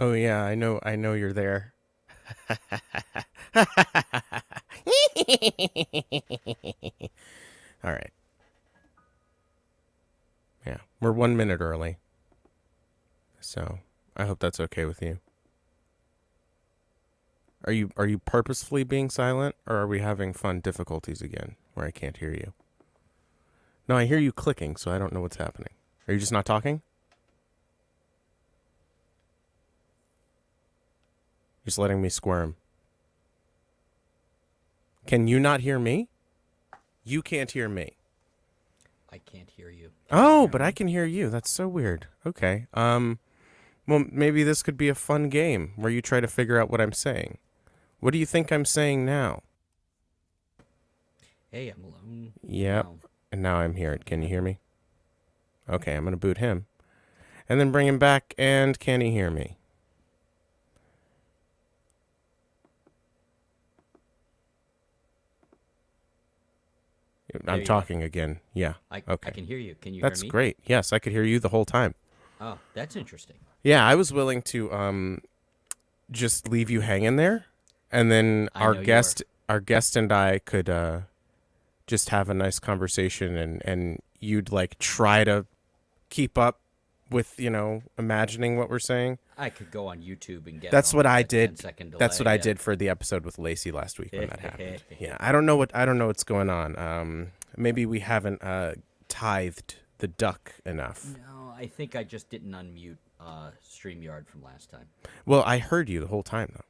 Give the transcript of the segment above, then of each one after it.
Oh yeah, I know you're there. All right. Yeah, we're 1 minute early, so I hope that's okay with you. Are you purposefully being silent, or are we having fun difficulties again where I can't hear you? No, I hear you clicking, so I don't know what's happening. Are you just not talking? Just letting me squirm. Can you not hear me? You can't hear me. I can't hear you. Can you Oh, hear but I me? can hear you. That's so weird. Okay. Well, maybe this could be a fun game where you try to figure out what I'm saying. What do you think I'm saying now? Hey, I'm alone Yep. now. And now I'm here. Can you hear me? Okay, I'm going to boot him. And then bring him back, and can he hear me? There I'm you go. talking again. Yeah. I Okay. can hear you. Can you hear That's me? great. Yes, I could hear you the whole time. Oh, that's interesting. Yeah, I was willing to just leave you hanging there, and then I our know you were. guest and I could just have a nice conversation, and you'd like try to keep up with, imagining what we're saying. I could go on YouTube and get it That's on what like I a 10 did. second That's what delay. I Yeah. did for the episode with Lacey last week when that happened. Yeah, I don't know what's going on. Maybe we haven't tithed the duck enough. No, I think I just didn't unmute StreamYard from last time. Well, I heard you the whole time though.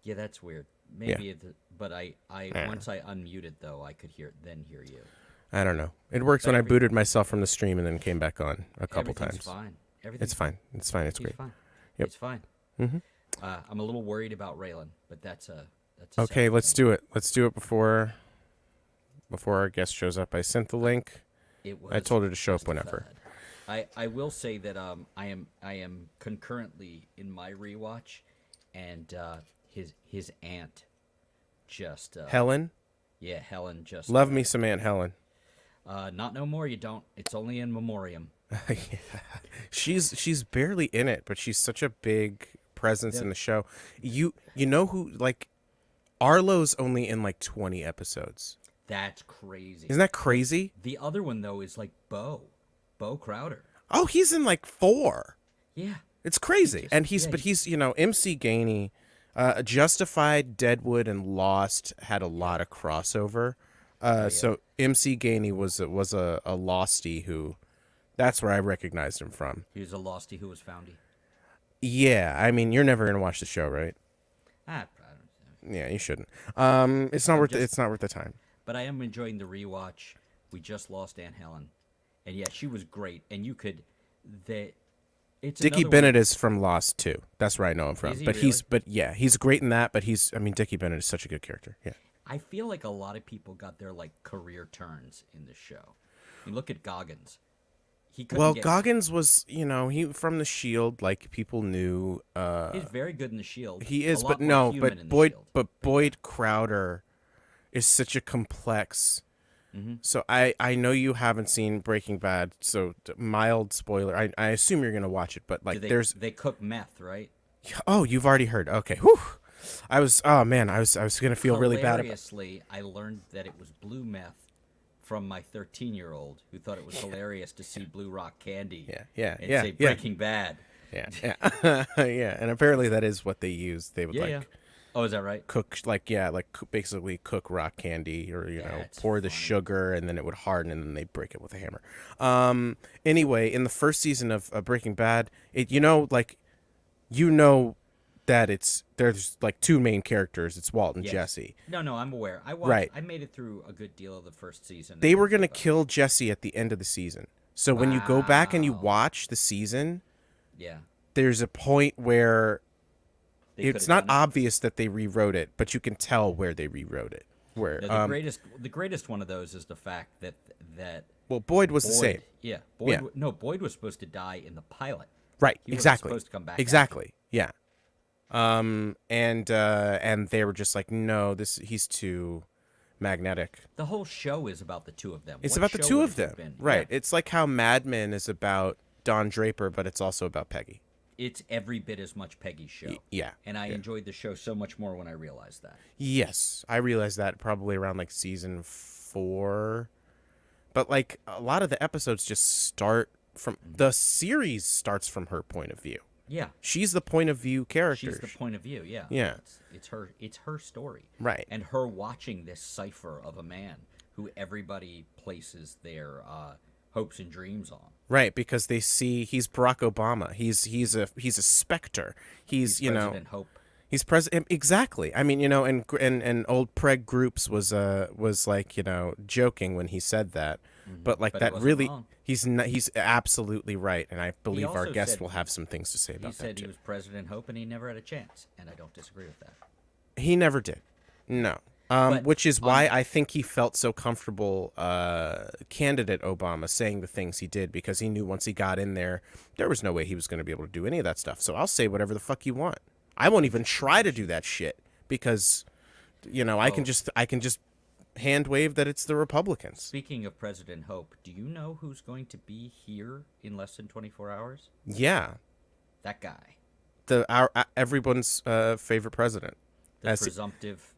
Yeah, that's weird. Yeah. Maybe but I Yeah. once I unmuted though, I could hear you. I don't know. It works But when I every, booted myself from the stream and then came back on a couple everything's times. fine. It's Everything's fine. It's fine. It's he's great. fine. Yep. He's fine. hmm I'm a little worried about Raylan, but that's a Okay, separate let's thing. do it. Let's do it before our guest shows up. I sent the link. It was I told her to show up justified. whenever. I will say that I am concurrently in my rewatch, and his aunt just Helen, yeah, Helen just love me some Aunt Helen. not no more, you don't, it's only in memoriam. Yeah. She's barely in it, but she's such a big presence The, in the show. You know who, like, Arlo's only in like 20 episodes. that's crazy. Isn't that crazy? The other one though is like Bo Crowder. Oh, he's in like 4. Yeah, It's he crazy. just And yeah he's, MC Gainey, Justified, Deadwood, and Lost had a lot of crossover. oh yeah. So MC Gainey was a Losty who, that's where I recognized him from. He was a losty who was foundy. Yeah, I mean, you're never gonna watch the show, right? I don't. Yeah, you shouldn't. It's not I'm worth just it's not worth the time. But I am enjoying the rewatch. We just lost Aunt Helen, and yeah, she was great. And you could, that it's Dickie another one. Bennett is from Lost too. That's where I know him from. Is he But really? yeah, he's great in that. But Dickie Bennett is such a good character. Yeah. I feel like a lot of people got their like career turns in this show. You look at Goggins. He couldn't Well, get. Goggins was, he from the Shield. Like people knew. He's very good in the Shield. He A is, but lot more no, human but in the Boyd, Shield. but Boyd Crowder is such a complex. Hmm. So I know you haven't seen Breaking Bad, so mild spoiler. I assume you're gonna watch it, but Do like they cook meth, right? oh, you've already heard. Okay, whew. Oh man, I was gonna feel really bad about. Hilariously, I learned that it was blue meth from my 13-year-old who thought it was hilarious to see Blue Rock Candy and say Yeah, Breaking Bad. yeah, yeah, and apparently that is what they use. They would Yeah, yeah. Oh, is that right? cook basically cook rock candy, or That's pour the funny. sugar, and then it would harden, and then they break it with a hammer. Anyway, in the first season of Breaking Bad, that there's like 2 main characters. It's Walt and Yes. Jesse. No, I'm aware. I watched. Right. I made it through a good deal of the first season. They and were then gonna gave up. kill Jesse at the end of the season. So when you go back and you Wow. watch the season, Yeah. there's a point where They it's could've not done it. obvious that they rewrote it, but you can tell where they rewrote it. Where No, the greatest one of those is the fact that well, Boyd was the Boyd. same. Yeah. Yeah. Boyd was supposed to die in the pilot. Right, He wasn't exactly. supposed to come back. Exactly. Yeah. And they were just like, no, he's too magnetic. The whole show is about the two of them. It's What about the show 2 would of it have them. been? Right. Yeah. It's like how Mad Men is about Don Draper, but it's also about Peggy. it's every bit as much Peggy's show. Yeah. And I yeah. enjoyed the show so much more when I realized that. Yes, I realized that probably around like season 4. But like a lot of the episodes just start from the series starts from her point of view. Yeah. She's the point of view character. She's the point of view, yeah. Yeah. It's her story. Right. And her watching this cipher of a man who everybody places their hopes and dreams on. Right, because they see he's Barack Obama. He's a specter. He's you know President Hope. he's president exactly. I mean, you know, and old Preg Groups was like, you know, joking when he said that. But like But that it wasn't really wrong. he's absolutely right, and I believe our also guest said- will have some things to say He about that said he too. was President Hope and he never had a chance, and I don't disagree with that. He never did. No. But Which is why I think he felt so comfortable, candidate Obama, saying the things he did, because he knew once he got in there was no way he was going to be able to do any of that stuff. So I'll say whatever the fuck you want. I won't even try to do that shit because, you know, I can just hand wave that it's the Republicans. Speaking of President Hope, do you know who's going to be here in less than 24 hours? Yeah, That guy. everyone's favorite president. The As- presumptive.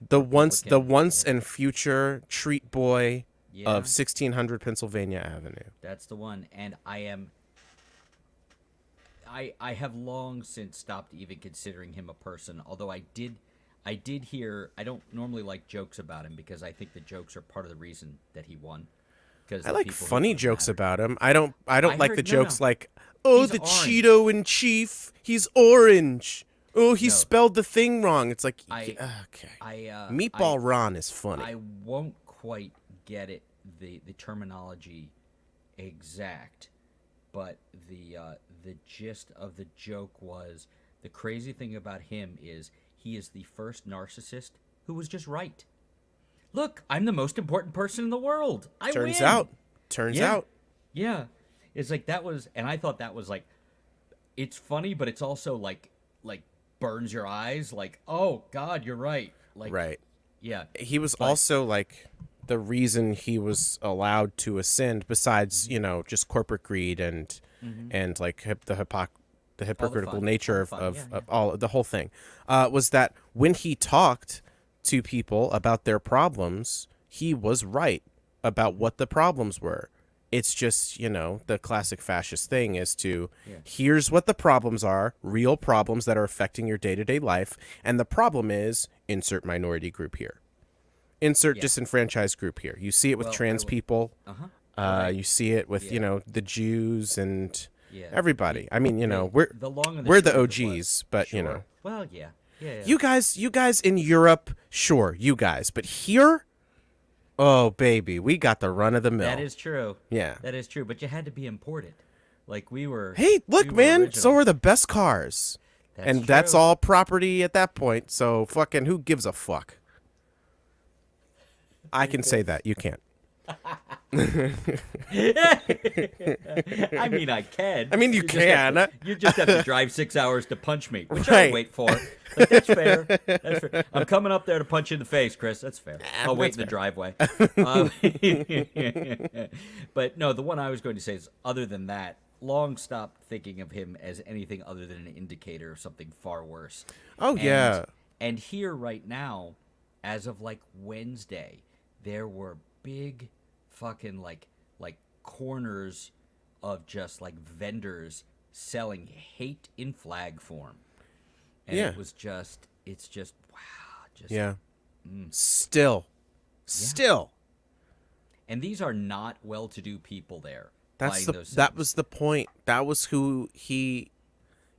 The once Republican, and future treat boy Yeah. of 1600 Pennsylvania Avenue. That's the one. And I have long since stopped even considering him a person, although I did hear, I don't normally like jokes about him because I think the jokes are part of the reason that he won. Because I like funny jokes about him. I don't like the heard- no, jokes no. like, oh, He's the orange. Cheeto in chief, he's orange. Oh, he No. spelled the thing wrong. It's like, I- okay. I Meatball Ron is funny. I won't quite get it, the terminology exact, but the gist of the joke was, the crazy thing about him is he is the first narcissist who was just right. Look, I'm the most important person in the world. I Turns win. out. Yeah. It's like that was, and I thought that was like, it's funny, but it's also like burns your eyes. Like, oh God, you're right. Like, Right. Yeah. He was also like the reason he was allowed to ascend, besides, Mm-hmm. you know, just corporate greed and like the hypocritical fun. nature All the of, fun. of all the whole thing, was that when he talked to people about their problems, he was right about what the problems were. It's just, you know, the classic fascist thing is to, here's what the problems are, real problems that are affecting your day-to-day life, and the problem is, insert minority group here. Insert disenfranchised group here. You see it with Well, trans people. Right. You see it with, you know, the Jews and Yeah. everybody. I mean, you know, The- we're the long and we're the short of it OGs, was- but, you Sure. know. Well, yeah. You guys in Europe, sure, you guys. But here, oh, baby, we got the run of the mill. That is true. Yeah. That is true. But you had to be imported. Like we were. Hey, look, we were man, original. so are the best cars. And that's true. all property at that point, so fucking who gives a fuck? I can say that. You can't. I mean, I can. I mean, you just have can. to- you just have to drive 6 hours to punch me, which Right. I'll wait for. Like, that's fair. That's fair. I'm coming up there to punch you in the face, Chris. That's fair. I'll wait in the driveway. But no, the one I was going to say is, other than that, long stopped thinking of him as anything other than an indicator of something far worse. Oh, yeah. And here right now, as of like Wednesday, there were big fucking like corners of just like vendors selling hate in flag form. And Yeah. it's just wow, just Yeah. Still. And these are not well-to-do people there. That buying those was things. the point. That was who he.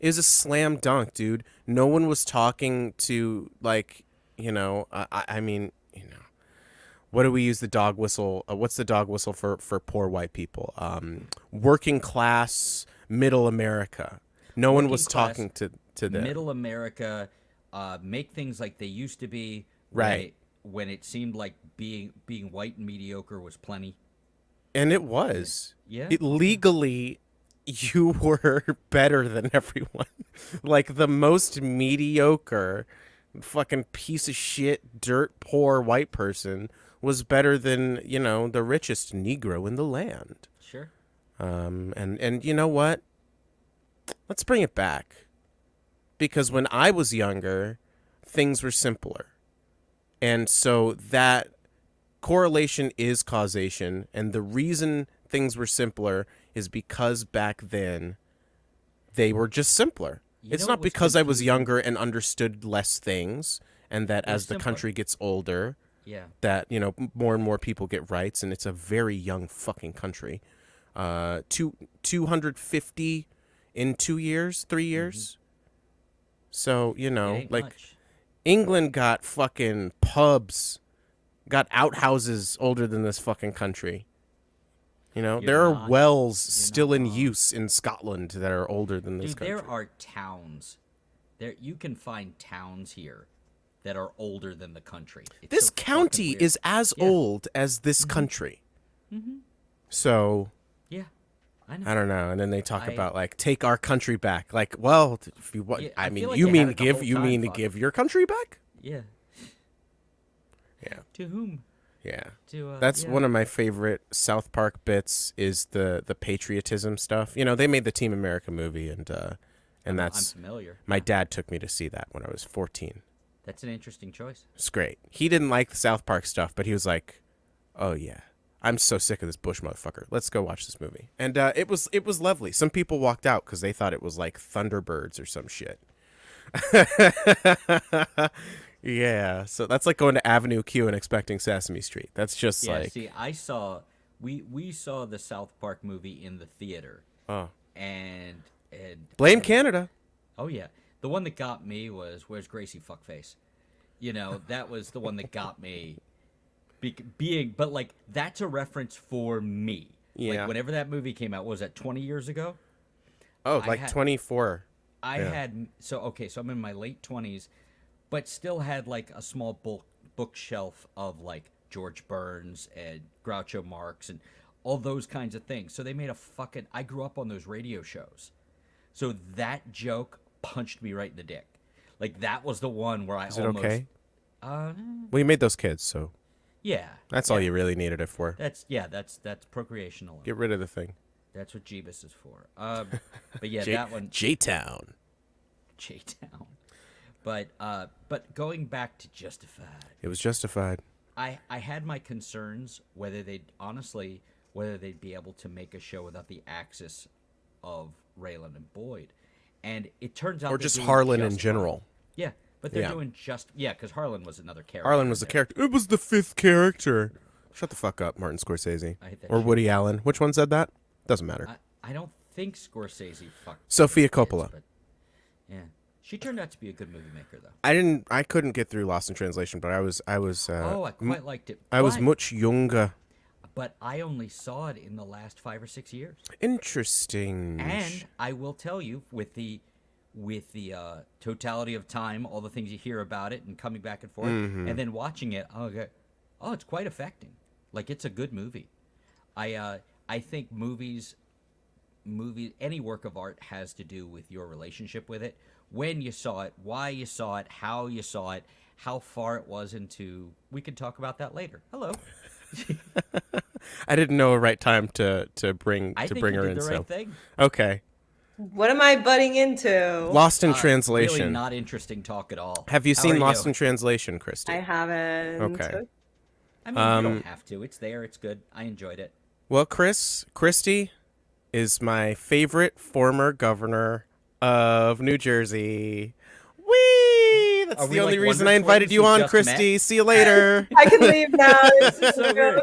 It was a slam dunk, dude. No one was talking to, like, you know. I mean, you know, what do we use the dog whistle? What's the dog whistle for poor white people? Working class, middle America. No one was Working class, talking to them. Middle America, make things like they used to be. Right. When it seemed like being white and mediocre was plenty. And it was. Yeah. Legally, you were better than everyone. Like the most mediocre, fucking piece of shit, dirt poor white person was better than, you know, the richest Negro in the land. Sure. And you know what? let's bring it back. Because when I was younger, things were simpler. And so that correlation is causation. And the reason things were simpler is because back then they were just simpler. It's not because I was younger and understood less things, and that as the country gets older, that, more and more people get rights, and it's a very young fucking country. 250 in 2 years, 3 years. So, like much. England got fucking pubs, got outhouses older than this fucking country. There are wells still in use in Scotland that are older than this country. There are towns. You can find towns here that are older than the country. This county is as old as this country. So, yeah, I know. I don't know. And then they talk about like take our country back. Like, well, if you what? Yeah, I I mean, feel like you they mean had it the give? whole You time, mean to fuck. give your country back? Yeah. Yeah. To whom? Yeah. To That's one of my favorite South Park bits is the patriotism stuff. They made the Team America movie, and that's I'm familiar. my dad took me to see that when I was 14. That's an interesting choice. It's great. He didn't like the South Park stuff, but he was like, "Oh yeah, I'm so sick of this Bush motherfucker. Let's go watch this movie." And it was lovely. Some people walked out because they thought it was like Thunderbirds or some shit. Yeah, so that's like going to Avenue Q and expecting Sesame Street. That's just like. See, we saw the South Park movie in the theater. Oh. And Blame Canada. Oh yeah, the one that got me was Where's Gracie Fuckface. That was the one that got me. But like that's a reference for me. Yeah. Like whenever that movie came out, what was that 20 years ago? Oh, like 24. So I'm in my late 20s, but still had like a small bookshelf of like George Burns and Groucho Marx and all those kinds of things. So they made I grew up on those radio shows. So that joke punched me right in the dick. Like that was the one where Is it okay? Well, you made those kids, so yeah. that's all you really needed it for. That's procreation alone. Get rid of the thing. That's what Jeebus is for. But yeah, that one. J-Town. J-Town. But going back to Justified. It was justified. I had my concerns whether they'd be able to make a show without the axis of Raylan and Boyd. And it turns out or just Harlan in general. Yeah, but they're doing because Harlan was another character. Harlan was the character. It was the fifth character. Shut the fuck up, Martin Scorsese. Or shit. Woody Allen. Which one said that? Doesn't matter. I don't think Scorsese fucked Sophia Coppola. But yeah. She turned out to be a good movie maker, though. I couldn't get through Lost in Translation, but I was. I quite liked it. I was much younger. But I only saw it in the last 5 or 6 years. Interesting. And I will tell you, with the totality of time, all the things you hear about it, and coming back and forth, and then watching it, it's quite affecting. Like it's a good movie. I think movies, any work of art has to do with your relationship with it. When you saw it, why you saw it, how you saw it, how far it was into. We can talk about that later. Hello. I didn't know a right time to bring her in. I think you did the right thing. Okay. What am I butting into? Lost in Translation. Really not interesting talk at all. Have you seen Lost in Translation, Christie? I haven't. Okay. I mean, you don't have to. It's there. It's good. I enjoyed it. Well, Christie is my favorite former governor of New Jersey. Whee! That's the only reason I invited you on, Christie. See you later. I can leave now. This is so good.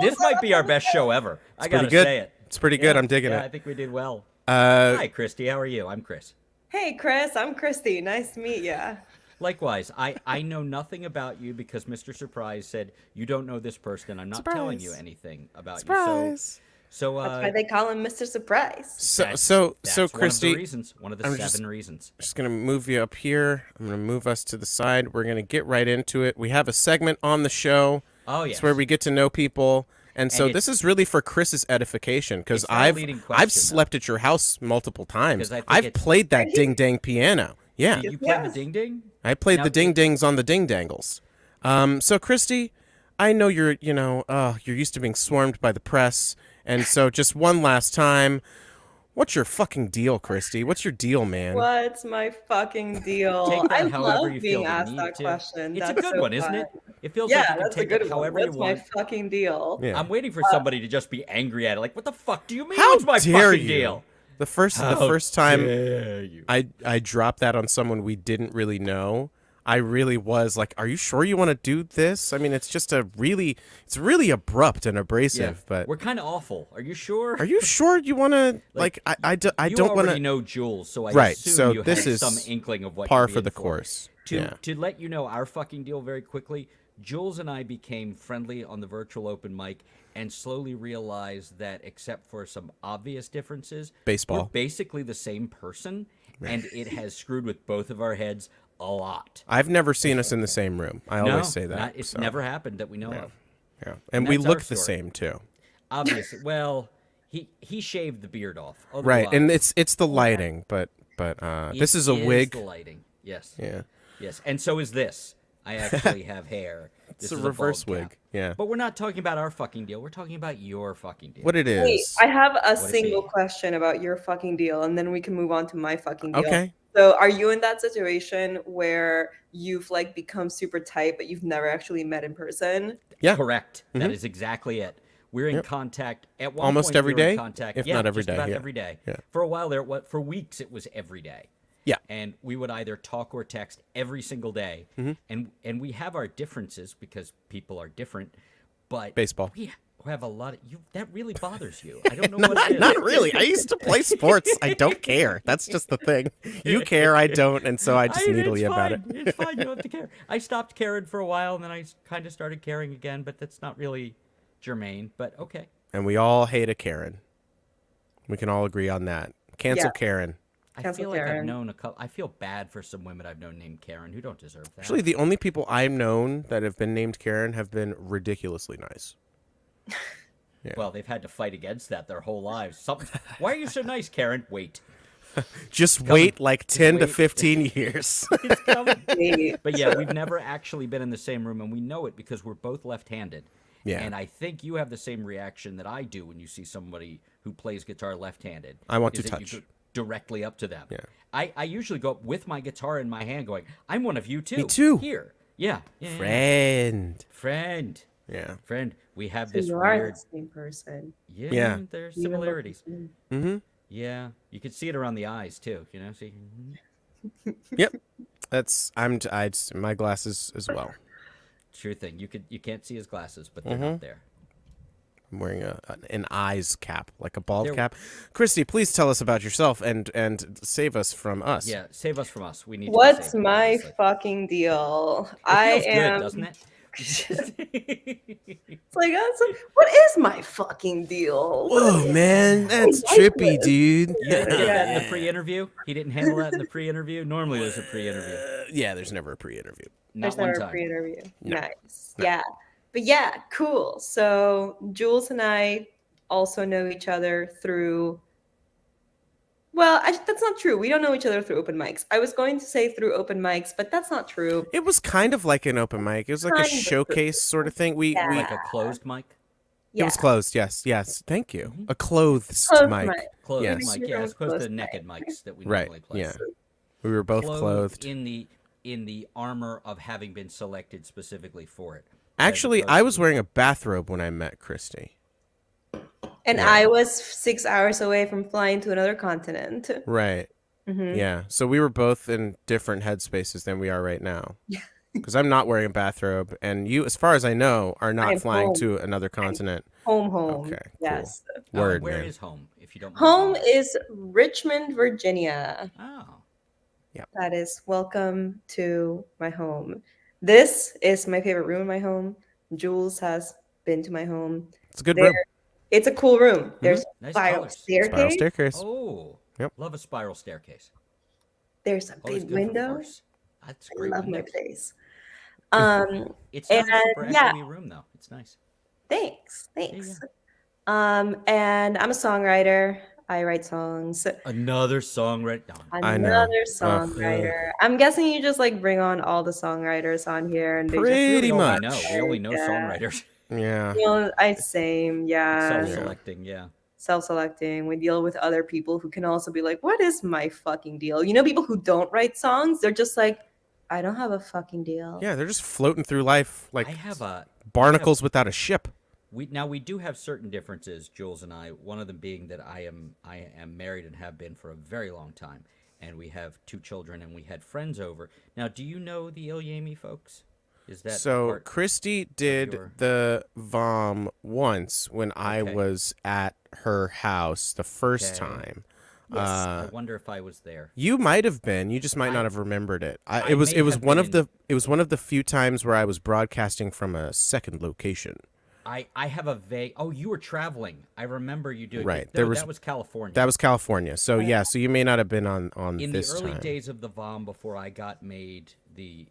This might be our best show ever. I gotta say it. It's pretty good. I'm digging it. I think we did well. Hi, Christie. How are you? I'm Chris. Hey, Chris. I'm Christy. Nice to meet you. Likewise. I know nothing about you because Mr. Surprise said you don't know this person. I'm not telling you anything about you. So that's why they call him Mr. Surprise. So Christie, one of the 7 reasons. Just gonna move you up here. I'm gonna move us to the side. We're gonna get right into it. We have a segment on the show. Oh yes. It's where we get to know people. And so this is really for Chris's edification because I've slept at your house multiple times. I've played that ding dang piano. Yeah. You played the ding ding? I played the ding dings on the ding dangles. So Christie, I know you're used to being swarmed by the press. And so just one last time, What's your fucking deal, Christy? What's your deal, man? What's my fucking deal? Take that I however you love feel being the asked need that to. question. It's a That's good so one, isn't fun. it? It feels Yeah, like you can that's a take good it one. however you What's my want. fucking deal? Yeah. I'm waiting for somebody to just be angry at it. Like, what the fuck do you mean? How What's my dare fucking you? deal? The first time I dropped that on someone we didn't really know, I really was like, "Are you sure you want to do this?" I mean, it's really abrupt and abrasive. But we're kind of awful. Are you sure? are you sure you want to like? I don't you want already to. know Jules, so I Right, assume so you this had is some inkling of what par you'd be for in the course. To Yeah. to let you know our fucking deal very quickly, Jules and I became friendly on the virtual open mic and slowly realized that except for some obvious differences, Baseball. we're basically the same person, and it has screwed with both of our heads a lot. I've never seen us in the same room. I always say that. It's so, never happened that we know of. Yeah, and we that's our look the story. same too. Obviously, well, he shaved the beard off. Right, and Otherwise, it's the lighting, but this is a it wig. the lighting. Yes. Yeah. Yes, and so is this. I actually have hair. This It's a is reverse bald cap. wig. Yeah. But we're not talking about our fucking deal. We're talking about your fucking deal. What it Wait, is. I have a it single be? question about your fucking deal, and then we can move on to my fucking deal. Okay. So, are you in that situation where you've like become super tight, but you've never actually met in person? Yeah. Correct. That is exactly it. We're in contact at one Almost point. every we were in day, contact, if yeah, not every just day, about yeah. every day. Yeah. For a while there, for weeks, it was every day. Yeah. And we would either talk or text every single day. And we have our differences because people are different. But Baseball. we have a lot of you. That really bothers you. I don't know what it is. Not really. I used to play sports. I don't care. That's just the thing. You care, I don't, and so I just needle it's you about it. fine. It's fine. You don't have to care. I stopped caring for a while, and then I kind of started caring again. But that's not really germane. But okay. And we all hate a Karen. We can all agree on that. Cancel Yeah. Karen. I Cancel feel like I've Karen. known a couple. I feel bad for some women I've known named Karen who don't deserve that. Actually, the only people I've known that have been named Karen have been ridiculously nice. Well, they've had to fight against that their whole lives. Why are you so nice, Karen? Wait. Just wait like 10 to wait. 15 years. It's coming. Wait. But yeah, we've never actually been in the same room, and we know it because we're both left-handed. Yeah. And I think you have the same reaction that I do when you see somebody who plays guitar left-handed. I want is to that you touch. go directly up to them. Yeah. I usually go up with my guitar in my hand going, I'm one of you too. Me too. Here. Yeah. Friend. Friend. Yeah. Friend. We have So this you are weird... the same person. Yeah. There's You look similarities. the same. Mm-hmm. Yeah. You could see it around the eyes too, see? Yep. That's my glasses as well. Sure thing. You can't see his glasses, but they're not there. I'm wearing an eyes cap, like a bald There- cap. Christy, please tell us about yourself and save us from us. Yeah, save us from us. We need to be What's saved, my honestly. fucking deal? It I feels am. good, doesn't it? It's like, what is my fucking deal? Whoa, man, that's trippy, dude. You didn't get that in the pre-interview? He didn't handle that in the pre-interview? Normally there's a pre-interview. Yeah, there's never a pre-interview. Not There's one never a time. pre-interview. Nice. Yeah. But yeah, cool. So Jules and I also know each other through. Well, that's not true. We don't know each other through open mics. I was going to say through open mics, but that's not true. It was kind of like an open mic. It was like a Kind of. showcase sort of thing. We Like a closed mic? it was closed. Yes. Thank you. A clothed Closed mic. mic. Closed Yes. mic, yeah, as opposed to Closed naked mics that we Right. normally play. Yeah. We were both clothed. in the armor of having been selected specifically for it. Actually, I was wearing a bathrobe when I met Christy. And I was 6 hours away from flying to another continent. Right. Mhm. Yeah. So we were both in different headspaces than we are right now. Because I'm not wearing a bathrobe, and you, as far as I know, are I not am flying home. to another continent. Home. Okay, cool. Yes. Word, Where man. is home, if you don't mind? Home is Richmond, Virginia. Oh. That is welcome to my home. This is my favorite room in my home. Jules has been to my home. It's a good There- room. It's a cool room. There's Nice spiral colors. staircase. Spiral staircase. Oh. Yep. Love a spiral staircase. There's a Always big good for window. divorce. That's a I great love my window. place. It's not a super and yeah. echoey room, though. It's nice. Thanks. Yeah. And I'm a songwriter. I write songs. Another songwriter. I know. Another songwriter. I'm guessing you just like bring on all the songwriters on here and they Pretty just much. No, we only know Yeah. songwriters. Yeah. You know, I same, yeah. Self-selecting, yeah. self-selecting. We deal with other people who can also be like, what is my fucking deal? People who don't write songs, they're just like, I don't have a fucking deal. Yeah, they're just floating through life like I have a barnacles without a ship. we do have certain differences, Jules and I. One of them being that I am married and have been for a very long time, and we have 2 children, and we had friends over. Now, do you know the Ilyami folks? Is that So part Christie did your- the VOM once when I Okay. was at her house the first Okay. time. Yes. I wonder if I was there. You might have been. You just might I- not have remembered it. I It was may it was have one been of the it was one of the few times where I was broadcasting from a second location. I have a vague. Oh, you were traveling. I remember you doing. Right. No, There was- that was California. That was California. So yeah, so you may not have been on in this the early time. days of the VOM before I got made the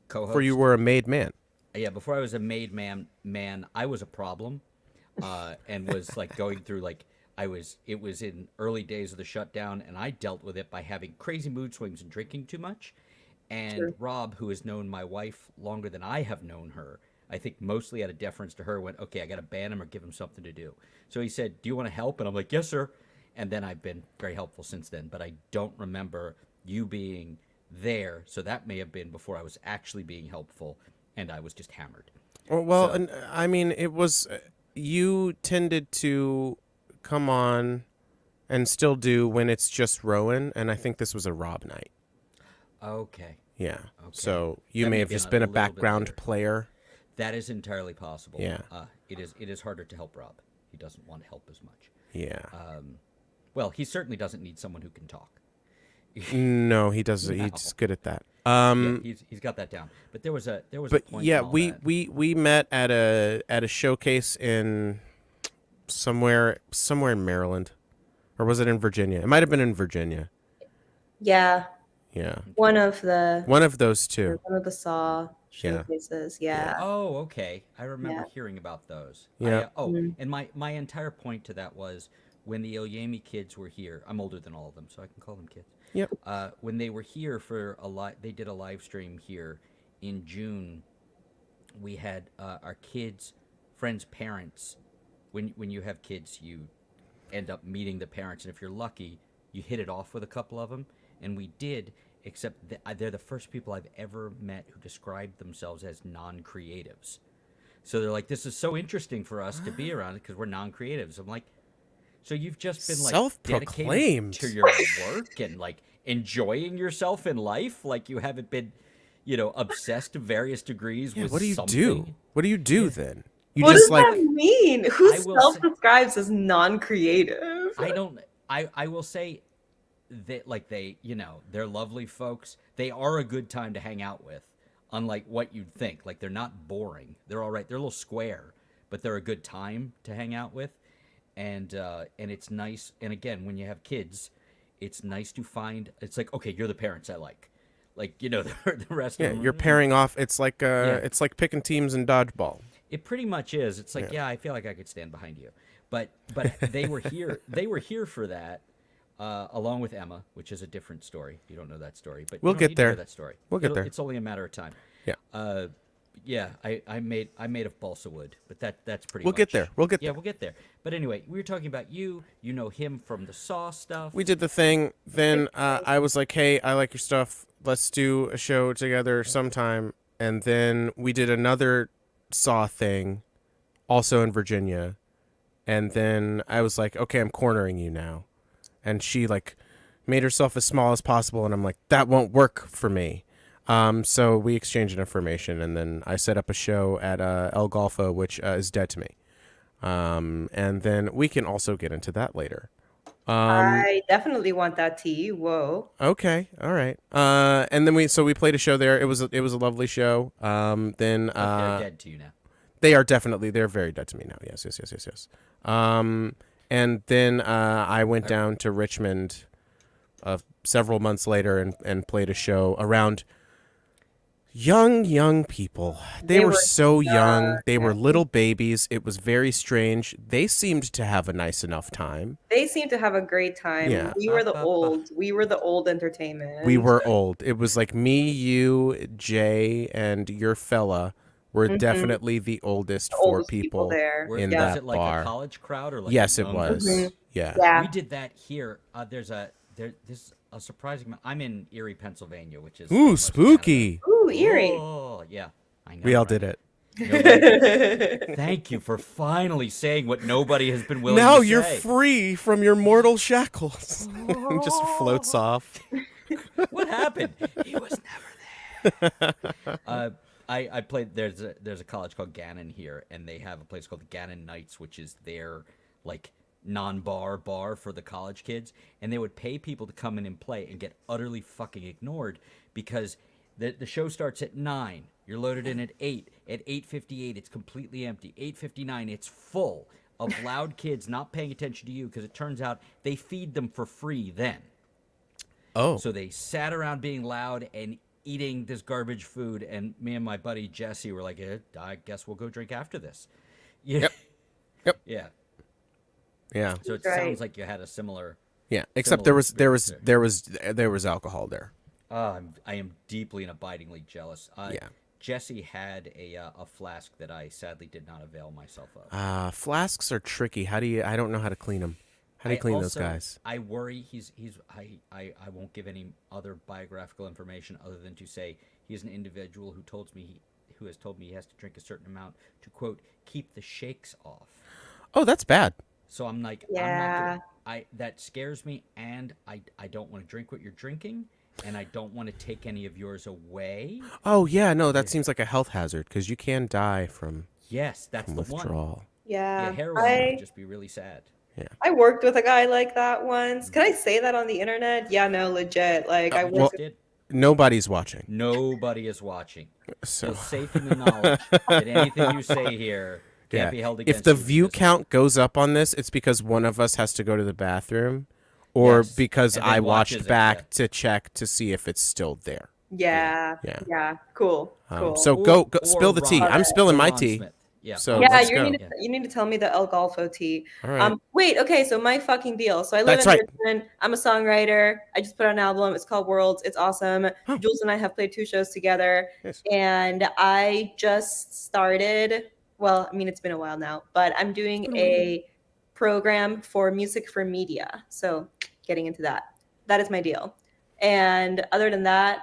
co-host. Before you were a made man. Yeah, before I was a made man, I was a problem, and was like going through like It was in early days of the shutdown, and I dealt with it by having crazy mood swings and drinking too much. And Sure. Rob, who has known my wife longer than I have known her, I think mostly out of deference to her, went, okay, I got to ban him or give him something to do. So he said, do you want to help? And I'm like, yes, sir. And then I've been very helpful since then. But I don't remember you being there. So that may have been before I was actually being helpful, and I was just hammered. Well, So- and I mean, it was you tended to come on and still do when it's just Rowan, and I think this was a Rob night. Okay. Yeah. Okay. So you That may may have be just a been a little bit background later. player. That is entirely possible. Yeah. It is harder to help Rob. He doesn't want help as much. Yeah. Well, he certainly doesn't need someone who can talk. No, he does. No. He's good at that. Yeah, he's got that down. But there was a But point yeah, in all we, that. we met at a showcase in somewhere in Maryland, or was it in Virginia? It might have been in Virginia. Yeah, Yeah, one of the one of those two. Saw Yeah. showcases. Yeah. Oh, okay. I remember Yeah. hearing about those. Yeah. And my entire point to that was when the Ilyami kids were here. I'm older than all of them, so I can call them kids. Yep. When they were here for they did a live stream here in June. We had our kids' friends' parents. When you have kids, you end up meeting the parents, and if you're lucky, you hit it off with a couple of them. And we did, except they're the first people I've ever met who described themselves as non-creatives. So they're like, "This is so interesting for us to be around because we're non-creatives." I'm like, "So you've just been like Self-proclaimed. dedicated to your work and like enjoying yourself in life, like you haven't been, obsessed to various degrees Yeah, with what do you something." do? What do you do then? You What just does like that mean? Who I will say- self-describes as non-creative? I don't. I will say that like they're lovely folks. They are a good time to hang out with, unlike what you'd think. Like they're not boring. They're all right. They're a little square, but they're a good time to hang out with, and it's nice. And again, when you have kids, it's nice to find. It's like, okay, you're the parents I like. Like the rest yeah, of them. you're pairing off. It's like Yeah. it's like picking teams in dodgeball. It pretty much is. It's like, yeah, I feel like I could stand behind you. But they were here. They were here for that, along with Emma, which is a different story. You don't know that story, but We'll you don't get need to know there. that story. We'll get there. It's only a matter of time. Yeah. Yeah. I made of balsa wood, but that's pretty. We'll much, get there. We'll get Yeah, there. we'll get there. But anyway, we were talking about you. You know him from the Saw stuff. We did the thing. Then I was like, "Hey, I like your stuff. Let's do a show together sometime." And then we did another Saw thing, also in Virginia. And then I was like, "Okay, I'm cornering you now." And she like made herself as small as possible, and I'm like, "That won't work for me." So we exchanged information, and then I set up a show at El Golfo, which is dead to me. And then we can also get into that later. I definitely want that tea. Whoa. Okay, all right. And then we played a show there. It was a lovely show. Then They're dead to you now. they're very dead to me now. Yes. And then I went down to Richmond several months later and played a show around young people. They were so young. They were little babies. It was very strange. They seemed to have a nice enough time. They seem to have a great time. Yeah. We were the old. We were the old entertainment. We were old. It was like me, you, Jay, and your fella were Mhm. definitely the oldest The four oldest people people there. in Yeah. Was that it like bar. a college crowd or like Yes, a it young was. Mhm. Yeah. Yeah. We did that here. There's a surprising. I'm in Erie, Pennsylvania, which is Ooh, almost Canada. spooky. Ooh, eerie. Oh yeah, I know. We all right? did it. Nobody. Thank you for finally saying what nobody has been willing Now to you're say. free from your mortal shackles. And just floats off. What happened? He was never there. I played. There's a college called Gannon here, and they have a place called the Gannon Knights, which is their like non-bar bar for the college kids, and they would pay people to come in and play and get utterly fucking ignored because the show starts at 9. You're loaded in at 8. At 8:58, it's completely empty. 8:59, it's full of loud kids not paying attention to you because it turns out they feed them for free then. Oh. So they sat around being loud and eating this garbage food, and me and my buddy Jesse were like, I guess we'll go drink after this. Yeah. Yep. Yep. Yeah. Yeah. So it Right. sounds like you had a similar. Yeah. Except there Similar was there was alcohol there. I am deeply and abidingly jealous. Yeah. Jesse had a flask that I sadly did not avail myself of. Flasks are tricky. How do you? I don't know how to clean them. How do you clean those also- guys? I worry I won't give any other biographical information other than to say he is an individual who has told me he has to drink a certain amount to quote keep the shakes off. Oh, that's bad. So I'm like, Yeah. that scares me, and I don't want to drink what you're drinking, and I don't want to take any of yours away. Oh yeah, no, that seems like a health hazard because you can die from Yes, that's the one. withdrawal. Yeah, Yeah. heroin would just be really sad. I worked with a guy like that once. Can I say that on the internet? Yeah, no, legit. Like I You worked well- just did. Nobody's watching. Nobody is watching. So Feel safe in the knowledge that anything you say here can't be held against if the you view because- count goes up on this, it's because one of us has to go to the bathroom, or Yes, because and then I watches watched it, back yeah. to check to see if it's still there. Yeah. Yeah. Yeah. Cool. Cool. So Or- go or spill the tea. Ron- I'm spilling or my Ron tea. Smith. Yeah. So yeah, let's you go. need to tell me the El Golfo tea. All right. Wait, okay, so my fucking deal. So I live That's in right. Richmond. I'm a songwriter. I just put out an album. It's called Worlds. It's awesome. Oh. Jules and I have played 2 shows together. Yes. And I just started, well, I mean, it's been a while now, but I'm doing a program for music for media. So getting into that. That is my deal. And other than that,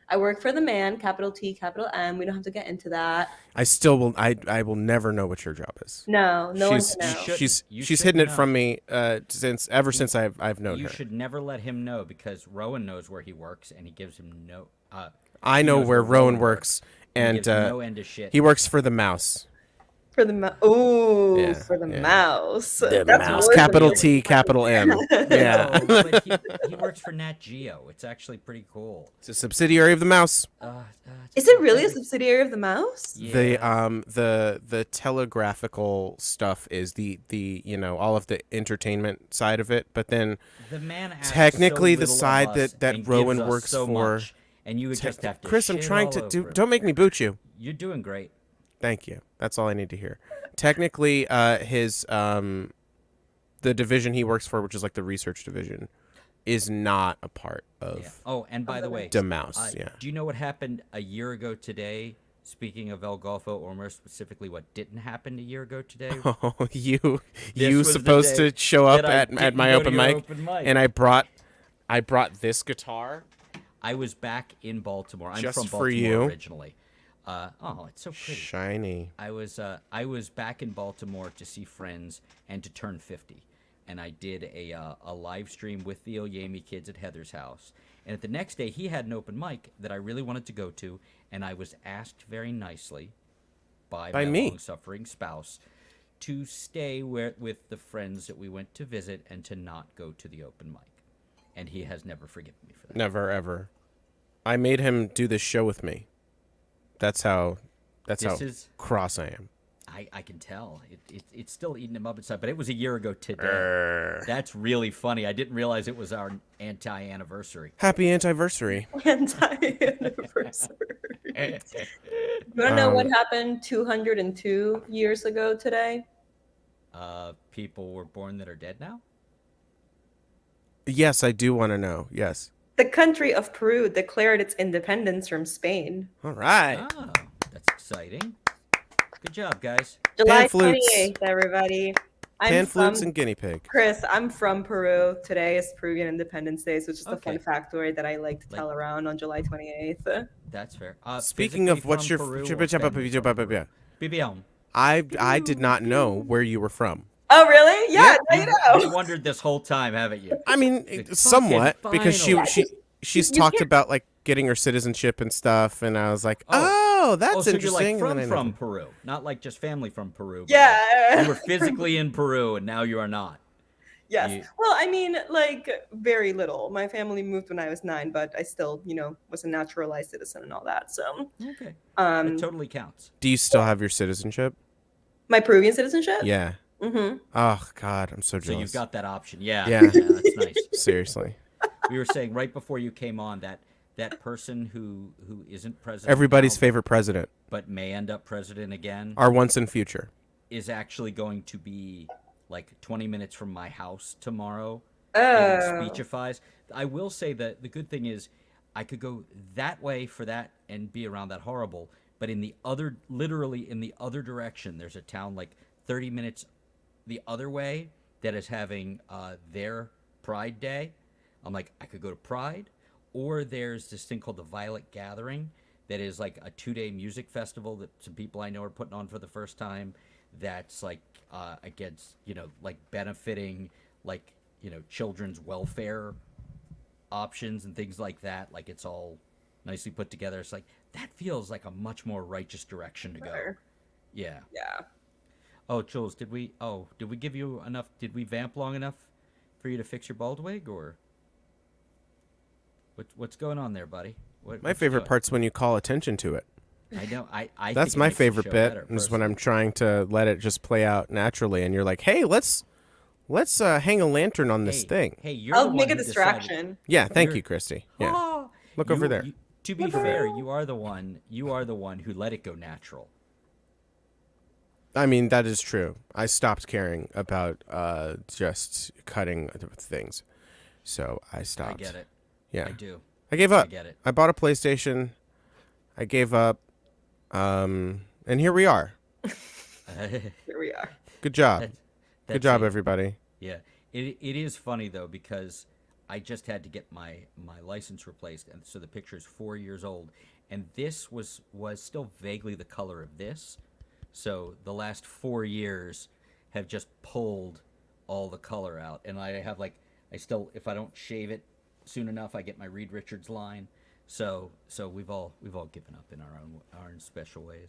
I work for the man, capital T, capital M. We don't have to get into that. I still will. I will never know what your job is. No, no one she's can know. shouldn't. she's You she's shouldn't hidden it know. from me since I've known You her. should never let him know because Rowan knows where he works and he gives him no. I he know knows where where Rowan Rowan works, and and gives him no end of shit. he works for the mouse. For the ooh, Yeah, for the yeah. mouse. The That's mouse, worse than capital the- T, capital M. Yeah, No, but he works for Nat Geo. It's actually pretty cool. it's a subsidiary of the mouse. Is it really a subsidiary of the mouse? Yeah. The telegraphical stuff is the all of the entertainment side of it, but then The man asks technically so the little of side us that and Rowan gives us works so for. much, and you would just have to. Chris, I'm shit trying all to do. over him. Don't make me boot you. You're doing great. Thank you. That's all I need to hear. Technically, his the division he works for, which is like the research division, is not a part of Yeah. Oh, and by the way, the mouse. Yeah. do you know what happened a year ago today? Speaking of El Golfo, or more specifically, what didn't happen a year ago today? Oh, you This was the supposed day to show up that I at didn't my go to open your mic, open mic. and I brought this guitar. I was back in Baltimore. I'm Just from for Baltimore you. originally. Oh, it's so pretty. Shiny. I was back in Baltimore to see friends and to turn 50, and I did a live stream with the Oyemi kids at Heather's house. And at the next day, he had an open mic that I really wanted to go to, and I was asked very nicely by my me. long-suffering spouse to stay with the friends that we went to visit and to not go to the open mic. And he has never forgiven me for that. Never ever. I made him do this show with me. That's how cross I am. I can tell. It's still eating him up inside, but it was a year ago today. That's really funny. I didn't realize it was our anti-anniversary. Happy anniversary. Anti-anniversary. You want to know what happened 202 years ago today? People were born that are dead now? Yes, I do want to know. Yes. The country of Peru declared its independence from Spain. All right. Oh, that's exciting. Good job, guys. July Pan flutes. 28th, everybody. Pan flutes and guinea pig. Chris, I'm from Peru. Today is Peruvian Independence Day, so it's just a Okay. fun factoid that I like to tell around on July 28th. That's fair. Speaking of, what's your BBM? I did not know where you were from. Oh, really? Yeah, now you You know. wondered this whole time, haven't you? I mean, Like, somewhat, fucking because finally. she's You talked can't- about like getting her citizenship and stuff, and I was like, Oh. oh, that's Oh, so interesting. you're and like then I from never- Peru, not like just family from Peru. But Yeah. like, you were physically in Peru, and now you are not. Yes. You- Well, I mean, like, very little. My family moved when I was 9, but I still, was a naturalized citizen and all that. So, Okay. um, It totally counts. Do you still have your citizenship? my Peruvian citizenship? Yeah. Mm-hmm. Oh God, I'm so So jealous. you've got that option. Yeah. Yeah. Yeah, that's nice. Seriously. We were saying right before you came on that person who isn't president, Everybody's now, favorite president, but may end up president again, our once and future. is actually going to be like 20 minutes from my house tomorrow. Oh. Giving speechifies. I will say that the good thing is I could go that way for that and be around that horrible, but literally in the other direction, there's a town like 30 minutes the other way that is having their Pride Day. I'm like, I could go to Pride, or there's this thing called the Violet Gathering that is like a 2-day music festival that some people I know are putting on for the first time. That's like against, like benefiting like, children's welfare options and things like that. Like it's all nicely put together. It's like, that feels like a much more righteous direction to go. Sure. Yeah. Yeah. Oh, Jules, did we give you enough? Did we vamp long enough for you to fix your bald wig, or what's going on there, buddy? My favorite part's when you call attention to it. I know. I That's think it my makes the favorite show bit. better, Is when personally. I'm trying to let it just play out naturally, and you're like, "Hey, let's hang a lantern on this thing." Hey, you're I'll the make one a who distraction. Yeah, thank You're- you, Christy. Yeah, Ah! look over there. To be fair, you are the one. You are the one who let it go natural. I mean, that is true. I stopped caring about just cutting things, so I stopped. I get it. Yeah, I do. I gave up. I get it. I bought a PlayStation. I gave up, and here we are. Here we are. Good job. That's Good job, it. everybody. Yeah, it is funny though, because I just had to get my license replaced, and so the picture is 4 years old, and this was still vaguely the color of this. So the last 4 years have just pulled all the color out, and I have I still, if I don't shave it soon enough, I get my Reed Richards line. So we've all given up in our own special ways.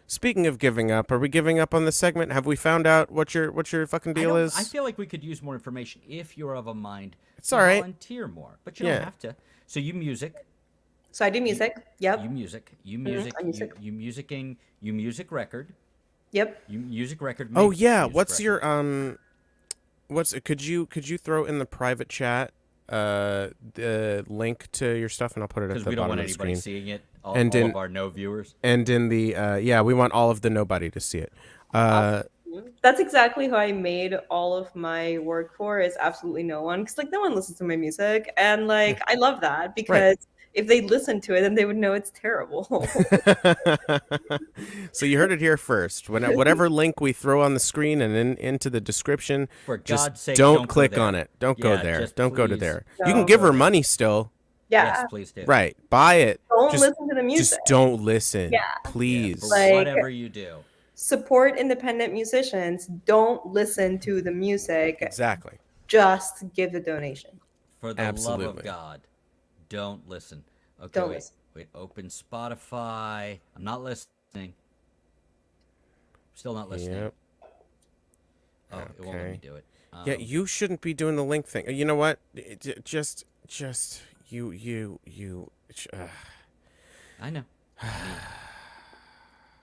Speaking of giving up, are we giving up on this segment? Have we found out what your fucking deal is? I feel like we could use more information if you're of a mind It's to all right. volunteer more, but you Yeah. don't have to. So you music, So I do music. Yep. you music, you I music, music. you musicking, you music record, Yep. you music record. Oh makes yeah, music what's record. your could you throw in the private chat the link to your stuff, and I'll put it at Because the we don't bottom want of the anybody screen. seeing it. All And in- of our no viewers. And in the yeah, we want all of the nobody to see it. That's exactly who I made all of my work for, is absolutely no one. Because no one listens to my music. And I love that, because if they listened to it, then they would know it's terrible. So you heard it here first. Whatever link we throw on the screen and into the description, For just God's sake, don't don't go click there. on it. Don't go Yeah, there. just Don't go to please there. don't You can give go her there. money still. Yeah. Yes, please do. Right. Buy it. Don't just, listen to the music. Just don't listen. Yeah. Please. For Like- whatever you do. Support independent musicians. Don't listen to the music. Exactly. Just give the donation. For the love Absolutely. of God, don't listen. Okay, Don't wait, listen. wait. Open Spotify. I'm not listening. Still not listening. Yep. Oh, it won't let me Okay. do it. Yeah, you shouldn't be doing the link thing. You know what? Just you. I know.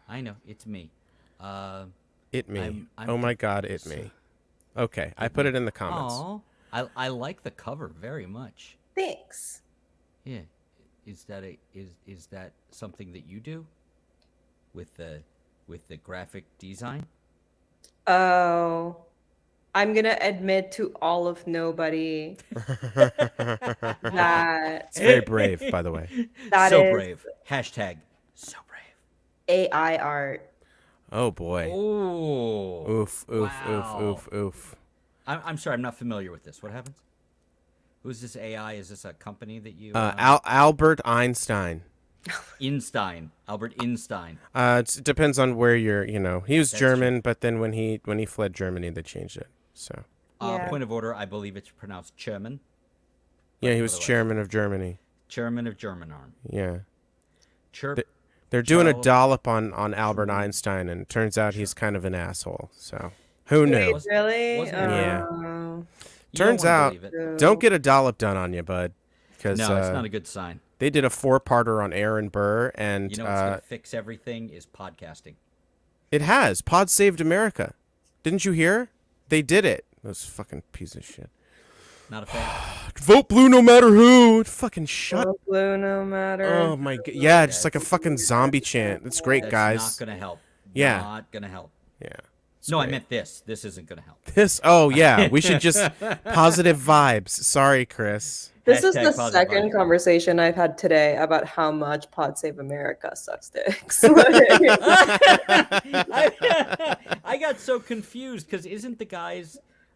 I know. It's me. It me. I'm Oh my God, it me. Okay, I put it in the comments. Oh, I like the cover very much. Thanks. Yeah. Is that something that you do with the graphic design? Oh, I'm gonna admit to all of nobody that It's very brave, by the way. that so is brave. Hashtag so brave. AI art. Oh boy. Oh, Oof, oof, oof, wow. oof, oof. I'm sorry, I'm not familiar with this. What happens? Who's this AI? Is this a company that you Albert Einstein. Albert Einstein. It depends on where you're. He was That's true. German, but then when he fled Germany, they changed it. So Yeah. Point of order, I believe it's pronounced Chairman. yeah, he was Otherwise- chairman of Germany. Chairman of German Arm. Yeah, Chirp. they're doing a Charles dollop on Albert Truman. Einstein, and it turns out he's kind of an asshole. So who knew? Wait, Was- really? wasn't it- Yeah. Oh, You don't Turns wanna out, believe it. no. don't get a dollop done on you, bud, because No, it's not a good sign. they did a 4-parter on Aaron Burr, and You know what's going to fix everything is podcasting. it has. Pod saved America. Didn't you hear? They did it. Those fucking piece of shit. Not a fan. Vote blue no matter who. Fucking shut. Oh, blue no matter. Oh my god. Yeah, just like a fucking zombie chant. That's great, That's guys. not going to help. Yeah. Not going to help. Yeah. It's No, I great. meant this. This isn't going to help. This. Oh yeah, we should just positive vibes. Sorry, Chris. This is Hashtag the positive second vibes. conversation I've had today about how much Pod Save America sucks dicks. I got so confused because isn't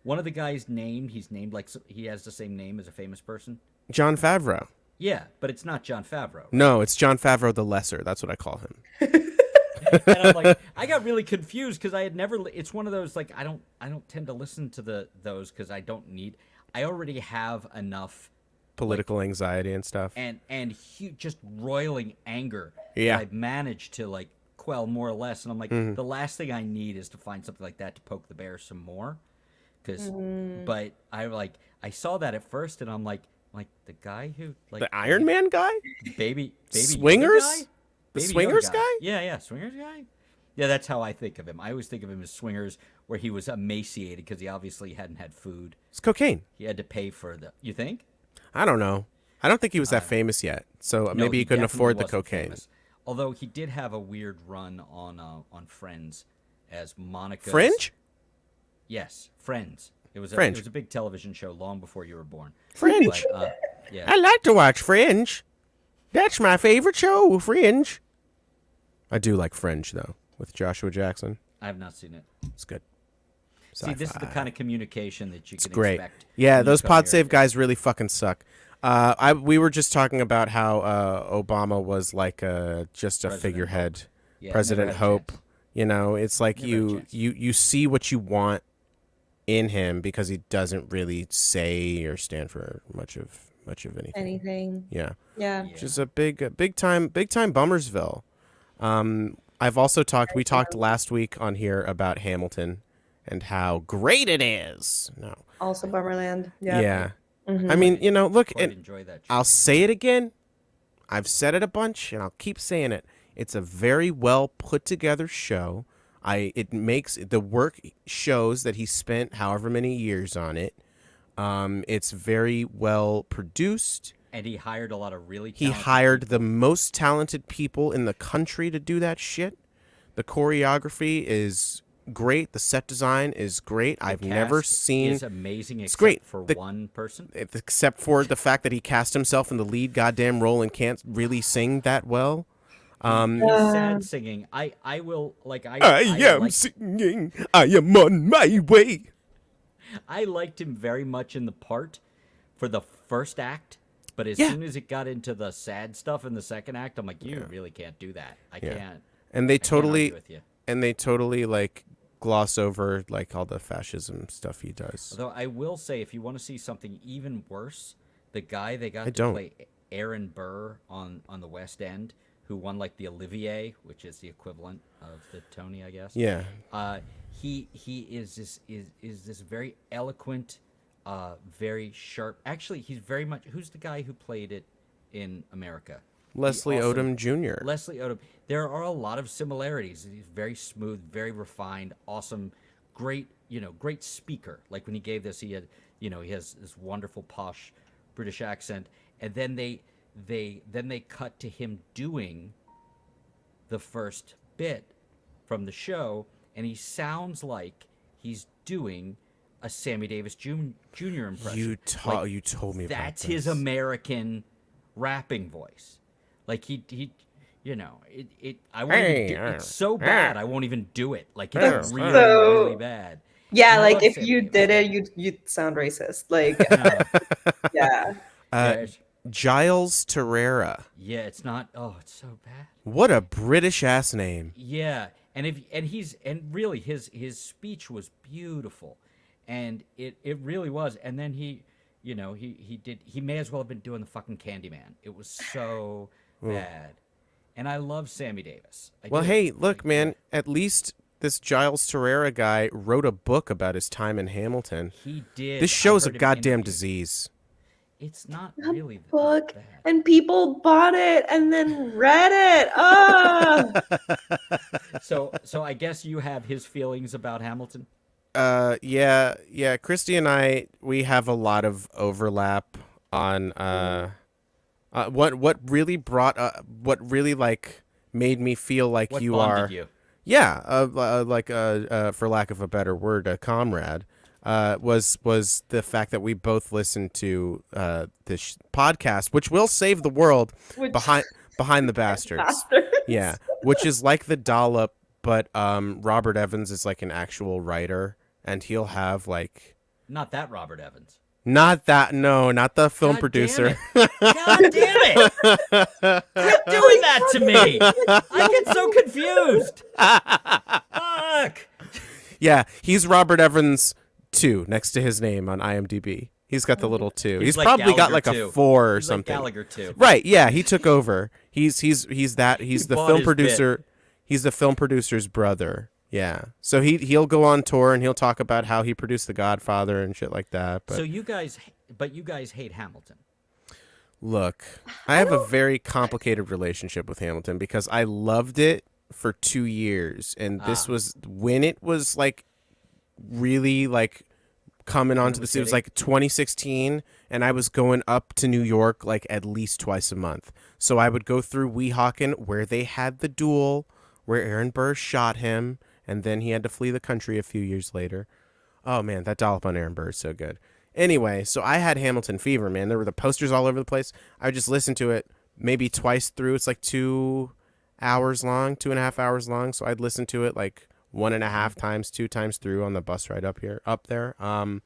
one of the guys named? He's named like he has the same name as a famous person. John Favreau. Yeah, but it's not John Favreau. No, it's John Favreau the Lesser. That's what I call him. And I'm like, I got really confused because I had never. It's one of those like I don't tend to listen to those because I don't need. I already have enough Political anxiety and stuff. and just roiling anger. Yeah. that I've managed to like quell more or less, and I'm like, the last thing I need is to find something like that to poke the bear some more. But I saw that at first, and I'm like the guy who like The Iron Man guy? baby Swingers? Yoda guy? The Baby Swingers Yoda guy? Yeah, Swingers guy. Yeah, that's how I think of him. I always think of him as Swingers, where he was emaciated because he obviously hadn't had food. It's cocaine. He had to pay for the. You think? I don't know. I don't think he was that famous yet. So No, maybe he couldn't definitely afford the wasn't cocaine. famous. Although he did have a weird run on Friends as Monica. Fringe? Yes, Friends. It was Fringe. it was a big television show long before you were born. Fringe. But, yeah. I like to watch Fringe. That's my favorite show, Fringe. I do like Fringe, though, with Joshua Jackson. I have not seen it. It's good. See, this is the kind of communication that you can Great. expect. Yeah, when you those come pod here. save guys really fucking suck. We were just talking about how Obama was like just a President figurehead, Yeah, President never had a Hope. chance. It's like Never had a you chance. you see what you want in him because he doesn't really say or stand for much of anything. Anything. Yeah. Yeah. Yeah. Which is a big time Bummersville. I've also we talked last week on here about Hamilton and how great it is. No. Also Bummerland. Yeah. Yeah. Mhm. I mean, look, Quite and enjoy that. I'll say it again. I've said it a bunch and I'll keep saying it. It's a very well put together show. It makes the work shows that he spent however many years on it. It's very well produced. And he hired a lot of really. He talented hired people. the most talented people in the country to do that shit. The choreography is great. The set design is great. The I've never cast seen Is amazing. Except great. for The- one person. except for the fact that he cast himself in the lead goddamn role and can't really sing that well. He's sad singing. I will like I am liked- singing. I am on my way. I liked him very much in the part for the first act, but as Yeah. soon as it got into the sad stuff in the second act, I'm like, you really can't do that. I Yeah. can't. And they I can't argue totally with you. like gloss over like all the fascism stuff he does. Although I will say, if you want to see something even worse, the guy they got I to don't. play Aaron Burr on the West End, who won like the Olivier, which is the equivalent of the Tony, I guess. Yeah. He is this very eloquent, very sharp. Actually, he's very much. Who's the guy who played it in America? Leslie also- Odom Jr. Leslie Odom. There are a lot of similarities. He's very smooth, very refined, awesome, great. Great speaker. Like when he gave this, he had, he has this wonderful posh British accent, and then they cut to him doing the first bit from the show, and he sounds like he's doing a Sammy Davis Jr. impression. You told me That's about his this. American rapping voice. Like he you know, I won't even do, it's so bad I won't even do it. Like it's really So- really bad. Yeah, And I like love if Sammy you Davis, did yeah. it, you'd sound racist. Like, No, yeah. yeah, it's, Giles Terrera. yeah, it's not. Oh, it's so bad. What a British ass name. Yeah, and really his speech was beautiful, and it really was. And then he may as well have been doing the fucking Candyman. It was so bad, and I love Sammy Davis. I Well, do. hey, look, man. At least this Giles Terrera guy wrote a book about his time in Hamilton. He did. This I show's a heard him goddamn interviewed. disease. It's not A really book, bad. and people bought it and then read it. Oh, So I guess you have his feelings about Hamilton. Yeah. Christie and we have a lot of overlap on what really like made me feel like What you bonded are. you? Yeah, for lack of a better word, a comrade. Was the fact that we both listened to this podcast, which will save the world, Which- behind the bastards. bastards. Yeah, which is like the dollop, but Robert Evans is like an actual writer, and he'll have like Not that Robert Evans. not the film God producer. Damn it. God damn it! Quit doing that to me. I get so confused. Fuck. Yeah, he's Robert Evans 2 next to his name on IMDb. He's got the little 2. He's like probably got Gallagher like a too. 4 or He's like something. Gallagher too. Right, yeah, he took over. He's the bought film his producer. He's the film producer's brother. Yeah. So he'll go on tour and he'll talk about how he produced The Godfather and shit like that. But So you guys hate Hamilton. look, I have a very complicated relationship with Hamilton because I loved it for 2 years, and this was when it was like really like coming onto the scene. It was like 2016, and I was going up to New York like at least twice a month. So I would go through Weehawken, where they had the duel, where Aaron Burr shot him, and then he had to flee the country a few years later. Oh man, that dollop on Aaron Burr is so good. Anyway, so I had Hamilton fever, man. There were the posters all over the place. I would just listen to it maybe twice through. It's like 2 hours long, 2.5 hours long. So I'd listen to it like 1.5 times, 2 times through on the bus ride up there. But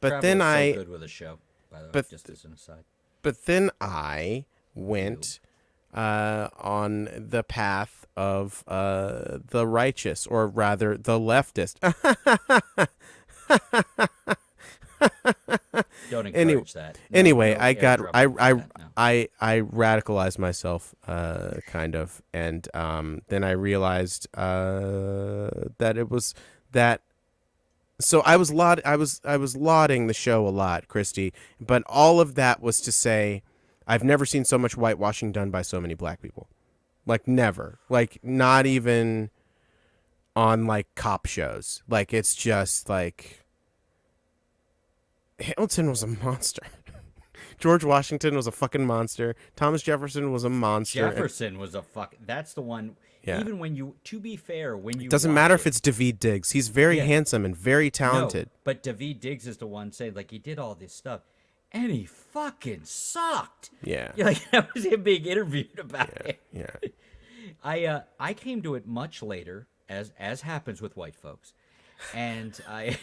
Travel then is so good with a show, by the way, but- just as an aside. But then I went on the path of the righteous, or rather the leftist. Don't encourage that. No, Anyway, no I got airdrop I of I, that, no. I radicalized myself kind of, and then I realized that it was that. So I was lauding the show a lot, Christy, but all of that was to say I've never seen so much whitewashing done by so many black people. Like never. Like not even on like cop shows. Like it's just like Hamilton was a monster. George Washington was a fucking monster. Thomas Jefferson was a monster. Jefferson was a fuck. That's the one. Yeah. Even when you, to be fair, when you It doesn't watch matter it, if it's Daveed Diggs. He's very Yeah. handsome and very no, talented. but Daveed Diggs is the one saying like he did all this stuff, and he fucking sucked. Yeah. Yeah, like that was him being interviewed about it. Yeah. I came to it much later, as happens with white folks, and I.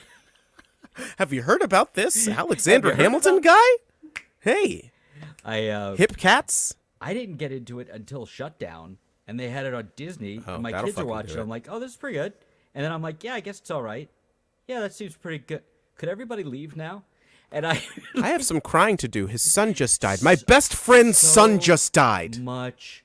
Have you heard about this Alexander Have you heard Hamilton about- guy? Hey, I hip cats. I didn't get into it until Shutdown, and they had it on Disney. Oh, and my that'll kids are fucking watching. do it. I'm like, oh, this is pretty good. And then I'm like, yeah, I guess it's all right. Yeah, that seems pretty good. Could everybody leave now? And I I have some crying to do. His son just died. My best friend's son just died. much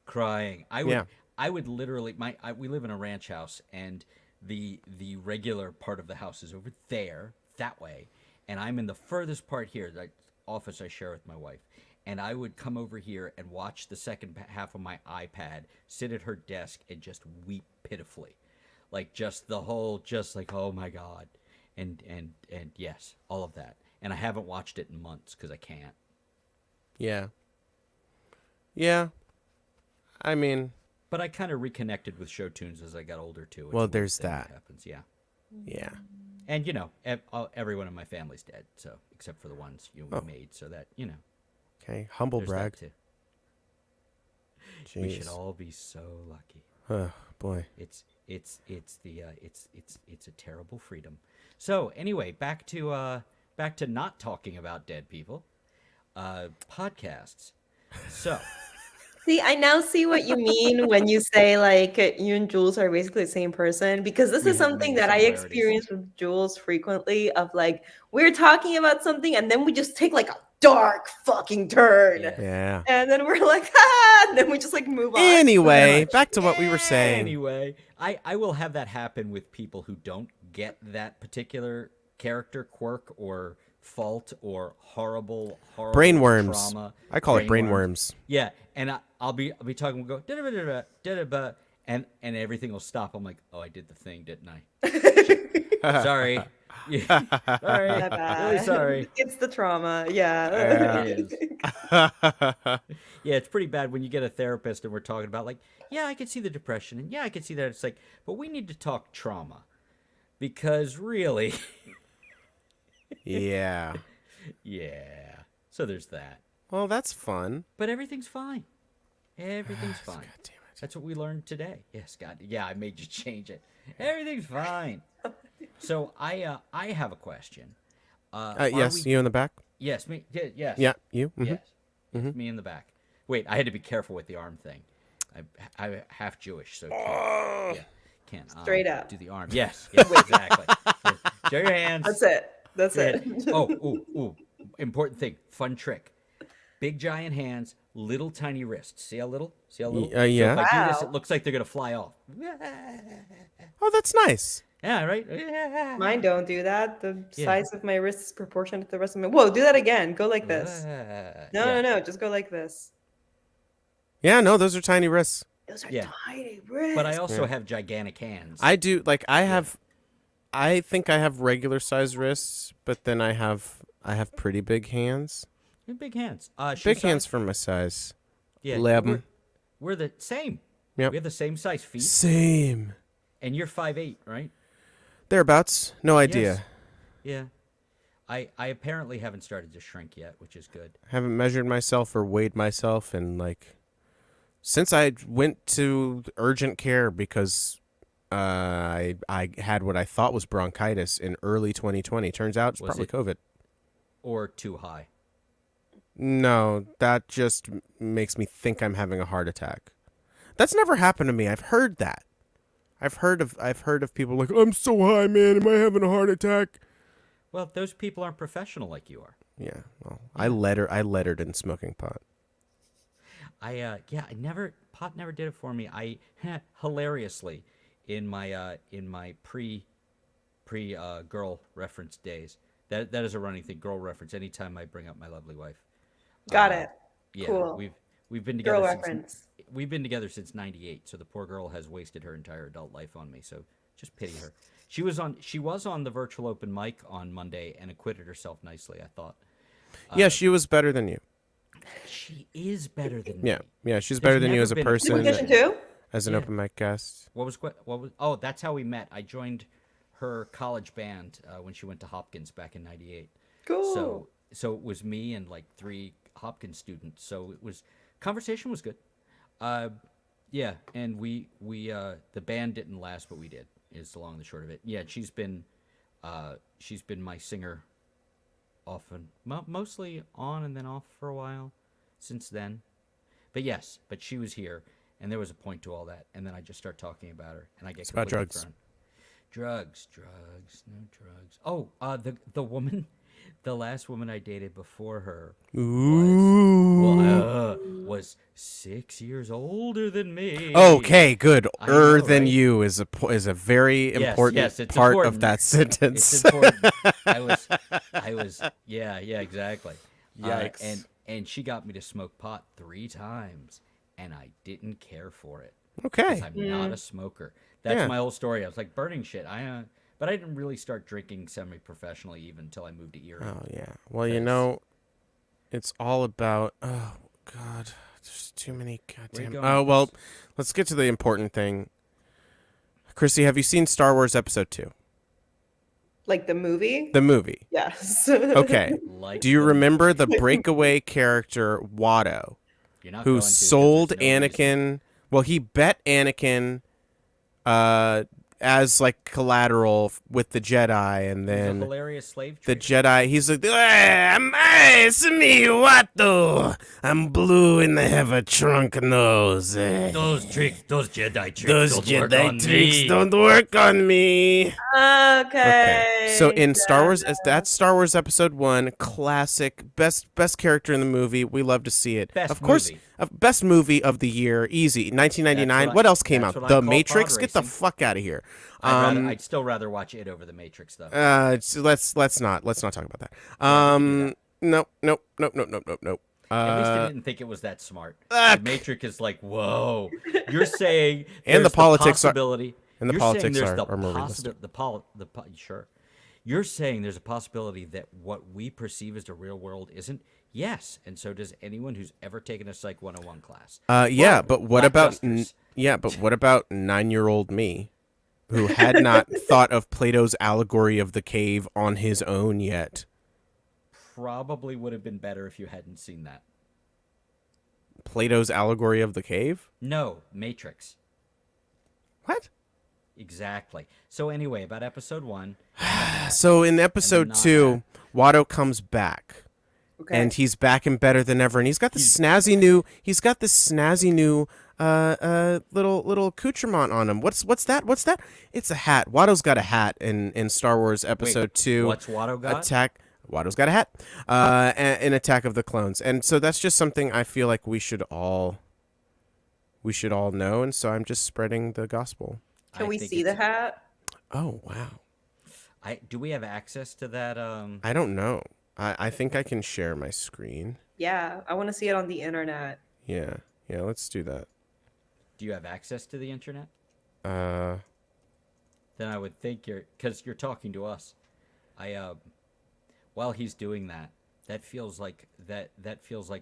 crying. Yeah. I would literally we live in a ranch house, and the regular part of the house is over there that way, and I'm in the furthest part here, the office I share with my wife. And I would come over here and watch the second half of my iPad, sit at her desk, and just weep pitifully, like just the whole, just like, oh my god, and yes, all of that. And I haven't watched it in months because I can't. Yeah. Yeah. I mean, But I kind of reconnected with show tunes as I got older too. It's a Well, weird there's thing that. happens, yeah. yeah. And everyone in my family's dead, so except for the ones we made, so that Okay. Humble there's brag. that too. We should Jeez. all be so lucky. Oh boy. It's a terrible freedom. So anyway, back to not talking about dead people. Podcasts. So See, I now see what you mean when you say like you and Jules are basically the same person because this we is have something many that I similarities. experience with Jules frequently of like we're talking about something and then we just take like a dark fucking turn. Yeah. Yeah. And then we're like, ah, and then we just like move on. Anyway, much. back to what we were saying. Anyway, I will have that happen with people who don't get that particular character quirk or fault or horrible Brainworms. trauma. I call it brainworms. Yeah, and I'll be talking. We'll go da-da-ba-da-da-da-da-ba, and everything will stop. I'm like, oh, I did the thing, didn't I? Sorry. Yeah. Sorry. My bad. Really sorry. It's the trauma. Yeah. It is. Yeah, it's pretty bad when you get a therapist and we're talking about like, yeah, I can see the depression, and yeah, I can see that. It's like, but we need to talk trauma because really, Yeah. yeah. So there's that. Well, that's fun. But everything's fine. Everything's fine. God damn it. That's what we learned today. Yes, God. Yeah, I made you change it. Everything's fine. So I have a question. Yes, you in the back? Yes, me. Yes. Yeah, you. Mhm. Yes. It's me in the back. Wait, I had to be careful with the arm thing. I'm half Jewish, so can't Straight up. do the arm. Yes, yes exactly. Show your hands. That's it. That's it. Oh, ooh. Important thing. Fun trick. Big giant hands, little tiny wrists. See how little? See how little? Yeah. So if I do this, Wow. it looks like they're gonna fly off. Oh, that's nice. Yeah, right. Mine don't do that. The size of my wrist is proportionate to the rest of my. Whoa, do that again. Go like this. No. Just go like this. Yeah, no, those are tiny wrists. Those are Yeah. tiny wrists. But I also have gigantic hands. I do I think I have regular size wrists, but then I have pretty big hands. You have big hands. Big hands for my size. Yeah, 11. we're the same. Yep. We have the same size feet, Same. and you're 5'8", right? Thereabouts. No idea. Yes. Yeah. I apparently haven't started to shrink yet, which is good. Haven't measured myself or weighed myself in since I went to urgent care because I had what I thought was bronchitis in early 2020. Turns out it's Was probably it- COVID. Or too high. No, that just makes me think I'm having a heart attack. That's never happened to me. I've heard that. I've heard of people like, I'm so high, man. Am I having a heart attack? Well, those people aren't professional like you are. Yeah. Well, I lettered in smoking pot. Pot never did it for me. I hilariously in my pre girl reference days. That is a running thing, girl reference. Anytime I bring up my lovely wife. Got it. Yeah, Cool. we've been together Girl since reference. we've been together since '98. So the poor girl has wasted her entire adult life on me. So just pity her. She was on the virtual open mic on Monday and acquitted herself nicely, I thought. Yeah, she was better than you. She is better than me. Yeah, she's better than you never as a been a person, Audition too? as an Yeah. open mic guest. What was? Oh, that's how we met. I joined her college band when she went to Hopkins back in '98. Cool. So it was me and like 3 Hopkins students. So it was conversation was good. Yeah, and we the band didn't last, but we did. Is the long and the short of it. Yeah, she's been my singer, often mostly on and then off for a while since then. But yes, she was here, and there was a point to all that, and then I just start talking about her, and I get about completely drugs. thrown. No drugs. Oh, the woman, the last woman I dated before her was 6 years older than me. Okay, good. I know, Than right? you is a very important yes, it's part important. of that sentence. It's important. I was, yeah, exactly. Yikes. And she got me to smoke pot 3 times, and I didn't care for it. Okay. Because I'm not a smoker. That's Yeah. my whole story. I was like burning shit. But I didn't really start drinking semi-professionally even until I moved to Erie. Oh yeah. Well, Because- it's all about. Oh God, there's too many Where goddamn. you going Oh with well, this? let's get to the important thing. Christy, have you seen Star Wars Episode 2? Like the movie? The movie. Yes. Okay. Like Do you the- remember the breakaway character Watto? You're not who going to, 'cause sold there's no reason. Anakin. Well, he bet Anakin as like collateral with the Jedi, and It was a then hilarious slave the trader. Jedi. He's like, it's me, Watto. I'm blue and I have a trunk nose. Those Jedi tricks Those Jedi tricks don't work on me. Okay. So in Star Wars, Yeah. that's Star Wars Episode 1, classic, best character in the movie. We love to see it. Best Of course, movie. best movie of the year, easy. 1999. That's What else came that's out? what I The call Matrix. pod Get the racing. fuck out of here. I'd still rather watch it over the Matrix though. Let's not talk about that. Yeah, we can do that. Nope. At least I didn't think it was that smart. Ugh. The Matrix is like, whoa. You're saying And the there's politics are- possibility. and the you're politics saying there's are the more possibility. Sure. You're saying there's a possibility that what we perceive as the real world isn't. Yes, and so does anyone who's ever taken a Psych 101 class. Yeah, Well, but what about Blackbusters. what about 9-year-old me, who had not thought of Plato's allegory of the cave on his own yet? Probably would have been better if you hadn't seen that. Plato's allegory of the cave? No, Matrix. What? Exactly. So anyway, about episode 1. So in episode not 2, Watto comes back. Okay. And he's back and better than ever, and he's got this snazzy new little accoutrement on him. What's that? It's a hat. Watto's got a hat in Star Wars Episode 2. What's Watto got? Watto's got a hat. In Attack of the Clones, and so that's just something I feel like we should all know, and so I'm just spreading the gospel. Can we think see the hat? Oh wow! Do we have access to that? I don't know. I think I can share my screen. Yeah, I want to see it on the internet. Yeah, let's do that. Do you have access to the internet? Uh, Then I would think because you're talking to us. While he's doing that, that feels like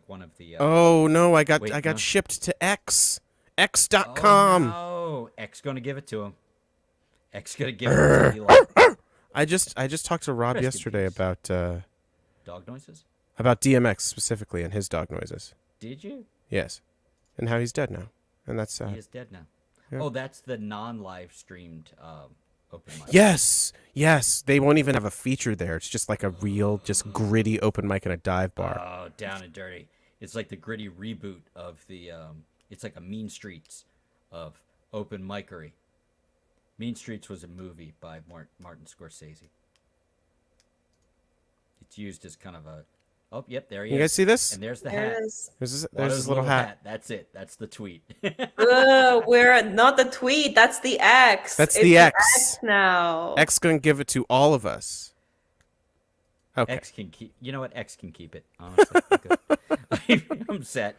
one of the. oh no, I got wait, I got no. shipped to X. Oh, X.com. no. X gonna give it to him. X gonna give it to Eli. I just talked to Rob Rest in yesterday peace. Dog noises? about DMX specifically and his dog noises. Did you? Yes, and how he's dead now, and that's He is dead now. Yeah. Oh, that's the non-live streamed open mic. Yes. They won't even have a feature there. It's just like a real, just gritty open mic in a dive bar. Oh, down and dirty. It's like the gritty reboot of the. It's like a Mean Streets of open micery. Mean Streets was a movie by Martin Scorsese. It's used as kind of a. Oh, yep, there he You is. guys see this? And there's the There hat. it is. There's Watto's this little hat. That's it. That's the tweet. We're not the tweet. That's the X. That's It's the X. now. X gonna give it to all of us. Okay. X can keep. You know what? X can keep it. Honestly, I'm good. I'm set.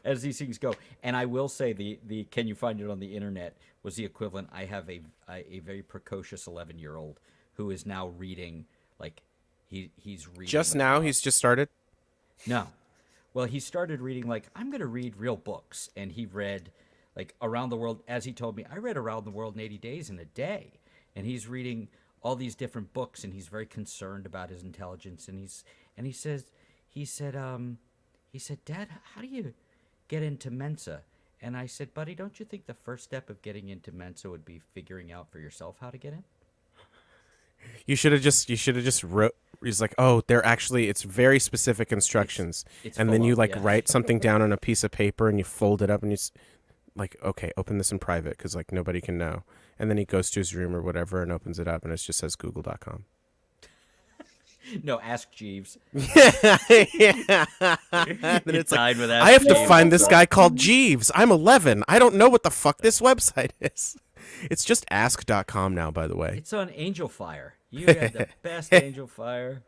As these things go, and I will say the can you find it on the internet was the equivalent. I have a very precocious 11-year-old who is now reading like he's reading Just now, he's just started. no. Well, he started reading like I'm going to read real books, and he read like Around the World. As he told me, I read Around the World in 80 days in a day, and he's reading all these different books, and he's very concerned about his intelligence. And he said, Dad, how do you get into Mensa? And I said, Buddy, don't you think the first step of getting into Mensa would be figuring out for yourself how to get in? You should have just wrote. He's like, oh, it's very specific instructions, It's and then full you on, like yeah. write something down on a piece of paper and you fold it up and like, okay, open this in private because like nobody can know. And then he goes to his room or whatever and opens it up and it just says Google.com. No, ask Jeeves. yeah. Then You it's like, died with I have to Jeeves. find this guy called Jeeves. I'm 11. I don't know what the fuck this website is. It's just ask.com now, by the way. It's on Angel Fire. You have the best Angel Fire.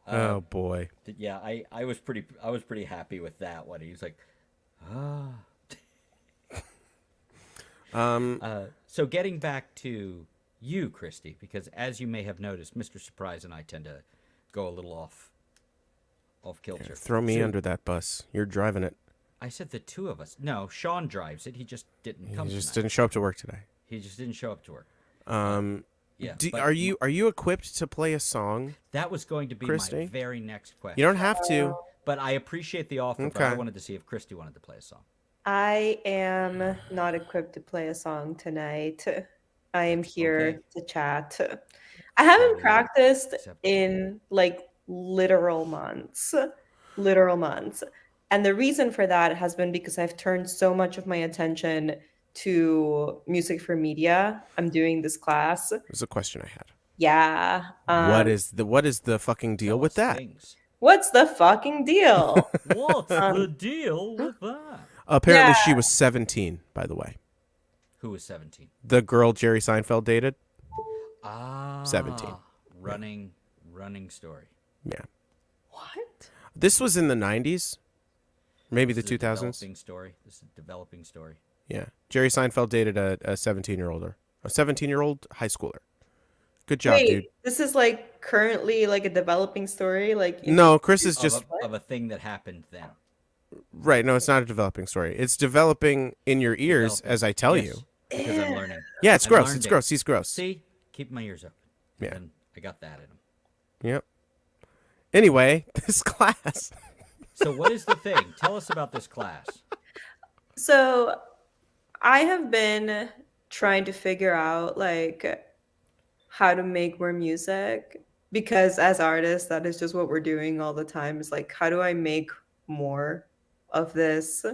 Oh boy. Yeah, I was pretty happy with that one. He was like, so getting back to you, Christie, because as you may have noticed, Mr. Surprise and I tend to go a little off kilter. Throw me So- under that bus. You're driving it. I said the two of us. No, Sean drives it. He just didn't come. You just tonight. didn't show up to work today. He just didn't show up to work. Yeah. but Are you equipped to play a song? That was going to be Christie? my very next question. You don't have to, But I appreciate the offer. But I Okay. wanted to see if Christy wanted to play a song. I am not equipped to play a song tonight. I am That's okay. here to chat. I haven't Totally practiced acceptable. in like literal months. Literal months. And the reason for that has been because I've turned so much of my attention to music for media. I'm doing this class. There's a question I had. Yeah. What is the fucking deal Tell with us that? things. What's the fucking deal? What's the Um, deal with that? Apparently, yeah. she was 17. By the way, Who was 17? the girl Jerry Seinfeld dated. 17. Ah, Yeah. running story. Yeah. What? This was in the 90s, maybe the This is a 2000s. developing story. This is a developing story. Yeah. Jerry Seinfeld dated a 17-year-old, a 17-year-old high schooler. Good job, dude. Wait, this is like currently like a developing story, like in No, Chris is Of just a thing that happened then. right. No, it's not a developing story. It's developing in your ears Developing. as I tell Yes, you. because I'm learning. Yeah, it's I've gross. learned It's it. gross. He's gross. See, keep my ears open. Yeah. And I got that in them. Yep. Anyway, this class. So what is the thing? Tell us about this class. So I have been trying to figure out like how to make more music because as artists, that is just what we're doing all the time is like, how do I make more of this?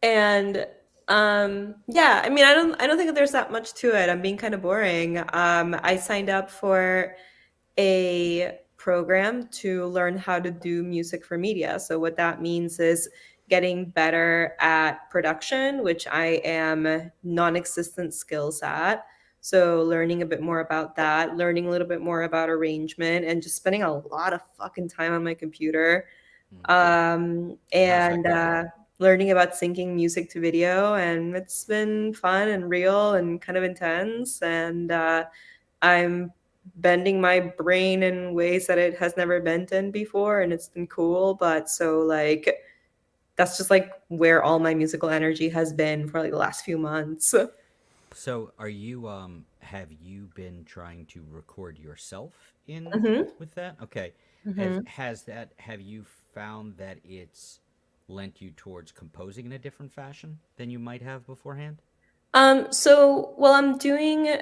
And yeah, I mean, I don't think that there's that much to it. I'm being kind of boring. I signed up for a program to learn how to do music for media. So what that means is getting better at production, which I am non-existent skills at. So learning a bit more about that, learning a little bit more about arrangement, and just spending a lot of fucking time on my computer. And how's that And going? learning about syncing music to video, and it's been fun and real and kind of intense. And I'm bending my brain in ways that it has never bent in before, and it's been cool. But so like that's just like where all my musical energy has been for like the last few months. So are you have you been trying to record yourself in Hmm. with that? Okay. Hmm. Have you found that it's lent you towards composing in a different fashion than you might have beforehand? So well, I'm doing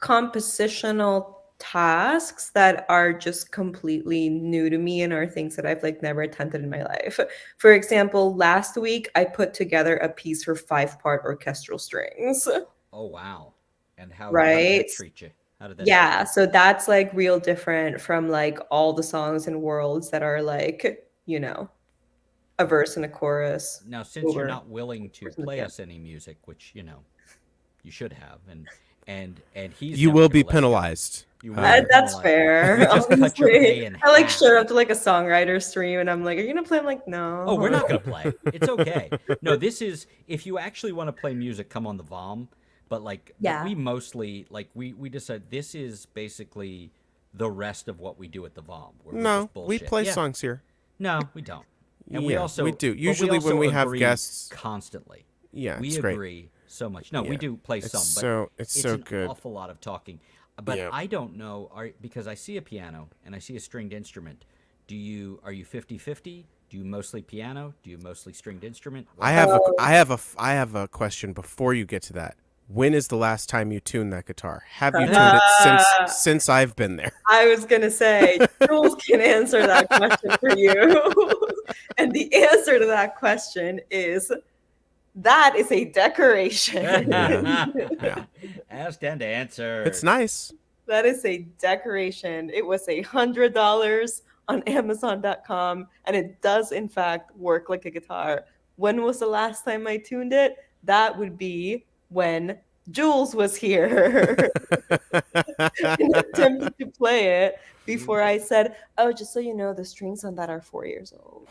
compositional tasks that are just completely new to me and are things that I've like never attempted in my life. For example, last week I put together a piece for 5-part orchestral strings, Oh wow. And how did that right? treat you? How did that treat Yeah, you? so that's like real different from like all the songs and worlds that are like, a verse and a chorus Now, since you're over not willing to chorus and a play piano. us any music, which you should have, and he's You never will going be to let you go. penalized. You will be That's penalized. If we fair. just cut your Honestly, pay in I like showed half. up to like a songwriter stream and I'm like, "Are you gonna play?" I'm like, Oh, we're "No." not going to play. It's okay. No, this is if you actually want to play music, come on the VOM. But Yeah. we mostly we decide this is basically the rest of what we do at the VOM, where we No, just we bullshit. play Yeah, songs here. no, we don't. And Yeah, we do. but we Usually when also we have agree guests, constantly. yeah, We it's great. agree so much. No, we Yeah. do play It's some, but so it's so an good. awful lot of talking. But Yeah. I don't know because I see a piano and I see a stringed instrument. Are you 50-50? Do you mostly piano? Do you mostly stringed instrument? What I is it? have a Oh, I have a question before you get to that. When is the last time you tuned that guitar? Have you tuned it since I've been there? I was gonna say, Jules can answer that question for you. And the answer to that question is that is a decoration. Yeah. Yeah. Asked and answered. It's nice. That is a decoration. It was $100 on Amazon.com, and it does in fact work like a guitar. When was the last time I tuned it? That would be when Jules was here and attempted to play it You before I said, "Oh, just so you know, the strings on that are 4 years old."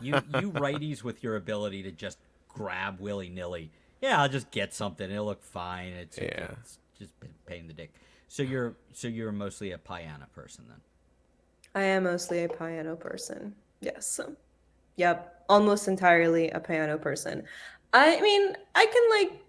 you righties with your ability to just grab willy nilly. Yeah, I'll just get something. It'll look fine. Yeah. It's just pain in the dick. So you're mostly a piano person then. I am mostly a piano person. Yes. Yep. Almost entirely a piano person. I mean, I can like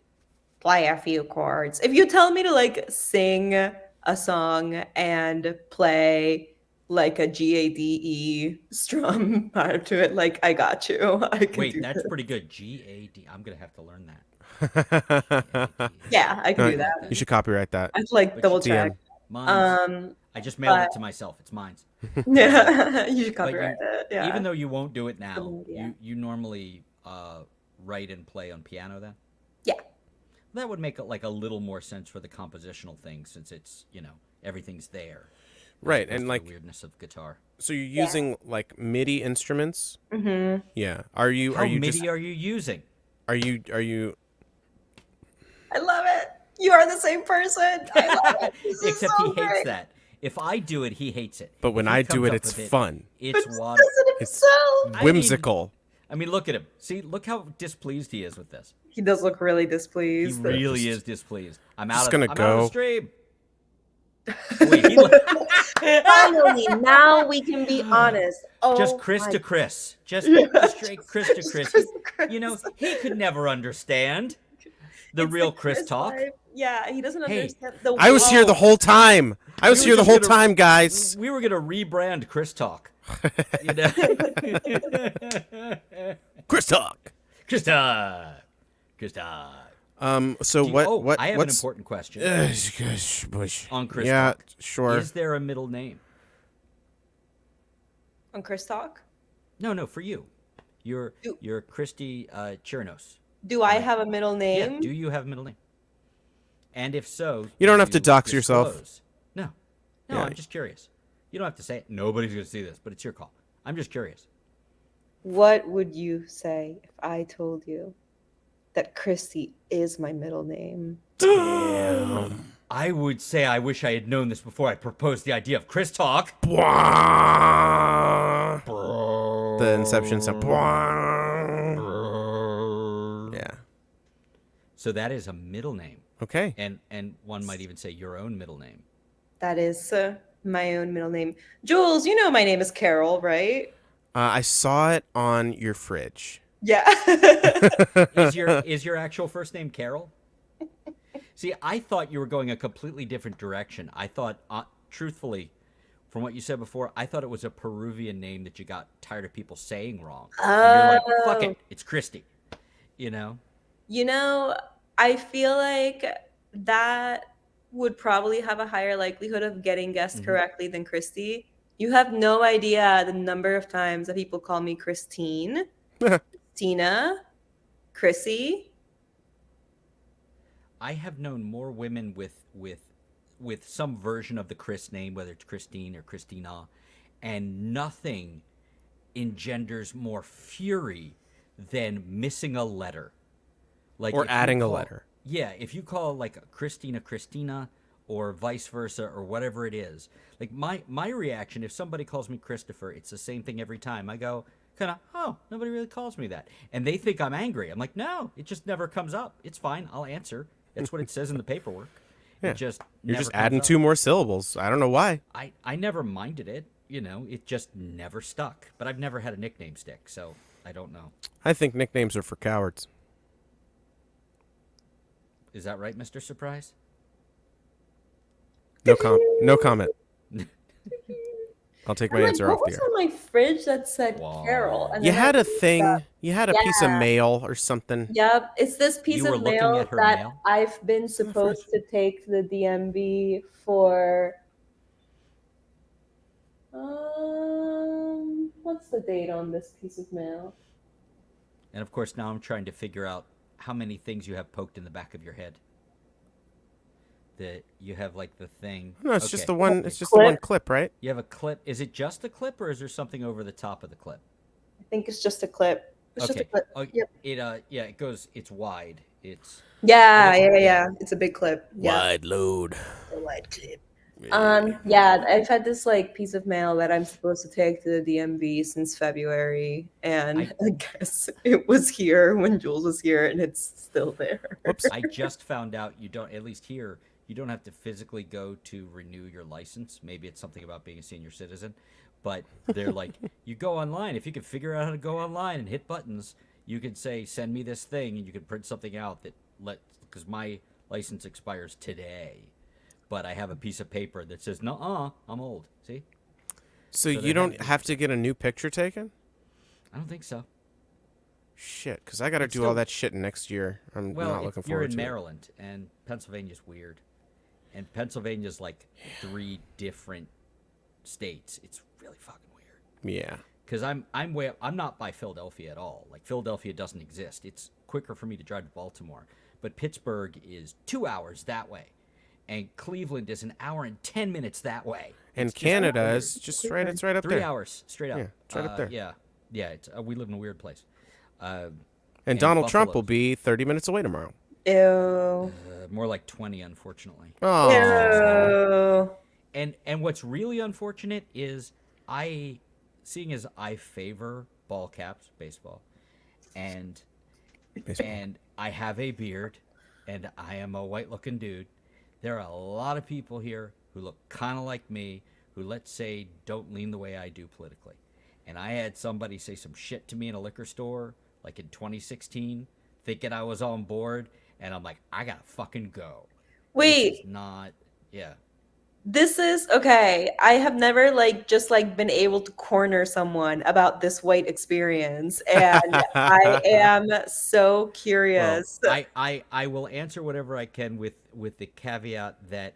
play a few chords. If you tell me to like sing a song and play like a GADE strum part to it. Like, I got you. I can Wait, do that's this. pretty good. GAD. I'm gonna have to learn that. Yeah, I can No, do that. you should copyright that. I have to like But double check. DM. mine's. I just mailed But it to myself. It's mine's. yeah, you should But copyright it. Yeah. even though you won't do it now, Good idea. you normally write and play on piano then. Yeah. That would make it like a little more sense for the compositional thing, since it's everything's there. As Right, opposed and to like, the weirdness of guitar. so you're using like MIDI instruments? Mm-hmm. Yeah. Are you How are you MIDI just are you using? are you I love it. You are the same person. I love it. This is Except so he hates great. that. If I do it, he hates it. But when If he I do comes it, up it's with fun. It's But water. does it It's himself. I whimsical. mean, look at him. See, look how displeased he is with this. He does look really He displeased. really is displeased. I'm Just out gonna of the go. stream. Wait, Finally, now we can be honest. Oh, just Chris my to Chris. Just Yeah, straight Chris to just Chris. Chris to Chris. You know, he could never understand the It's real the Chris talk. life. Yeah, he doesn't Hey, understand the I was here the whole time. I was We here were the just whole gonna- time, guys. We were gonna rebrand Chris Talk. You know? Chris talk. Chris Talk. Chris Talk. So Do you- what? I have what's an important question Bush. on Chris Yeah, Talk. sure. Is there a middle name? on Chris Talk. No, for you. You're Do- Christie Chirinos. Do I have a middle Yeah. name? Do you have a middle name? And if so, You don't do have to dox yourself. disclose? No, Yeah. I'm just curious. You don't have to say it. Nobody's gonna see this, but it's your call. I'm just curious. What would you say if I told you that Christy is my middle name? I would say I wish I had known this before I proposed the idea of Chris Talk. The Inception sound. Yeah. So that is a middle name, Okay. and one might even say your own middle name. That is my own middle name. Jules, you know my name is Carol, right? I saw it on your fridge. Yeah. Is your actual first name Carol? See, I thought you were going a completely different direction. I thought, truthfully, from what you said before, I thought it was a Peruvian name that you got tired of people saying wrong. And you're like, fuck it, it's Christie. You know? You know, I feel like that would probably have a higher likelihood of getting guessed correctly than Christy. You have no idea the number of times that people call me Christine, Tina, Chrissy. I have known more women with some version of the Chris name, whether it's Christine or Christina, and nothing engenders more fury than missing a letter. Like Or if you adding a call- letter. Yeah, if you call like Christina, or vice versa, or whatever it is. Like my reaction, if somebody calls me Christopher, it's the same thing every time. I go, kind of, oh, nobody really calls me that. And they think I'm angry. I'm like, no, it just never comes up. It's fine. I'll answer. That's what it says in the paperwork. Yeah. It just You're never just comes adding up. 2 more syllables. I don't know why. I never minded it. It just never stuck. But I've never had a nickname stick, so I don't know. I think nicknames are for cowards. Is that right, Mr. Surprise? No comment. I'll take my I'm like, answer what off the was air. on my fridge that said Wow. Carol? And You then had I a looked thing. up. You had a piece of Yeah. mail or something. Yep, it's this piece You were of looking mail at her that mail? I've been supposed to take to the DMV for. What's the date on this piece of mail? And of course, now I'm trying to figure out how many things you have poked in the back of your head. That you have like the thing. No, it's Okay. just the one. It's just the one clip, right? You have a clip. Is it just a clip, or is there something over the top of the clip? I think it's just a clip. It's just a clip. Oh, Yep. It goes. It's wide. It's. Yeah, Yeah. yeah. It's a big clip. Yeah, Wide load. a wide clip. Yeah, I've had this like piece of mail that I'm supposed to take to the DMV since February, and I guess it was here when Jules was here, and it's still there. Whoops. I just found out you don't. At least here, you don't have to physically go to renew your license. Maybe it's something about being a senior citizen, but they're like, you go online. If you can figure out how to go online and hit buttons, you can say, "Send me this thing," and you can print something out that because my license expires today. But I have a piece of paper that says, "No, I'm old." See? So So you there had don't to be. have to get a new picture taken? I don't think so. Shit, because I got to It's do all still that shit next year. I'm well. not looking You're forward in to it. Maryland, and Pennsylvania's weird, and Pennsylvania's like 3 different states. It's really fucking weird. Yeah. Because I'm not by Philadelphia at all. Like Philadelphia doesn't exist. It's quicker for me to drive to Baltimore, but Pittsburgh is 2 hours that way, and Cleveland is an hour and 10 minutes that way. And It's just Canada weird. is just right. It's right up 3 hours straight up. Yeah, it's right up there. Yeah, yeah. It's we live in a weird place. Uh, And Donald Trump will Buffalo's be 30 minutes away tomorrow. Ew. more like 20, unfortunately. Oh. Ew. And what's really unfortunate is I, seeing as I favor ball caps, baseball, and Baseball. and I have a beard, and I am a white-looking dude. There are a lot of people here who look kind of like me, who, let's say, don't lean the way I do politically. And I had somebody say some shit to me in a liquor store, like in 2016, thinking I was on board, and I'm like, I gotta fucking go. This is Wait, not, yeah. this is okay. I have never just been able to corner someone about this white experience, and I am so Well, curious. I will answer whatever I can with the caveat that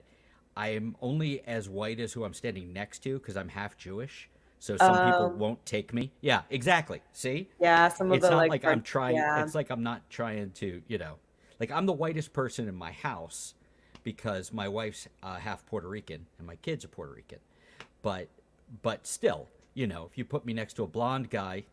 I am only as white as who I'm standing next to because I'm half Jewish. So some people Um, won't take me. Yeah, exactly. See? yeah, some of It's the not like I'm part, trying, yeah. it's like I'm not trying to, like I'm the whitest person in my house because my wife's half Puerto Rican and my kids are Puerto Rican. But still, if you put me next to a blonde guy,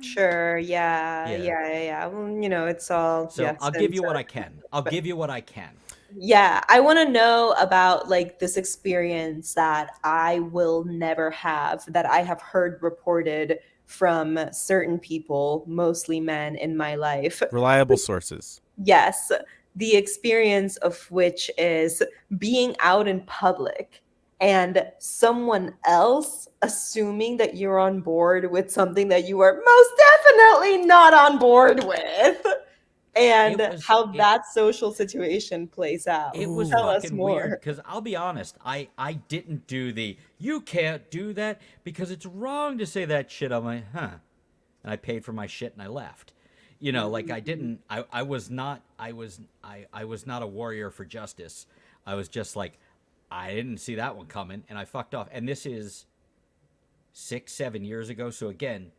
Sure, yeah, yeah. yeah, yeah, yeah. Well, it's all So yes I'll give and you what I so. can. I'll But give you what I can. yeah, I want to know about this experience that I will never have, that I have heard reported from certain people, mostly men in my life. Reliable sources. Yes, the experience of which is being out in public and someone else assuming that you're on board with something that you are most definitely not on board with, It and was how it that social situation plays out. it was Tell Ooh. us fucking weird more. because I'll be honest, I didn't do the you can't do that because it's wrong to say that shit. I'm like, huh, and I paid for my shit and I left. Like I didn't. I was not. I was not a warrior for justice. I was just like, I didn't see that one coming, and I fucked off. And this is 6, 7 years ago. So again,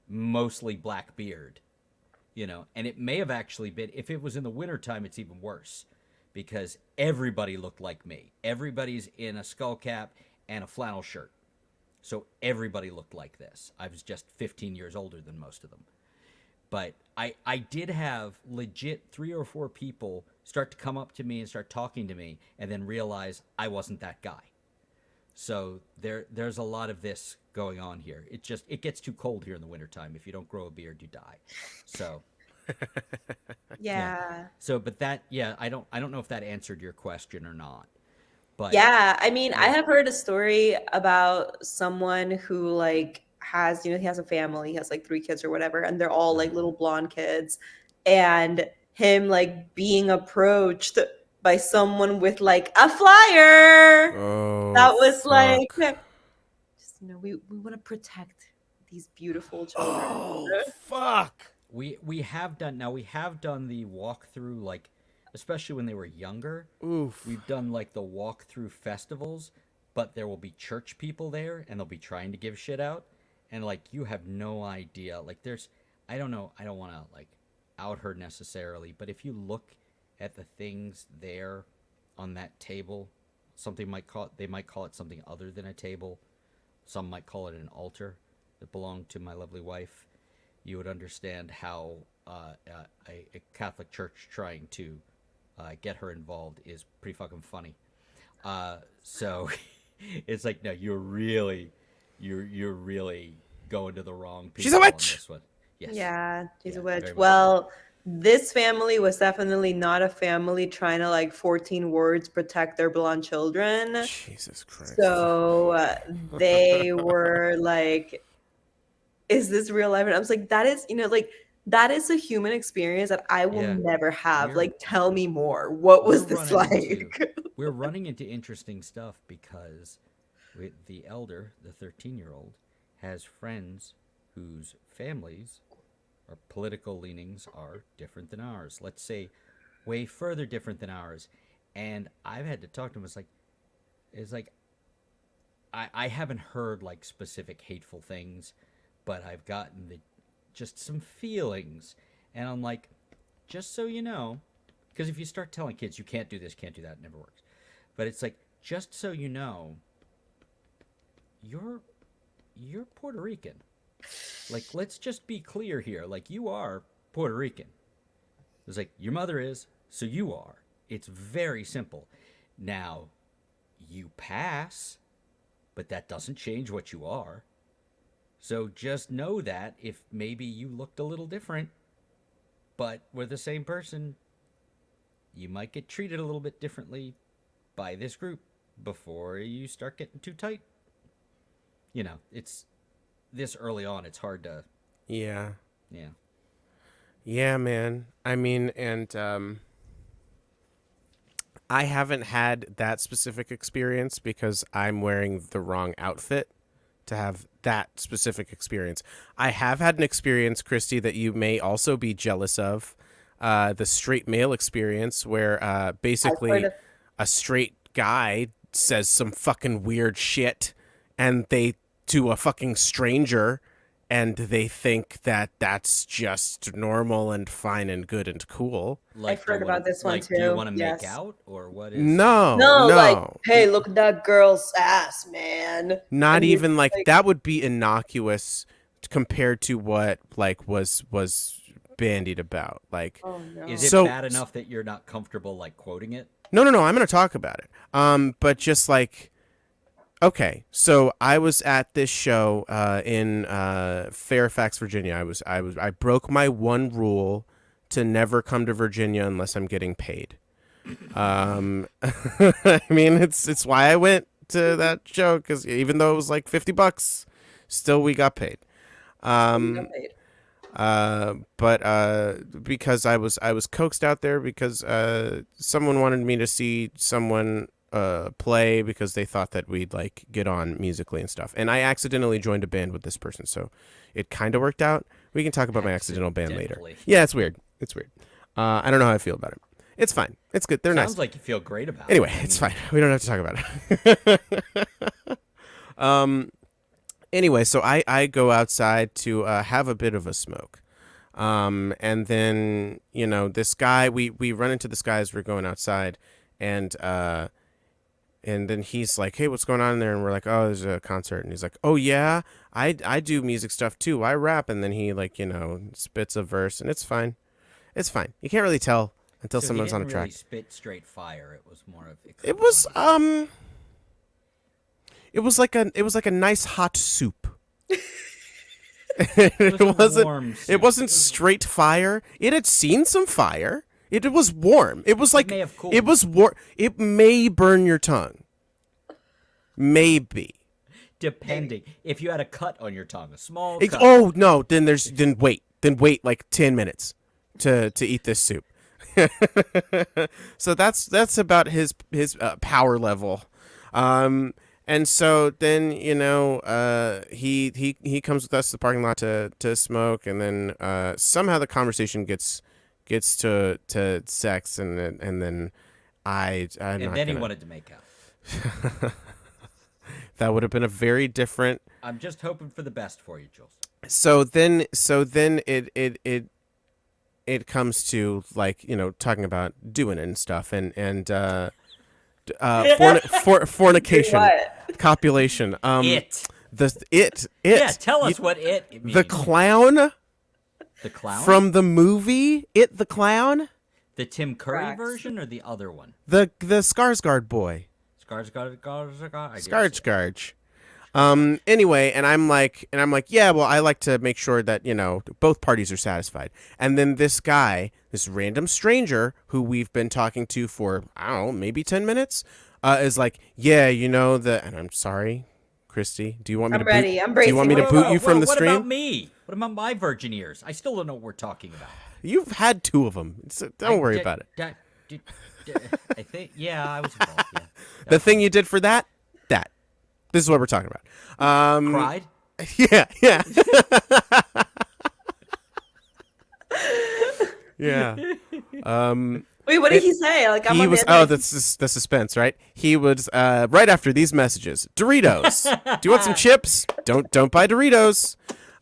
mostly black beard. And it may have actually been, if it was in the wintertime, it's even worse because everybody looked like me. Everybody's in a skull cap and a flannel shirt. So everybody looked like this. I was just 15 years older than most of them. But I did have legit 3 or 4 people start to come up to me and start talking to me and then realize I wasn't that guy. So there's a lot of this going on here. It gets too cold here in the wintertime. If you don't grow a beard, you die. So yeah. Yeah. So but I don't know if that answered your question or not. But Yeah, I mean, I yeah. have heard a story about someone who has, he has a family, he has 3 kids or whatever, and they're all Uh-huh. little blonde kids, and him being approached by someone with a flyer Oh, that was fuck. just we want to protect these beautiful children. Oh, fuck. We have done the walkthrough, like especially when they were younger. Oof. We've done like the walkthrough festivals, but there will be church people there and they'll be trying to give shit out, and like you have no idea. Like there's, I don't know, I don't want to like out her necessarily, but if you look at the things there on that table, they might call it something other than a table. Some might call it an altar that belonged to my lovely wife. You would understand how a Catholic church trying to get her involved is pretty fucking funny. So it's like, no, you're really going to the wrong She's a people on witch. this one. Yes. Yeah, she's Yeah, a witch. very much so. Well, this family was definitely not a family trying to 14 words protect their blonde children. Jesus Christ. So they were like, is this real life? And I was like, that is, that is a human experience that I will Yeah. never have. We're Tell me more. What was we're this running into like? we're running into interesting stuff because The elder, the 13-year-old, has friends whose families or political leanings are different than ours. Let's say way further different than ours. And I've had to talk to him. It's like I haven't heard like specific hateful things, but I've gotten just some feelings. And I'm like, just so you know, because if you start telling kids you can't do this, can't do that, it never works. But it's like, just so you know, you're Puerto Rican. Like, let's just be clear here. Like, you are Puerto Rican. It's like, your mother is, so you are. It's very simple. Now, you pass, but that doesn't change what you are. So just know that if maybe you looked a little different, but we're the same person, you might get treated a little bit differently by this group before you start getting too tight. It's this early on, it's hard to. Yeah. Yeah. Yeah, man. I mean, and I haven't had that specific experience because I'm wearing the wrong outfit to have that specific experience. I have had an experience, Christy, that you may also be jealous of, the straight male experience where basically a straight guy says some fucking weird shit and they to a fucking stranger and they think that that's just normal and fine and good and cool. I've heard about this one too. Do you want to yes. make out or what is? No, like, hey, look at that girl's ass, man. Not And even like that would be innocuous compared to what like was bandied about. Like, oh no. Is it bad enough that you're not comfortable like quoting it? No. I'm going to talk about it. But just like, okay, so I was at this show in Fairfax, Virginia. I broke my one rule to never come to Virginia unless I'm getting paid. I mean, it's why I went to that show, because even though it was like $50, still we got paid. But because I was coaxed out there because someone wanted me to see someone play because they thought that we'd like get on musically and stuff, and I accidentally joined a band with this person, so it kind of worked out. We can talk about my accidental band later. Yeah, it's weird. I don't know how I feel about it. It's fine. It's good. They're nice. Sounds like you feel great about it. Anyway, it. it's fine. We don't have to talk about it. Anyway, so I go outside to have a bit of a smoke. And then, this guy, we run into this guy as we're going outside, and then he's like, hey, what's going on there? And we're like, oh, there's a concert. And he's like, oh yeah, I do music stuff too. I rap. And then he like, spits a verse, and it's fine. It's fine. You can't really tell until So someone's on a track. Really spit straight fire. It was more of. It was like a nice hot soup. It wasn't straight fire. It had seen some fire. It was warm. It was like it was warm. It may burn your tongue. Maybe. Depending. If you had a cut on your tongue, a small cut. Oh no, then wait like 10 minutes to eat this soup. So that's about his power level. And so then, he comes with us to the parking lot to smoke, and then somehow the conversation gets to sex, and then he wanted to make out. That would have been a very different. I'm just hoping for the best for you, Jules. So then it comes to like talking about doing it and stuff, and fornication, copulation. Yeah, tell us what it means. The clown. The clown from the movie It the Clown. The Tim Curry version or the other one? The Skarsgård boy. Skarsgård. Anyway, and I'm like, yeah, well, I like to make sure that, both parties are satisfied. And then this guy, this random stranger who we've been talking to for, I don't know, maybe 10 minutes, is like, yeah, and I'm sorry, Christy, do you want me to ready. boot, do you want me to boot you from the stream? What about me? What about my virgin ears? I still don't know what we're talking about. You've had 2 of them. Don't worry about it. I think, yeah, I was involved, yeah. The thing you did for that. This is what we're talking about. Cried? Yeah, yeah. Yeah. Wait, what did he say? Like, I'm He on was the edge. that's the suspense, right? He was right after these messages. Doritos. Do you want some chips? Don't buy Doritos.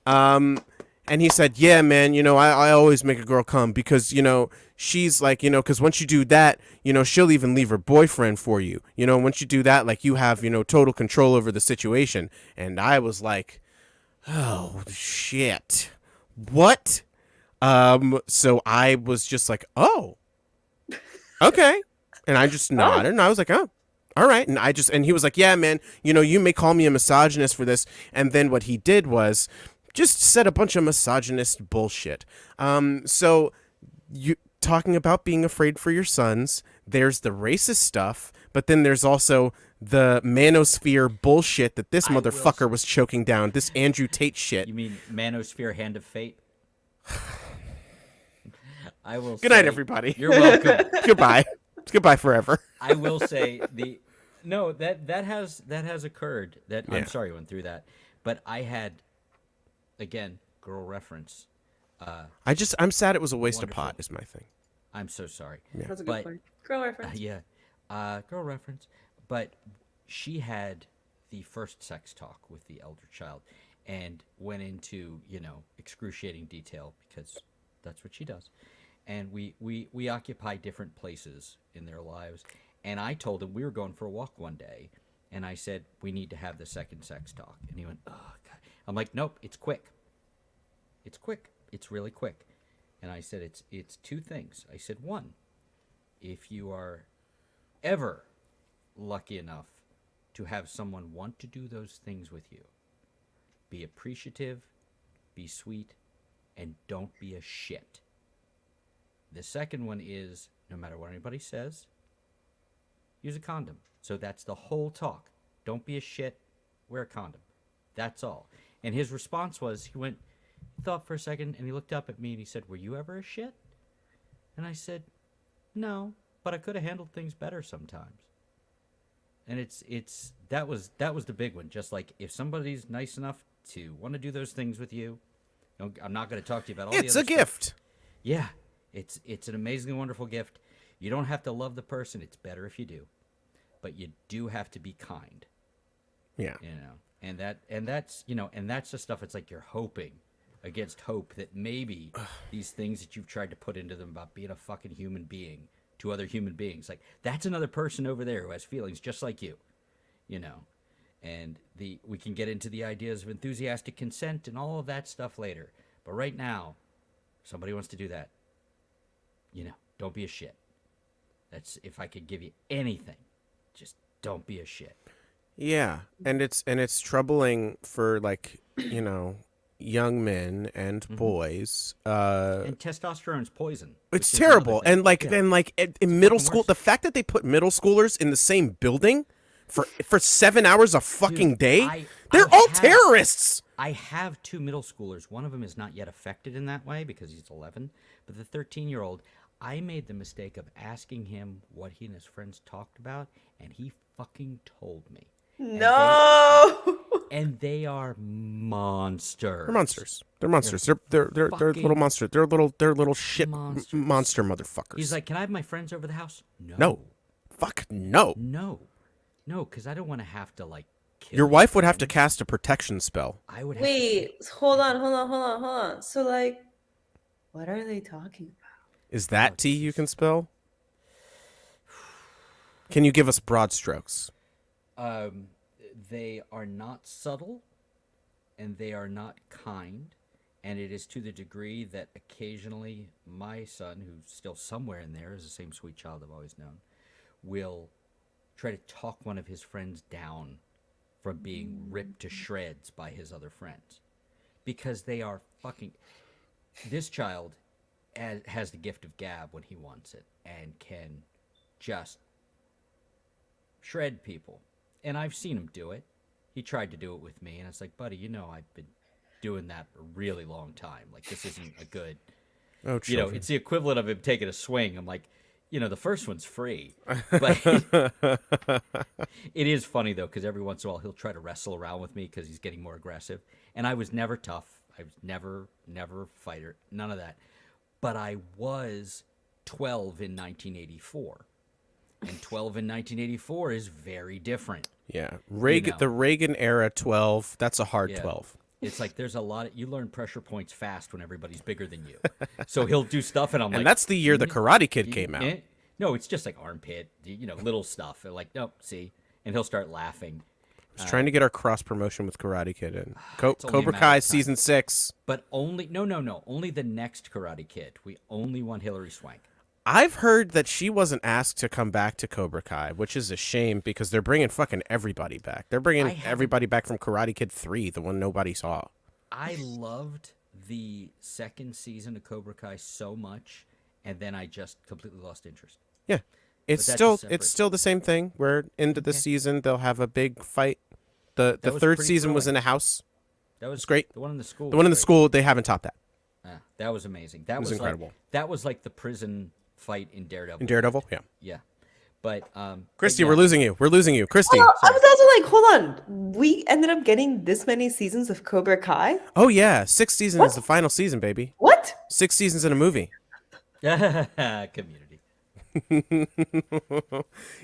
And he said, "Yeah, man, I always make a girl come because, she's like, because once you do that, she'll even leave her boyfriend for you. Once you do that, like you have, total control over the situation." And I was like, "Oh, shit. What?" So I was just like, "Oh, okay." And I just nodded and I was like, "Oh, all right." And he was like, "Yeah, man, you may call me a misogynist for this." And then what he did was just said a bunch of misogynist bullshit. So you talking about being afraid for your sons, there's the racist stuff, but then there's also the manosphere bullshit that this motherfucker was choking down, this Andrew Tate shit. You mean Manosphere Hand of Fate? I will Good night, everybody. You're welcome. Goodbye. Goodbye forever. I will say that has occurred. That Yeah. I'm sorry I went through that. But I had, again, girl reference. I'm sad it was a waste Wonderful. of pot is my thing. I'm so sorry. That's a good But point. Girl reference. yeah, girl reference. But she had the first sex talk with the elder child and went into, excruciating detail because that's what she does. And we occupy different places in their lives. And I told him we were going for a walk one day, and I said, we need to have the second sex talk. And he went, oh, God. I'm like, nope, it's quick. It's quick. It's really quick. And I said, it's two things. I said, one, if you are ever lucky enough to have someone want to do those things with you, be appreciative, be sweet, and don't be a shit. The second one is, no matter what anybody says, use a condom. So that's the whole talk. Don't be a shit, wear a condom. That's all. And his response was, he thought for a second, and he looked up at me and he said, were you ever a shit? And I said, no, but I could have handled things better sometimes. And that was the big one. Just like, if somebody's nice enough to want to do those things with you, I'm not going to talk to you about all the other It's a gift. Stuff. Yeah. It's an amazingly wonderful gift. You don't have to love the person. It's better if you do. But you do have to be kind. Yeah. And that's the stuff. It's like you're hoping against hope that maybe these things that you've tried to put into them about being a fucking human being to other human beings, like that's another person over there who has feelings just like you, and we can get into the ideas of enthusiastic consent and all of that stuff later. But right now, if somebody wants to do that, don't be a shit. That's, if I could give you anything, just don't be a shit. Yeah, and it's troubling for young men and boys. And testosterone's poison. It's which is another terrible. thing. And in middle fucking school, worse. the fact that they put middle schoolers in the same building for 7 hours a fucking Dude, day, they're all terrorists. I have two middle schoolers. One of them is not yet affected in that way because he's 11. But the 13-year-old, I made the mistake of asking him what he and his friends talked about, and he fucking told me. No. And they are monsters. They're monsters. They're monsters. They're little monsters. They're little shit monsters. monster motherfuckers. He's like, can I have my friends over the house? No. Fuck no. No, because I don't want to have to kill Your wife would have to friends. cast a protection spell. I would have Wait, hold on. So, what are they talking about? Is that tea you can spell? Can you give us broad strokes? They are not subtle, and they are not kind, and it is to the degree that occasionally my son, who's still somewhere in there, is the same sweet child I've always known, will try to talk one of his friends down from being ripped to shreds by his other friends. Because they are fucking... This child has the gift of gab when he wants it, and can just shred people. And I've seen him do it. He tried to do it with me, and it's like, buddy, I've been doing that a really long time. Like, this isn't a good... Oh, children. it's the equivalent of him taking a swing. I'm like, the first one's free, but it is funny though because every once in a while he'll try to wrestle around with me because he's getting more aggressive, and I was never tough. I was never fighter, none of that. But I was 12 in 1984, and 12 in 1984 is very different. Yeah, Reagan, the Reagan era 12. That's a hard Yeah. 12. It's like there's a lot of, you learn pressure points fast when everybody's bigger than you. So he'll do stuff and I'm like, And that's the year the Karate Kid came out. No, it's just like armpit, little stuff. And like, nope, see, and he'll start laughing. I was trying to get our cross promotion with Karate Kid in It's only a Cobra matter Kai of time. season 6. But only only the next Karate Kid. We only want Hilary Swank. I've heard that she wasn't asked to come back to Cobra Kai, which is a shame because they're bringing fucking everybody back. They're bringing everybody back from Karate Kid 3, the one nobody saw. I loved the second season of Cobra Kai so much, and then I just completely lost interest. Yeah. It's that's still just separate. it's still the same thing. Where into the season they'll have a big fight. The was third pretty season was thrilling. in a house. That was great. The one in the school. The one in the was school, they haven't topped that. great. That was amazing. That was was incredible. Like, that was like the prison fight in Daredevil. In Daredevil, yeah. Yeah, but Christy, but yeah. we're losing you. We're losing you. Christy. Oh, I was also like, hold on. We ended up getting this many seasons of Cobra Kai? Oh yeah, 6th season What? is the final season, baby. What? 6 seasons in a movie. Community.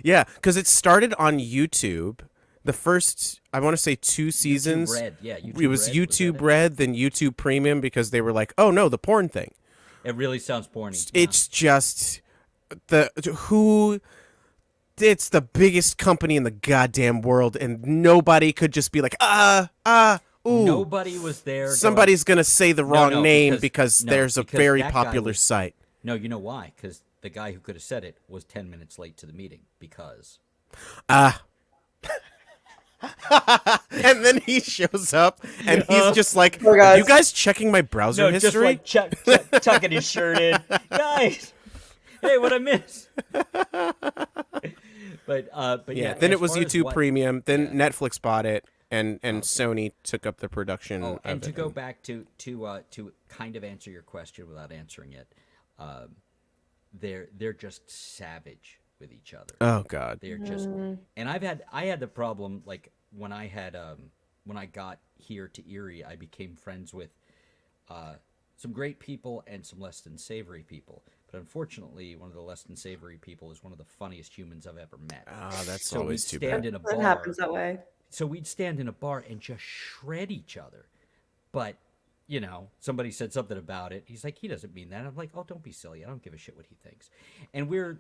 Yeah, because it started on YouTube. The first, I want to say 2 seasons. YouTube Red, yeah. YouTube It was Red, YouTube that it? Red, then YouTube Premium because they were like, oh no, the porn thing. It really sounds porny. It's just it's the biggest company in the goddamn world, and nobody could just be like, ooh. Nobody was there. Somebody's gonna say the wrong no, name because- no, there's a because very that guy popular was- site. No, you know why? Because the guy who could have said it was 10 minutes late to the meeting. Because And then he shows up, and he's just like, Oh, "Are guys. you guys checking my browser history?" tucking his shirt in. Guys, hey, what I miss? But Yeah. yeah. Then as it was far as YouTube what- Premium. Then yeah. Netflix bought it, and Sony took up the production. Oh, and of to it. go back to kind of answer your question without answering it, they're just savage with each other. Oh God. They're just, and I had the problem like when I got here to Erie, I became friends with some great people and some less than savory people. But unfortunately, one of the less than savory people is one of the funniest humans I've ever met. Ah, that's So always we'd too stand bad. in a It bar. happens that way. So we'd stand in a bar and just shred each other. But, somebody said something about it. He's like, he doesn't mean that. I'm like, oh, don't be silly. I don't give a shit what he thinks. And we're,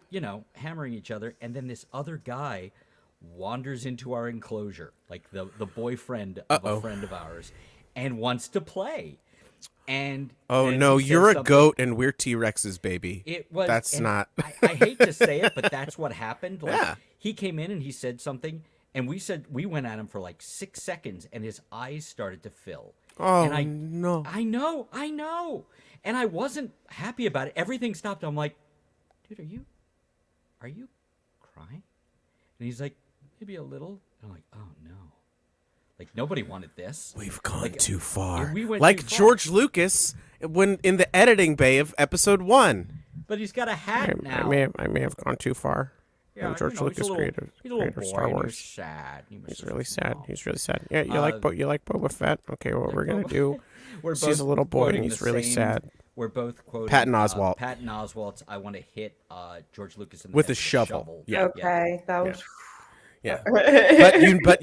hammering each other. And then this other guy wanders into our enclosure, like the boyfriend of a friend of ours, and wants to play. And Oh then no, he says you're a something- goat, and we're T-Rexes, baby. It was. That's and not. I hate to say it, but that's what happened. Like, Yeah. He came in and he said something, and we went at him for like 6 seconds, and his eyes started to fill. Oh and no. I know, and I wasn't happy about it. Everything stopped. I'm like, dude, are you crying? And he's like, maybe a little. And I'm like, oh no. Like, nobody wanted this. We've gone Like, too far. we went like too far. George Lucas when in the editing bay of Episode 1. But he's got a hat now. I may have gone too far. Yeah, George Lucas he's a little, created he's a little creator boy, Star and Wars. He's sad. He He's misses really his sad. mom. He's really sad. Yeah, you like Boba Fett? Okay, what we're gonna do? We're is he's a little boy and quoting he's the really same- sad. We're both quoting Patton Oswalt. Patton Oswalt's "I want to hit George Lucas in the With head a shovel. Yeah. Okay, that was. Yeah. but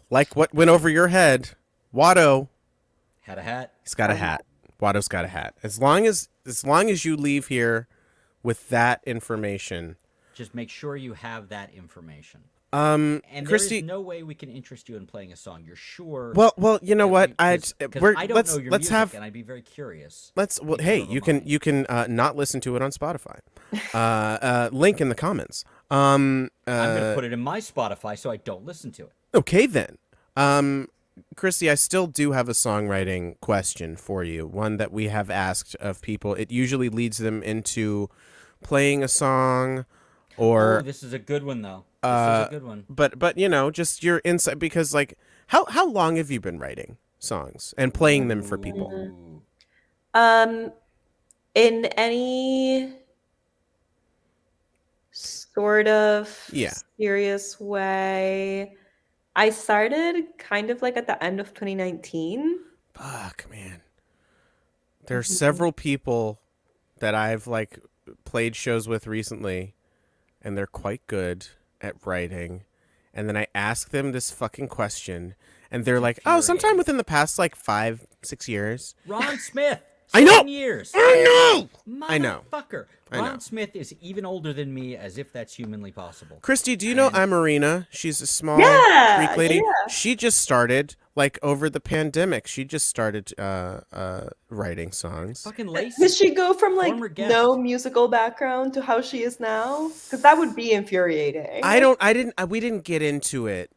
like what went over your head, Watto, Had a hat. he's got a hat. Watto's got a hat. As long as you leave here with that information. Just make sure you have that information. And And Christy, there is no way we can interest you in playing a song. You're sure? well, you know what? Because I don't let's know your let's music, have and I'd be very curious. well, if hey, ever you can mind. not listen to it on Spotify. Link in the comments. I'm gonna put it in my Spotify so I don't listen to it. Okay then. Christy, I still do have a songwriting question for you. One that we have asked of people. It usually leads them into playing a song or Oh, this is a good one though. This is a good one. but just your insight, because like how long have you been writing songs and playing them for people? Ooh. In any sort of Yeah. serious way. I started kind of like at the end of 2019. Fuck, man. There are Mhm. several people that I've like played shows with recently, and they're quite good at writing. And then I ask them this fucking question, and they're It's like, "Oh, sometime infuriating. within the past like 5, 6 years." Ron Smith, I know. 7 years. I know. I know. Motherfucker. I know. Ron Smith is even older than me, as if that's humanly possible. Christy, do you know And Amarina? She's a small Greek Yeah, lady. yeah. She just started, like, over the pandemic. She just started writing songs. fucking Did Lacey, she go from like former guest. no musical background to how she is now? Because that would be infuriating. We didn't get into it.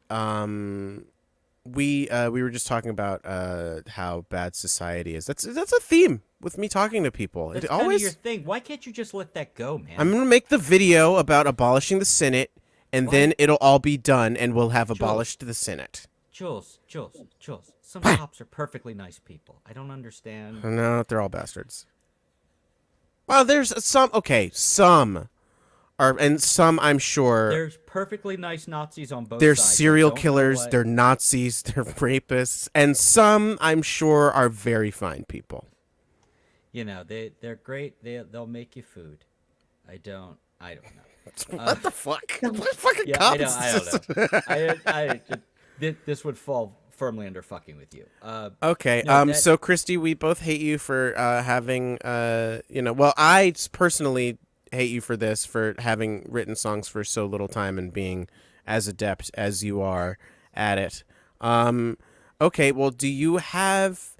We were just talking about how bad society is. That's a theme with me talking to people. That's It kind of always. your thing. Why can't you just let that go, man? I'm gonna make the video about abolishing the Senate, and Why- then it'll all be done, and we'll have Jules. abolished the Senate. Jules. Some cops are perfectly nice people. I don't understand. No, they're all bastards. Well, there's some. Okay, some are, and some I'm sure There's perfectly nice Nazis on both they're sides. serial Don't know killers, what- they're Nazis, they're rapists, and some I'm sure are very fine people. You know, they're great. They'll make you food. I don't know. What the fuck? What fucking Yeah, cops? I don't know. This would fall firmly under fucking with you. Okay. No, that- So Christy, we both hate you for having well, I personally hate you for this, for having written songs for so little time and being as adept as you are at it. Okay, well, do you have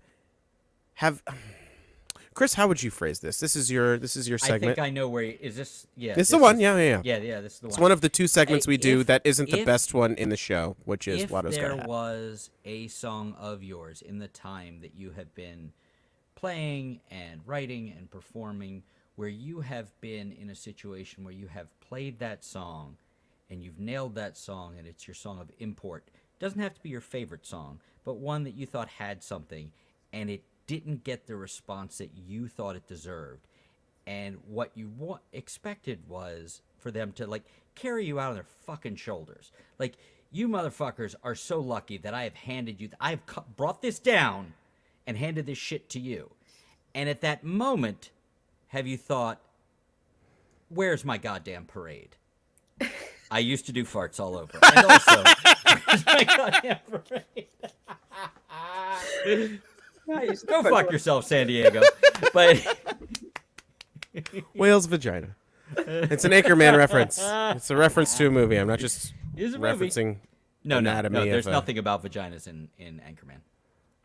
Chris, how would you phrase this? This is your I segment. think I know where. Is this? Yeah. This is the one. Yeah. Yeah. This is the It's one. one of the two segments we do If- that isn't the if- best one in the show, which is If Watto's there Gotta Have. was a song of yours in the time that you have been playing and writing and performing, where you have been in a situation where you have played that song and you've nailed that song and it's your song of import. It doesn't have to be your favorite song, but one that you thought had something and it didn't get the response that you thought it deserved. And what you expected was for them to like carry you out on their fucking shoulders. Like, you motherfuckers are so lucky that I have handed you, I've brought this down and handed this shit to you. And at that moment, have you thought, where's my goddamn parade? I used to do farts all over. And also, where's my goddamn parade? Go fuck yourself, San Diego. But Whale's vagina. It's an Anchorman reference. It's a reference to a movie. I'm not just It's a movie. referencing no, anatomy there's of, nothing about vaginas in Anchorman.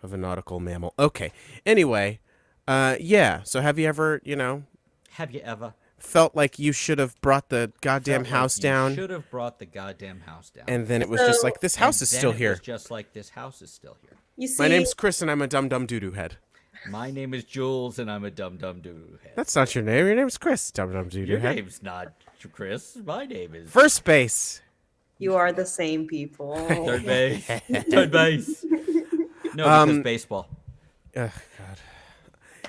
of a nautical mammal. Okay. Anyway, yeah. So have you ever, Have you ever felt like you should have brought the goddamn felt like house you down, should have brought the goddamn house down. and then it was just So- like, this house And is then still it here. was just like, this house is still here. You see, My name's Chris, and I'm a dum dum doo doo head. My name is Jules, and I'm a dum dum doo head. That's not your name. Your name's Chris, dum dum doo doo Your head. name's not Chris. My name is First base. you are the same people. third base. Third base. No, because baseball. Ugh, God.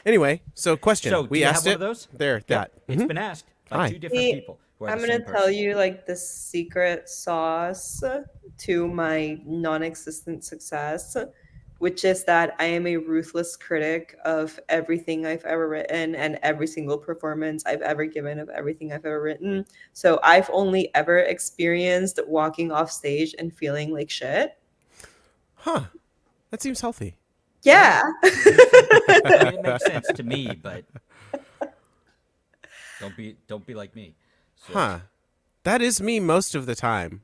Anyway, so question. So, we do you asked have it. one of those? There, that. It's Mhm. been asked by Hi. two different See, people. Who are I'm the gonna same tell person. you like the secret sauce to my non-existent success, which is that I am a ruthless critic of everything I've ever written and every single performance I've ever given of everything I've ever written. So I've only ever experienced walking off stage and feeling like shit. Huh. That seems healthy. Yeah. I mean, it makes sense to me, but don't be like me. So, Huh. That is me most of the time.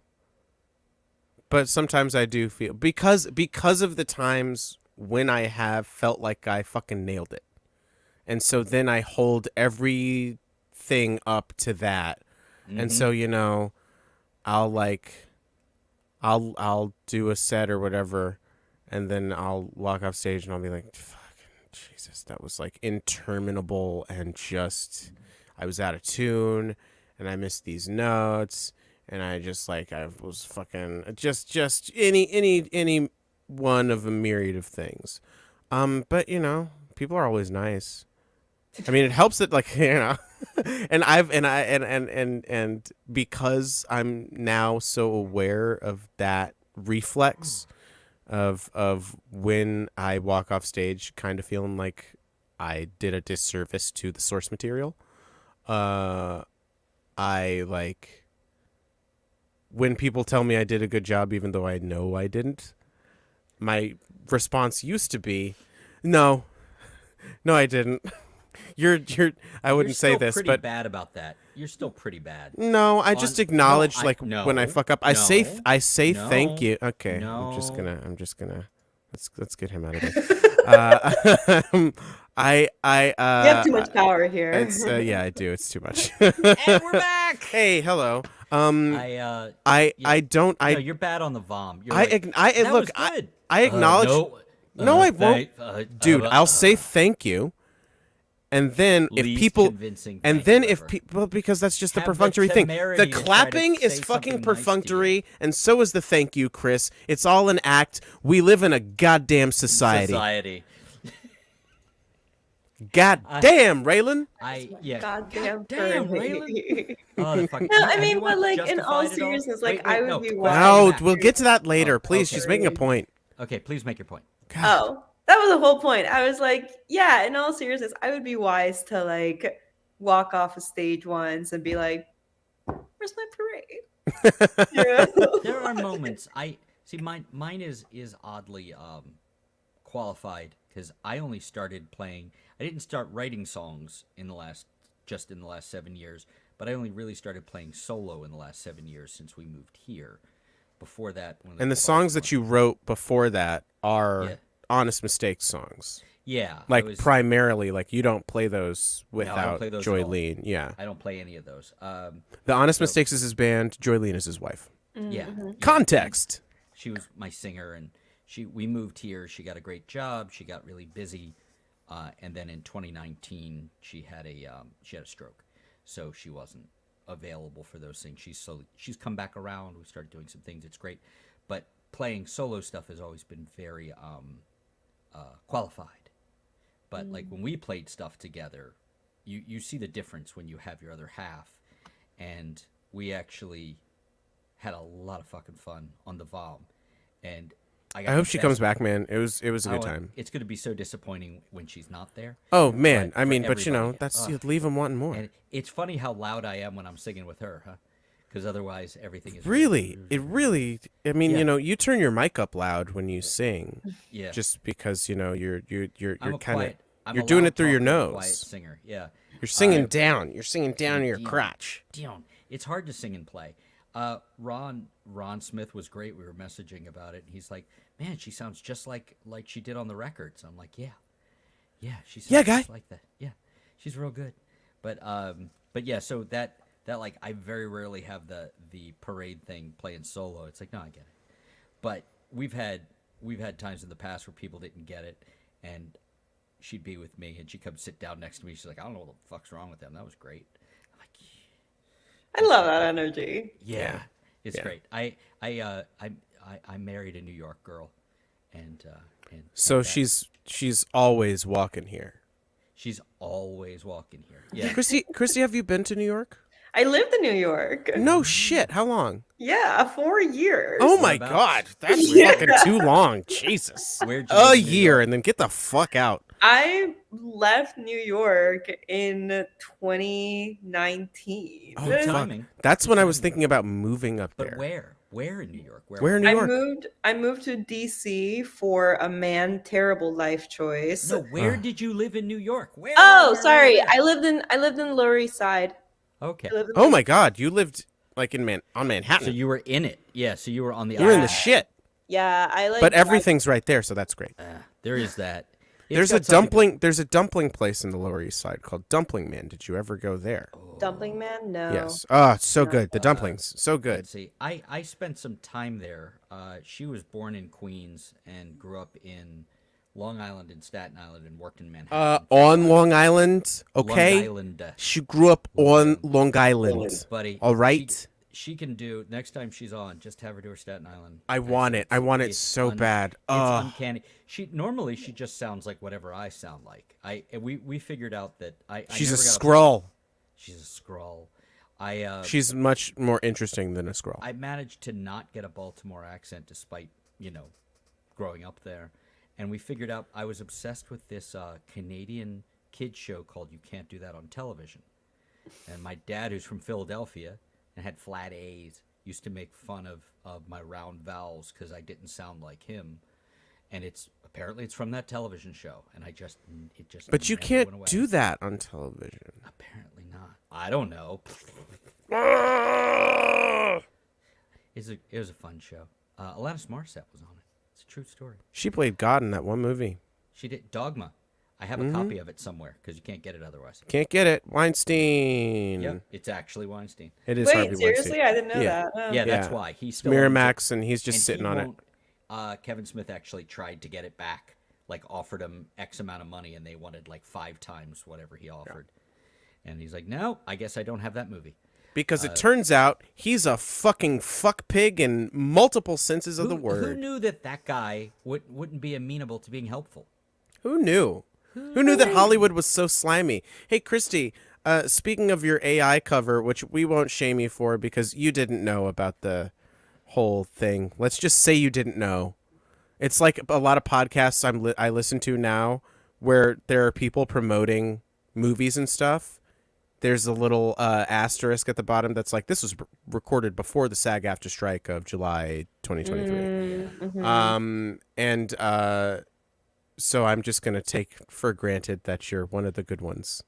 But sometimes I do feel because of the times when I have felt like I fucking nailed it. And so then I hold everything up to that. And so, I'll do a set or whatever, and then I'll walk off stage and I'll be like, fucking Jesus, that was like interminable, and just I was out of tune and I missed these notes, and I was fucking just any one of a myriad of things. But people are always nice. I mean, it helps that, like, and because I'm now so aware of that reflex of when I walk off stage kind of feeling like I did a disservice to the source material. I like when people tell me I did a good job even though I know I didn't. My response used to be, "No. No, I didn't." You're I You're wouldn't say still this, pretty but bad about that. You're still pretty bad. no, I just acknowledge like no, when I fuck up. I say thank you. Okay, no. I'm just gonna let's get him out of there. I You have too much power here. It's yeah, I do. It's too much. And we're back. Hey, hello. I Don't. no, you're bad on the vom. You're I that look. was good. I acknowledge. No, I won't, dude. I'll say thank you, and then if least people, convincing and thank then you if ever. people, because that's just the Have the perfunctory thing. temerity The to try to clapping is say fucking something nice to you. perfunctory, and so is the thank you, Chris. It's all an act. We live in a goddamn society. God damn, Raylan. Goddamn Raylan. Oh, the fucking, No, I have mean, you but watched like in all Justified at all? seriousness, like Wait, I would no, be quiet. wise. No, back. we'll get to that later. Please, okay. she's making a point. Okay, please make your point. God. Oh, that was the whole point. I was like, yeah, in all seriousness, I would be wise to like walk off a stage once and be like, "Where's my parade?" Yeah. There are moments. I see. Mine is oddly qualified because I only started playing. I didn't start writing songs in the last 7 years, but I only really started playing solo in the last 7 years since we moved here. Before that, And the songs that you wrote before that are Yeah. Honest Mistakes songs. yeah, Like primarily, like you don't play those without play those at all. Joylene. Yeah, I don't play any of those. the Honest Mistakes is his band. Joylene is his wife. Yeah, Context. she was my singer, and we moved here. She got a great job. She got really busy, and then in 2019 she had a stroke, so she wasn't available for those things. She's come back around. We started doing some things. It's great, but playing solo stuff has always been very qualified. But like when we played stuff together, you see the difference when you have your other half, and we actually had a lot of fucking fun on the VOM, and I hope she comes back, man. It was a good time. It's going to be so disappointing when she's not there. Oh man, But I for mean, but you know, everybody. that's you leave them wanting more. And it's funny how loud I am when I'm singing with her, huh? Because otherwise everything is Really, it really. I mean, Yeah. you know, you turn your mic up loud when you sing, yeah. just because you know you're I'm a kind of quiet. I'm you're a doing loud it through your talker, quiet nose. singer. Yeah. You're singing down. You're singing down your Dion. crotch. Dion, it's hard to sing and play. Ron Smith was great. We were messaging about it. He's like, man, she sounds just like she did on the records. I'm like, yeah, she sounds guy. just like that. Yeah, she's real good. But yeah, so that like I very rarely have the parade thing playing solo. It's like, no, I get it. But we've had times in the past where people didn't get it, and she'd be with me and she'd come sit down next to me. She's like, I don't know what the fuck's wrong with them. That was great. I'm like, I love that energy. yeah, it's Yeah. great. I married a New York girl, and So that- she's always walking here. she's always walking here. Yeah, Christy, have you been to New York? I lived in New York. No shit. How long? Yeah, 4 years. Oh my Whereabouts? god, that's Yeah. fucking too long. Jesus. Where'd you A live in New year York? and then get the fuck out. I left New York in 2019. Oh, Good fuck. timing. That's when I was thinking about moving up But there. where? Where in New York? Where in New York? I moved to DC for a terrible life choice. No, where did you live in New York? Where? Oh, where, sorry. where? I lived in Lower East Side. Okay. I lived in Oh my god, you lived like on Manhattan. So you were in it. Yeah. So you were on the. You're in the island. shit. Yeah, I like But everything's right there, so that's great. There is that. It's There's got a something- dumpling place in the Lower East Side called Dumpling Man. Did you ever go there? Dumpling Man. No. Yes. Oh, it's so good. The dumplings, so good. Let's see. I spent some time there. She was born in Queens and grew up in Long Island and Staten Island and worked in Manhattan. On Long Island, okay? Long Island, She grew up on Long Island. buddy. All right. She can do next time she's on. Just have her do her Staten Island. I want it. I want it It's so bad. It's Oh, uncanny. She just sounds like whatever I sound like. We figured out that I she's a never got scroll. She's a Skrull. I She's much more interesting than a Skrull. I managed to not get a Baltimore accent despite, growing up there. And we figured out I was obsessed with this Canadian kids show called You Can't Do That on Television. And my dad, who's from Philadelphia and had flat A's, used to make fun of my round vowels because I didn't sound like him. And apparently it's from that television show. And it just But you never can't went away. do that on television. Apparently not. I don't know. It was a fun show. Alanis Morissette was on it. It's a true story. She played God in that one movie. She did Dogma. I have a copy of it somewhere because you can't get it otherwise. Can't get it. Weinstein. Yep, it's actually Weinstein. It is Wait, Harvey seriously? Weinstein. I didn't know Yeah. that. Oh. Yeah, that's Yeah. why he's still owns it, Miramax, and he's just and sitting he on it. won't- Kevin Smith actually tried to get it back, like offered him X amount of money, and they wanted like 5 times whatever he offered. And he's like, "No, I guess I don't have that movie." Because it turns out he's a fucking fuck pig in multiple senses of the Who word. knew that guy wouldn't be amenable to being helpful? Who knew? Who knew that Hollywood was so slimy? Hey, Christie, speaking of your AI cover, which we won't shame you for because you didn't know about the whole thing. Let's just say you didn't know. It's like a lot of podcasts I listen to now where there are people promoting movies and stuff. There's a little asterisk at the bottom that's like, this was recorded before the SAG-AFTRA strike of July 2023. So I'm just going to take for granted that you're one of the good ones.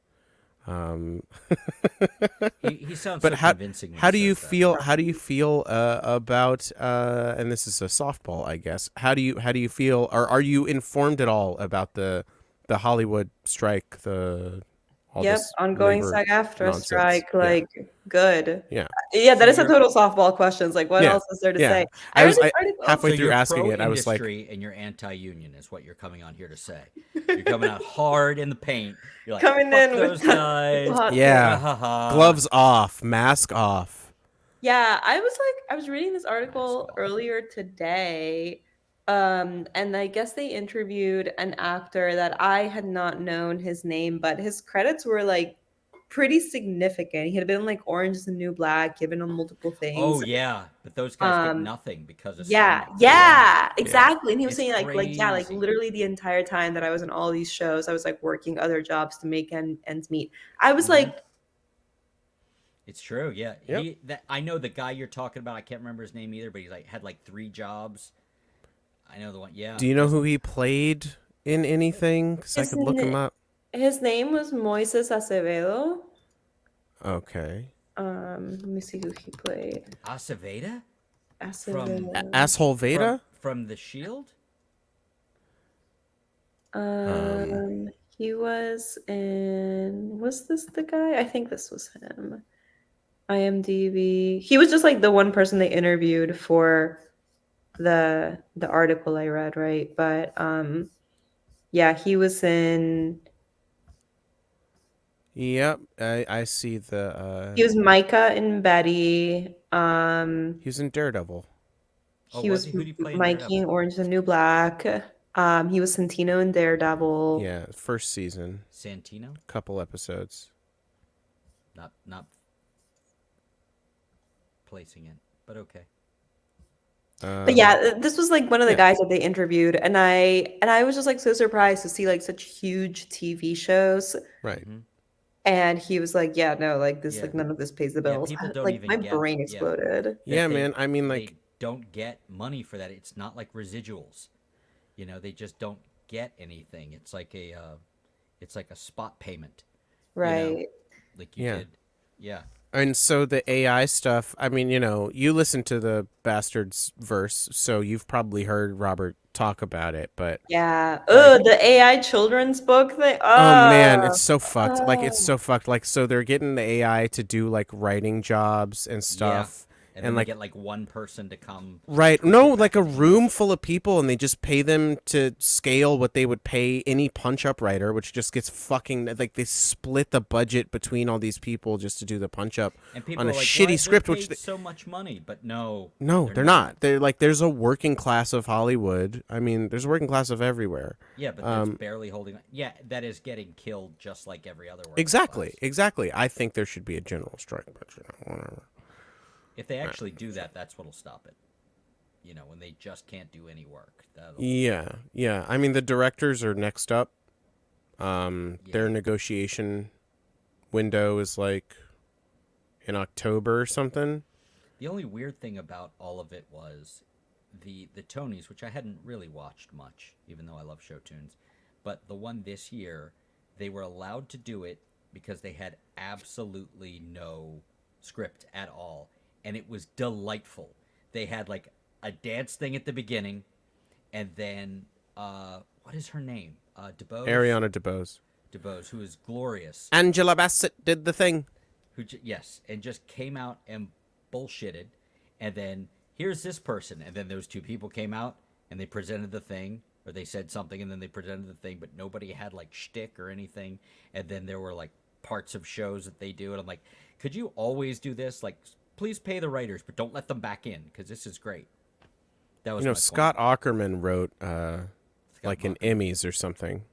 He sounds But so how convincing. when how he do you says that. feel? How do you feel about? And this is a softball, I guess. How do you feel? Or are you informed at all about the Hollywood strike? All Yep, this ongoing labor SAG-AFTRA nonsense? strike. Yeah. Like, good. Yeah. Yeah, that So is a you're- total softball questions. Like, what Yeah, else is there to yeah. say? I read was- this I- article. halfway So through you're asking it, I was like, pro-industry and you're anti-union is what you're coming on here to say. You're coming out hard in the paint. You're like, Coming fuck in with those the guys. hot Yeah. Ha, ha, ha. gloves off, mask off. Yeah, I was reading this article earlier today, and I guess they interviewed an actor that I had not known his name, but his credits were like pretty significant. He had been in, like Orange is the New Black, given on multiple things. Oh yeah, but those guys get Um, nothing because of Yeah, so much. yeah, exactly. And he was It's saying like yeah, like crazy. literally the entire time that I was in all these shows, I was like working other jobs to make ends meet. I was Mhm. like, It's true. Yeah, Yep. I know the guy you're talking about. I can't remember his name either, but he's like had like 3 jobs. I know the one. Yeah. Do you know who he played in anything? Because I His could look him na- up. his name was Moises Acevedo. Okay. Let me see who he played. Aceveda Acevedo. Asshole Veda. from The Shield. He was in. Was this the guy? I think this was him. IMDb. He was just like the one person they interviewed for the article I read, right? But yeah, he was in. Yep, I see the. He was Micah in Betty. He was in Daredevil. Oh, He was was he? Who'd he play in Mikey Daredevil? in Orange is the New Black. He was Santino in Daredevil. Yeah, first season, Santino. couple episodes. Not placing it, but okay. But yeah, this was like one of the yeah. guys that they interviewed, and I was just like so surprised to see like such huge TV shows. Right. Mhm. And he was like, "Yeah, no, like this, Yeah. like none of this pays the Yeah, bills." people don't Like even my get- brain yeah. exploded. Yeah, That man. I mean, they like, don't get money for that. It's not like residuals. You know, they just don't get anything. It's like a spot payment. Right. Like you Yeah. did. Yeah. and so the AI stuff. I mean, you listen to the Bastards verse, so you've probably heard Robert talk about it. But Yeah. Oh, the AI children's book thing. oh man, it's so fucked. Like, it's oh. so fucked. Like, so they're getting the AI to do like writing jobs and stuff. And And then they like get like one person to come. right, push no, it like back a into the room full of people, and they just pay them to scale what they would pay any punch-up writer, which just gets fucking like they split the budget between all these people just to do the punch-up And people on a are like, shitty why script, they which paid so much money? But no, no, they're not. They're like there's a working class of Hollywood. I mean, there's a working class of everywhere. Yeah, but there's barely holding on. Yeah, that is getting killed just like every other working Exactly, class. exactly. I think there should be a general strike, but whatever. If they actually do that, that's what'll stop it. You know, when they just can't do any work. Yeah, yeah. I mean, the directors are next up. Their Yeah. negotiation window is like in October or something. The only weird thing about all of it was the Tonys, which I hadn't really watched much, even though I love show tunes. But the one this year, they were allowed to do it because they had absolutely no script at all, and it was delightful. They had like a dance thing at the beginning, and then what is her name? DeBose. Ariana DeBose. DeBose, who is glorious. Angela Bassett did the thing. Yes, and just came out and bullshitted, and then here's this person, and then those two people came out and they presented the thing, or they said something and then they presented the thing, but nobody had like shtick or anything, and then there were like parts of shows that they do, and I'm like, could you always do this? Like, please pay the writers, but don't let them back in because this is great. That was Scott Aukerman wrote like an Aukerman. Emmys or something.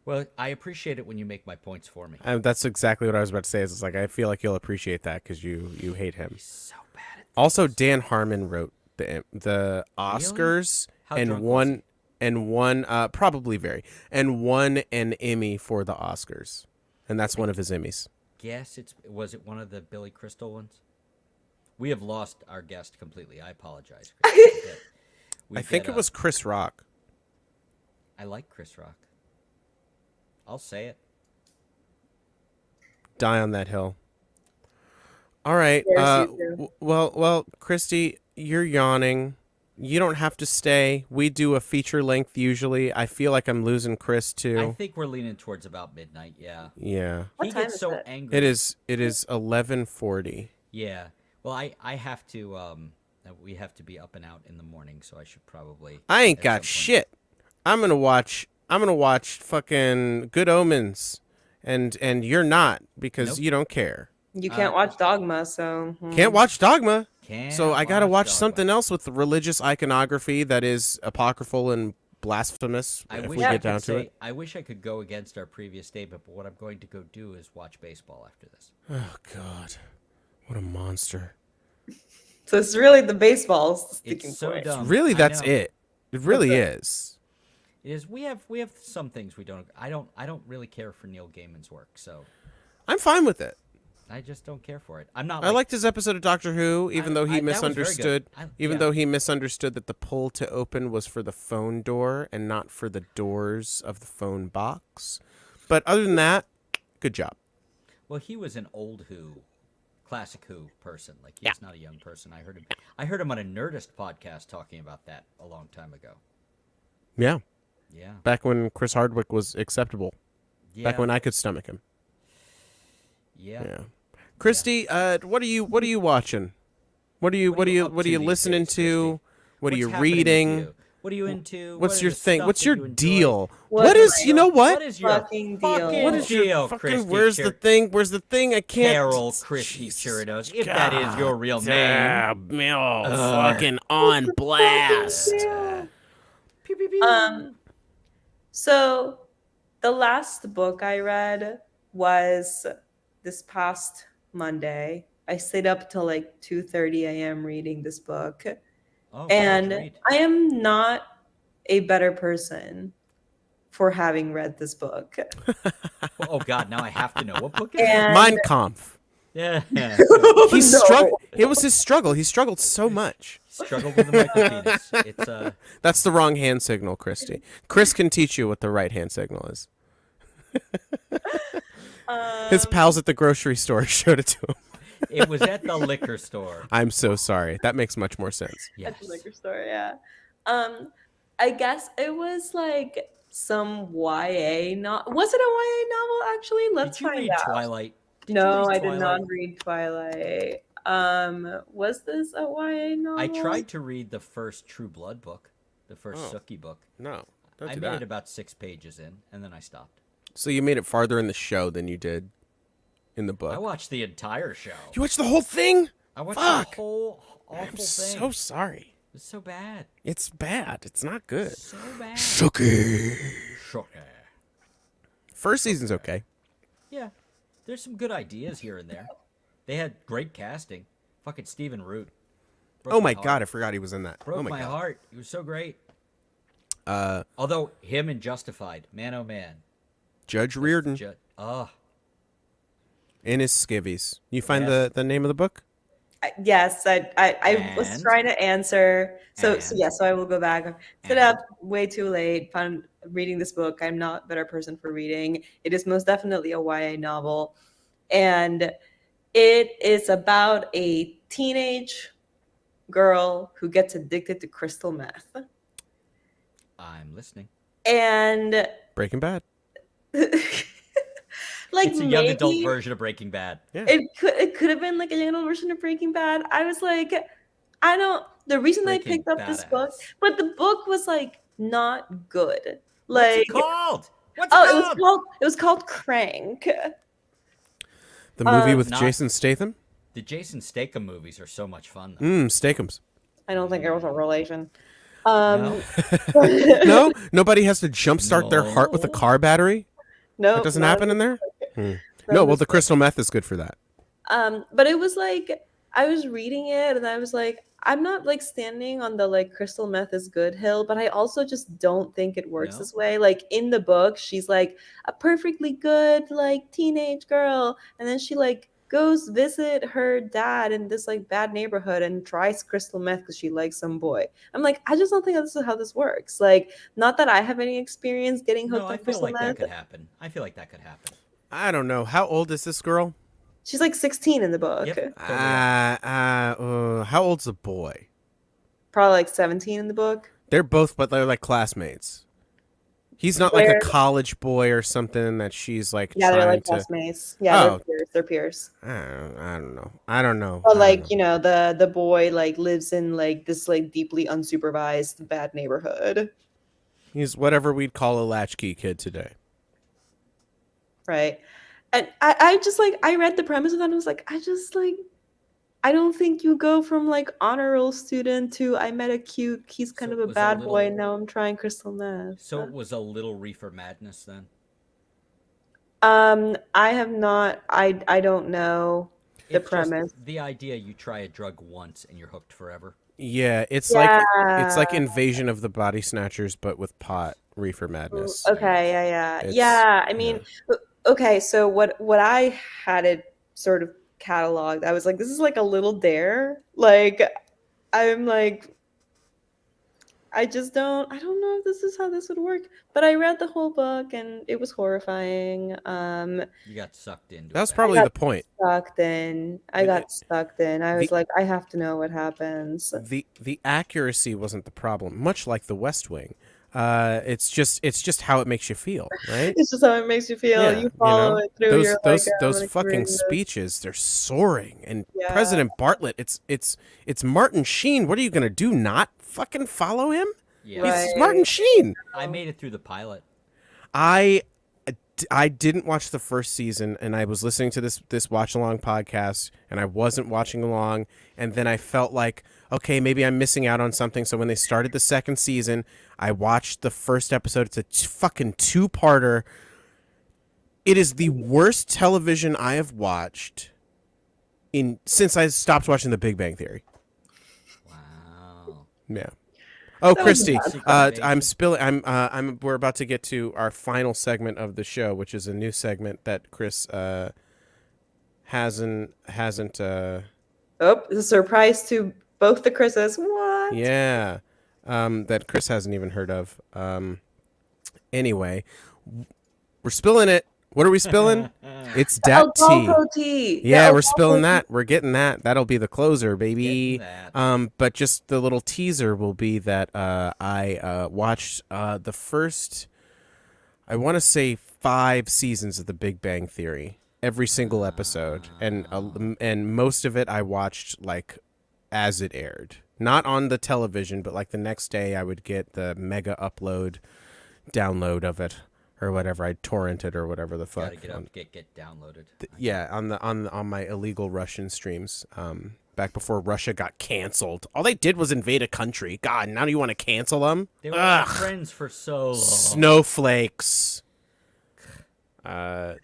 Well, I appreciate it when you make my points for me. That's exactly what I was about to say. Is it's like I feel like you'll appreciate that because you hate him. He's so bad at this. Also, Dan Harmon wrote the Oscars How and drunk was won probably very and won an Emmy for the Oscars, and that's one of his Emmys. Guess was it one of the Billy Crystal ones? We have lost our guest completely. I apologize. I think it was Chris Rock. I like Chris Rock. I'll say it. Die on that hill. All right. Yes, you do. Well, Christy, you're yawning. You don't have to stay. We do a feature length usually. I feel like I'm losing Chris too. I think we're leaning towards about midnight. Yeah. Yeah. What He time gets is so it? angry. It is 11:40. Yeah. Well, I have to. We have to be up and out in the morning, so I should probably. I ain't at got some point- shit. I'm gonna watch fucking Good Omens, and you're not because Nope. you don't care. You can't watch Dogma, so Can't watch Dogma, Can't so I gotta watch Dogma. something else with religious iconography that is apocryphal and blasphemous. I if wish we I get could down to say. it. I wish I could go against our previous statement, but what I'm going to go do is watch baseball after this. Oh God, what a monster! So it's really the baseball's the sticking It's so point. dumb. Really, I that's know. it. It really it. is. It is. We have some things we don't. I don't really care for Neil Gaiman's work, so I'm fine with it. I just don't care for it. I'm not. I liked his episode of Doctor Who, even though he that was very good. misunderstood. Even yeah. though he misunderstood that the pull to open was for the phone door and not for the doors of the phone box. But other than that, good job. Well, he was an old Who, classic Who person. Like he's not a young person. I heard him on a Nerdist podcast talking about that a long time ago. Yeah, Yeah. back when Chris Hardwick was acceptable. Yeah. Back when I could stomach him. Yeah. Yeah. Christy, what are you watching? What are you What are you up to these listening days, to? What are What's you happening with reading? you? What are you into? What's What are your the thing? stuff What's that your you enjoy? deal? What What is is, you know what? What is your Fucking deal? fucking What is your deal, fucking, Christy where's the thing? Where's the thing? I can't. Carol Christie Jesus Chirinos, if that is your real name. God, fucking on blast. Pew, pew, pew. So the last book I read was this past Monday. I stayed up till like 2:30 a.m. reading this book. Oh, And great. I am not a better person for having read this book. Well, oh God, now I have to know what book is And Mein Kampf. it? Yeah. He No. struggled. It was his struggle. He struggled so much. Struggled with the micropenis. It's That's the wrong hand signal, Christy. Chris can teach you what the right hand signal is. His pals at the grocery store showed it to him. it was at the liquor store. I'm so sorry. That makes much more sense. Yes. at the liquor store, yeah. I guess it was like some YA was it a YA novel actually? Let's Did you find read out. Twilight? Did you No, read I did not Twilight? read Twilight. Was this a YA novel? I tried to read the first True Blood book, the first Oh. Sookie book. No, don't I do made that. it about 6 pages in, and then I stopped. So you made it farther in the show than you did in the book. I watched the entire show. You watched the whole thing? I watched Fuck. the whole awful I'm thing. so sorry. It's so bad. It's bad. It's not good. So bad. Sucky. Shocker. First season's okay. Yeah, there's some good ideas here and there. They had great casting. Fucking Stephen Root. Broke Oh my heart. god, I forgot he was in that. Broke oh my god. heart. He was so great. Although him and Justified, man oh man. Judge Reardon in his skivvies. You find Yes. the name of the book? Yes, I was And? trying to answer. So And? yes, so I will go back. Set And? up way too late. Found reading this book. I'm not a better person for reading. It is most definitely a YA novel, and it is about a teenage girl who gets addicted to crystal meth, I'm listening. and Breaking Bad. like It's a young adult maybe version of Breaking Bad. Yeah. it could have been like a young adult version of Breaking Bad. I was like, I don't. The reason I Breaking picked up this book, Badass. but the book was like not good. What's Like, it called? What's oh, it called? it was called Crank. The movie with Not- Jason Statham? The Jason Statham movies are so much fun, though. Steakums. I don't think it was a relation. No? No? Nobody has to jumpstart their heart with a car battery? No, That doesn't not- happen in there? No, well, the crystal meth is good for that. But it was like I was reading it and I was like, I'm not like standing on the like crystal meth is good hill, but I also just don't think it works No? this way. Like in the book, she's like a perfectly good like teenage girl, and then she like goes visit her dad in this like bad neighborhood and tries crystal meth because she likes some boy. I'm like, I just don't think this is how this works. Like, not that I have any experience getting hooked No, on I feel crystal like that meth. could happen. I feel like that could happen. I don't know. How old is this girl? She's like 16 in the book. Yep. Totally. How old's the boy? Probably like 17 in the book. They're both, but they're like classmates. He's not like a They're- college boy or something that she's like Yeah, they're trying like to. classmates. Yeah, Oh. they're peers. I don't know. I don't know. But I like, don't you know, the boy like lives in like this like deeply unsupervised bad neighborhood, He's whatever we'd call a latchkey kid today. right? And I just like I read the premise of that and I was like, I don't think you go from like honor roll student to I met a cute, he's kind So of it a was a bad boy, little- and now I'm trying crystal meth. So it was a little reefer madness then? I have not I don't know the It's just premise. the idea you try a drug once and you're hooked forever. Yeah, it's Yeah. like Invasion of the Body Snatchers, but with pot. Reefer madness. Okay, yeah. It's- Yeah, I mean, okay, so what I had it sort of cataloged, I was like, this is like a little dare. Like, I'm like, I don't know if this is how this would work. But I read the whole book and it was horrifying. You got sucked into it. That was then. probably got the point. Sucked in. I got sucked in. I was The- like, I have to know what happens. The accuracy wasn't the problem, much like The West Wing. It's just how it makes you feel, right? It's just how it makes you feel. You follow it through. those You're those like, those I'm fucking experiencing this. speeches, they're soaring. And Yeah. President Bartlett, it's Martin Sheen. What are you gonna do? Not fucking follow him? Yeah. Right. He's Martin Sheen. I made it through the pilot. I didn't watch the first season, and I was listening to this watch along podcast, and I wasn't watching along, and then I felt like, okay, maybe I'm missing out on something. So when they started the second season, I watched the first episode. It's a fucking 2-parter. It is the worst television I have watched since I stopped watching The Big Bang Theory. Wow. Yeah. Oh, That was Christy, bad. I'm spilling. We're about to get to our final segment of the show, which is a new segment that Chris hasn't. Oh, it's a surprise to both the Chris's. What? Yeah, that Chris hasn't even heard of. Anyway, we're spilling it. What are we spilling? It's dat tea. Alfalfa tea. Yeah, The we're spilling alfalfa that. We're getting that. That'll be the closer, baby. Getting that. But just the little teaser will be that I watched the first, I want to say 5 seasons of The Big Bang Theory. every single episode, and most of it I watched like as it aired, not on the television, but like the next day I would get the mega download of it or whatever. I'd torrent it or whatever the fuck. Gotta get up, get downloaded. Yeah, on my illegal Russian streams. Back before Russia got canceled, all they did was invade a country. God, now you want to cancel them? They were my friends for so long. Snowflakes. Oh,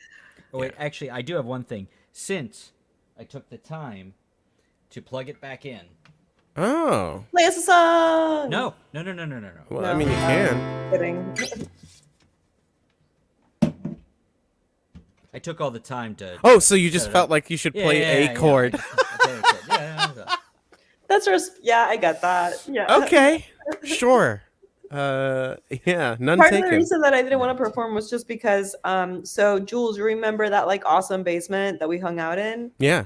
wait, actually, I do have one thing. Since I took the time to plug it back in. Oh. Play us a song. No. Well, No, I mean, you can. Kidding. I took all the time to. Oh, so you just felt like you should play a chord. Yeah. That's yeah, I got that. Yeah. Okay, sure. Yeah, none Part of the taken. reason that I didn't want to perform was just because, so Jules, you remember that like awesome basement that we hung out in? Yeah.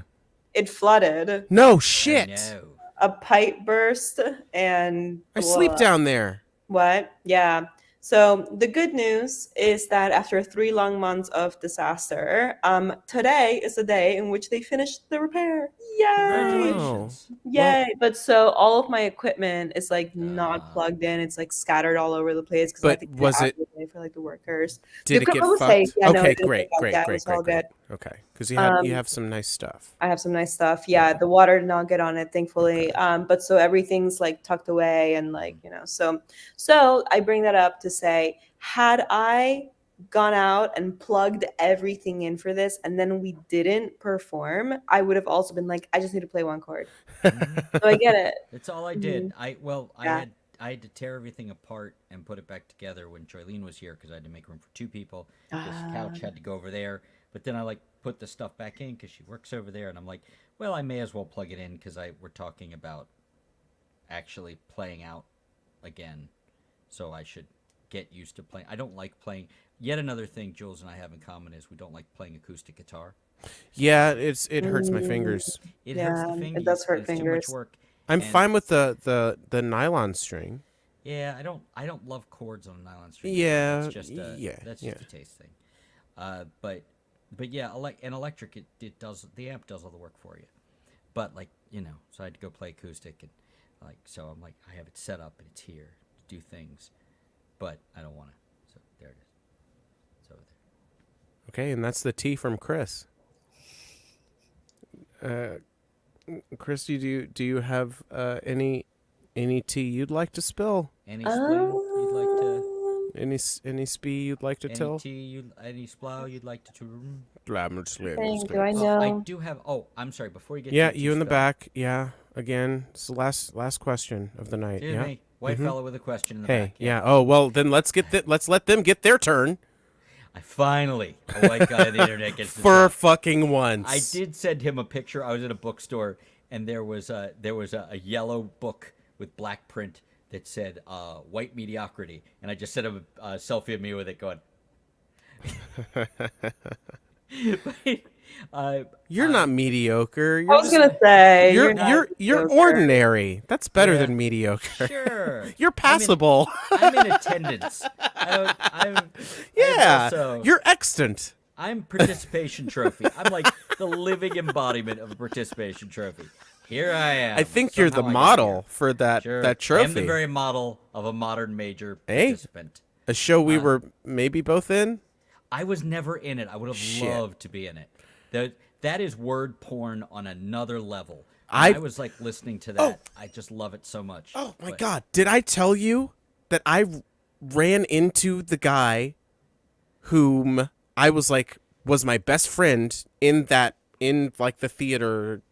It flooded. No shit. No. A pipe burst and I sleep down there. What? Yeah. So the good news is that after 3 long months of disaster, today is the day in which they finished the repair. Yay! Congratulations. Yay! But so all of my equipment is like not plugged in. It's like scattered all over the place because I But think was it- for like the workers? Did The it get equipment was fucked? safe. Yeah, no, Okay, it didn't great, get great, fucked. It great, was all great. good. Okay, because you have some nice stuff. I have some nice stuff. Yeah, the water did not get on it, thankfully. But so everything's like tucked away and like, so I bring that up to say, had I gone out and plugged everything in for this and then we didn't perform, I would have also been like, I just need to play one chord. So I get it. That's all I did. Yeah. I had to tear everything apart and put it back together when Joylene was here because I had to make room for 2 people. This couch had to go over there, but then I like put the stuff back in because she works over there, and I'm like, well, I may as well plug it in because we're talking about actually playing out again, so I should get used to playing. I don't like playing. Yet another thing Jules and I have in common is we don't like playing acoustic guitar. Yeah, it hurts my fingers. It hurts Yeah, the it fingers. does hurt It's too fingers. much work. I'm And- fine with the nylon string. Yeah, I don't love chords on a nylon string. Yeah, it's just that's just yeah. a taste thing. But yeah, an electric it does, the amp does all the work for you. But like, so I had to go play acoustic and like, so I'm like, I have it set up and it's here to do things, but I don't want to. So there it is. It's over there. Okay, and that's the tea from Chris. Christy, do you have any tea you'd like to spill? Any spleen you'd like to? Any spee you'd like to Any tell? tea any splow you'd like to? Thank you. I I know. do have. Oh, I'm sorry. Before you get Yeah, to you in the spill, back. Yeah, again, it's the last question of the night. Excuse Yeah. me, white fella with a question in the Hey, back. yeah. Oh well, then let's let them get their turn I finally, a white guy on the internet gets to for talk. fucking once. I did send him a picture. I was in a bookstore, and there was a yellow book with black print that said "white mediocrity," and I just sent him a selfie of me with it, going. You're not mediocre. I You're was gonna say you're not you're mediocre. ordinary. That's better Yeah. than mediocre. Sure. You're passable. I'm in attendance. Yeah. Also, You're extant. I'm participation trophy. I'm like the living embodiment of a participation trophy. Here I am. I think you're the Somehow I got model here. for that Sure. that I am the trophy. very model of a modern major Hey. participant. A show we were maybe both in. I was never in it. I would have Shit. loved to be in it. That is word porn on another level. I- I was like listening to that. I just love it so much. Oh my But- god! Did I tell you that I ran into the guy whom I was my best friend in like the theater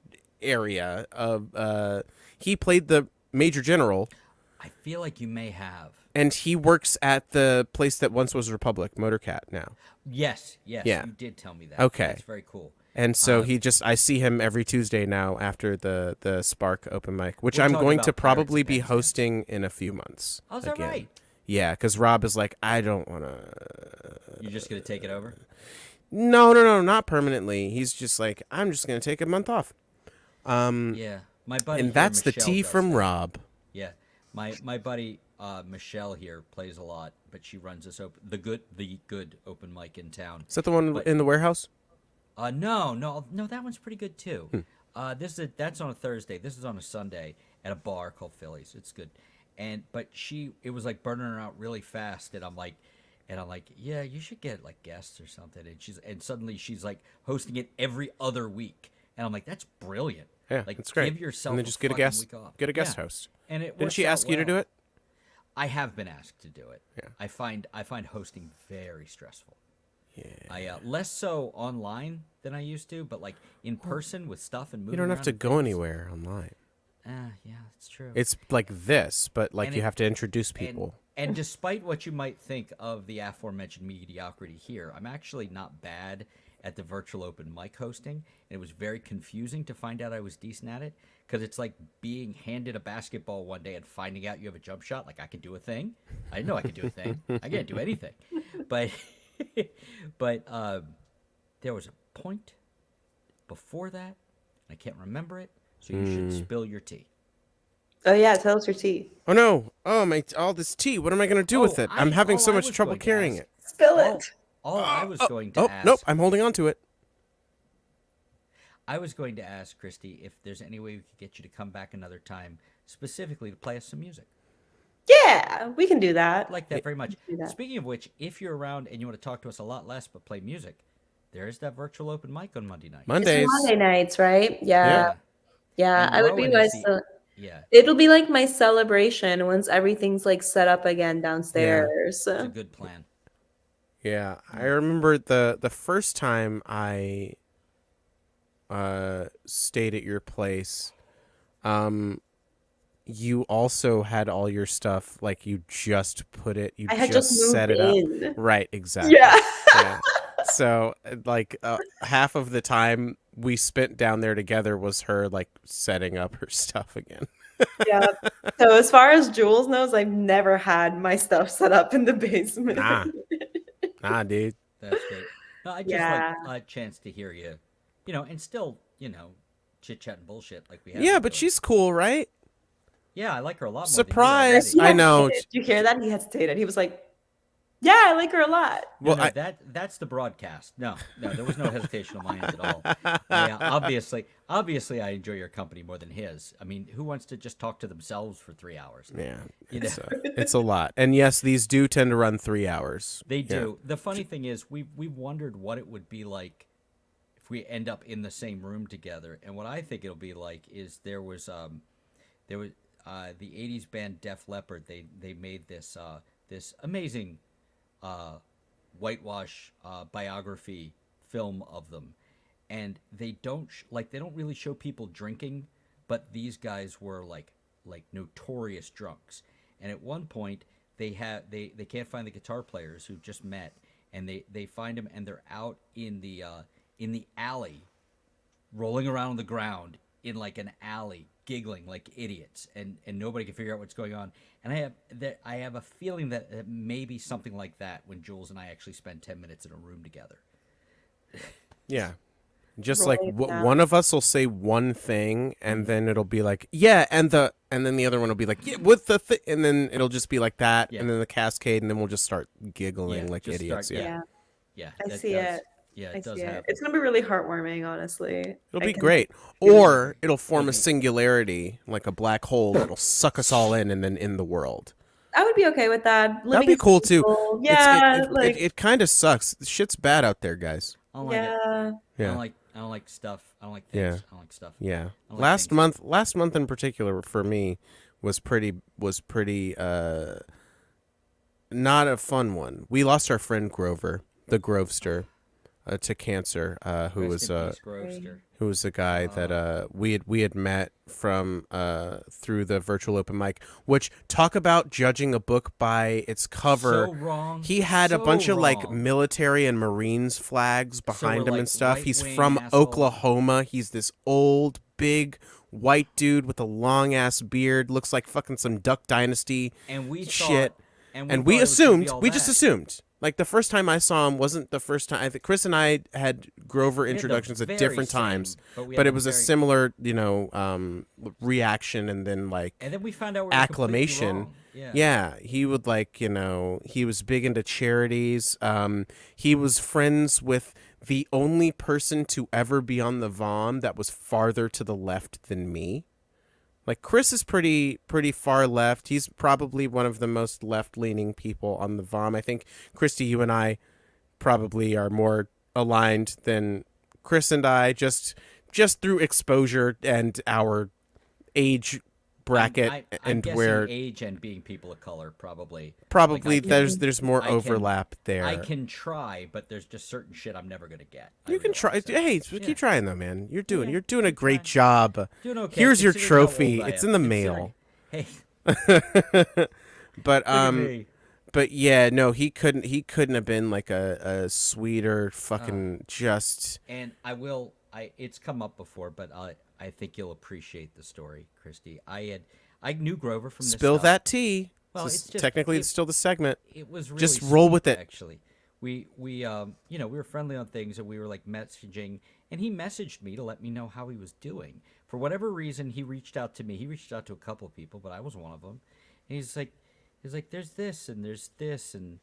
area of he played the Major General, I feel like you may have. and he works at the place that once was Republic, Motorcat now. Yes. Yeah. You did tell me that. Okay. That's very cool. And so I see him every Tuesday now after the Spark open mic, which We're I'm talking going about to Pirates probably of be Penzance. hosting in a few months. Oh, is that again. right? Yeah, because Rob is like, I don't want to. You're just gonna take it over? No, not permanently. He's just like, I'm just gonna take a month off. Yeah. My buddy. And here, that's the Michelle, tea does from that. Rob. Yeah. My buddy Michelle here plays a lot, but she runs this the good open mic in town. Is that the one But- in the warehouse? No, that one's pretty good too. Hmm. That's on a Thursday. This is on a Sunday at a bar called Phillies. It's good, but it was like burning her out really fast, and I'm like, yeah, you should get like guests or something. And suddenly she's like hosting it every other week, and I'm like, that's brilliant. Yeah, Like, it's great. give yourself And then just get a fucking guest, week off. get a guest Yeah. host. And it Didn't works she out ask you to do well. it? I have been asked to do it. Yeah. I find hosting very stressful. Yeah. I less so online than I used to, but like in person with stuff and moving. You don't have around to and go things. anywhere online. Yeah, that's true. It's like this, but like And you it- have to introduce and, people. and despite what you might think of the aforementioned mediocrity here, I'm actually not bad at the virtual open mic hosting, and it was very confusing to find out I was decent at it because it's like being handed a basketball one day and finding out you have a jump shot. Like I could do a thing. I didn't know I could do a thing. I can't do anything, but but there was a point before that. I can't remember it, so you should spill your tea. Oh yeah, tell us your tea. Oh no! Oh my! All this tea. What am I gonna do with it? I'm having so much trouble carrying it. Spill All, it. all I was going to Oh ask. nope! I'm holding on to it. I was going to ask Christy if there's any way we could get you to come back another time, specifically to play us some music. Yeah, we can do that. I like that very much. do that. Speaking of which, if you're around and you want to talk to us a lot less but play music, there is that virtual open mic on Monday night. Mondays. It's Monday nights, right? Yeah. Yeah, And I would be Rowan my is the- Yeah, it'll be like my celebration once everything's like set up again downstairs. it's a good plan. Yeah, I remember the first time I stayed at your place. You also had all your stuff like you just put it. You I had just moved set it up. in. Right, exactly. Yeah. Yeah. So like half of the time we spent down there together was her like setting up her stuff again. Yeah. So as far as Jules knows, I've never had my stuff set up in the basement. Nah, dude. That's great. No, I just Yeah. like a chance to hear you, and still, chit chat and bullshit like we have. Yeah, been but doing. she's cool, right? Yeah, I like her a lot more. Surprise! Than you I already. know. Did you hear that? He hesitated. He was like, "Yeah, I like her a lot." No, Well, that's the broadcast. No, there was no hesitation on my end at all. Obviously, I enjoy your company more than his. I mean, who wants to just talk to themselves for 3 hours? Yeah, You it's a lot. And yes, these do tend to run 3 hours. They Yeah. do. The funny thing is, we wondered what it would be like if we end up in the same room together. And what I think it'll be like is there was the '80s band Def Leppard. They made this this amazing whitewash biography film of them, and they don't really show people drinking, but these guys were like notorious drunks. And at one point they can't find the guitar players who just met, and they find them, and they're out in the alley, rolling around on the ground in like an alley, giggling like idiots, and nobody can figure out what's going on. And I have a feeling that it may be something like that when Jules and I actually spend 10 minutes in a room together. Yeah. Just Rolling like it down. one of us will say one thing, and then it'll be like, yeah, and then the other one will be like, yeah, with the thing, and then it'll just be like that, Yeah. and then the cascade, and then we'll just start giggling Yeah, like just idiots. start- Yeah. Yeah, I that see does- it. Yeah, I it does see it. happen. It's gonna be really heartwarming, honestly. It'll I be can- great. Or it'll form a singularity, like a black hole that'll suck us all in and then in the world. I would be okay with that. That'd Living be in cool too. Seattle. Yeah, like it kind of sucks. Shit's bad out there, guys. I don't like it. yeah. I Yeah. don't like stuff. I don't like things. Yeah. I don't like stuff. Yeah. I like Last things. month in particular for me was pretty not a fun one. We lost our friend Grover, the Grovester, to cancer, who Rest was in peace, Grovester. who was a guy that we had met from through the virtual open mic, which talk about judging a book by its cover. So wrong. He had a So bunch of like wrong. military and Marines flags behind him like and stuff. He's right-wing from asshole. Oklahoma. He's this old, big, white dude with a long ass beard. Looks like fucking some Duck Dynasty And we shit. thought, And thought we it was gonna be assumed, all we just that. assumed. Like the first time I saw him wasn't the first time. I think Chris and I had Grover We had the introductions at very different same, times, but we but had it the was a very- similar, reaction, and then like And then we found out we were completely acclamation. wrong. Yeah. Yeah, he would like, he was big into charities. He was friends with the only person to ever be on the VOM that was farther to the left than me. Like Chris is pretty far left. He's probably one of the most left-leaning people on the VOM. I think Christie, you and I probably are more aligned than Chris and I, just through exposure and our age bracket I'm and guessing where age and being people of color probably. probably Like, I there's more I can- overlap there. I can try, but there's just certain shit I'm never gonna get. I You can try. realize that. Hey, Yeah. keep trying though, man. You're doing Yeah, a keep great trying. job. Doing okay. Here's your considering how trophy. old I It's am. in the Considering- mail. Hey, But look at me. but yeah, no, he couldn't have been like a sweeter fucking just And it's come up before, but I think you'll appreciate the story, Christy. I knew Grover from this spill stuff. that tea. Well, This it's is- just- technically it- it's still the segment. It was really Just roll sweet, with it. Actually, we we were friendly on things, and we were like messaging, and he messaged me to let me know how he was doing. For whatever reason, he reached out to me. He reached out to a couple of people, but I was one of them. And he's like, there's this and there's this and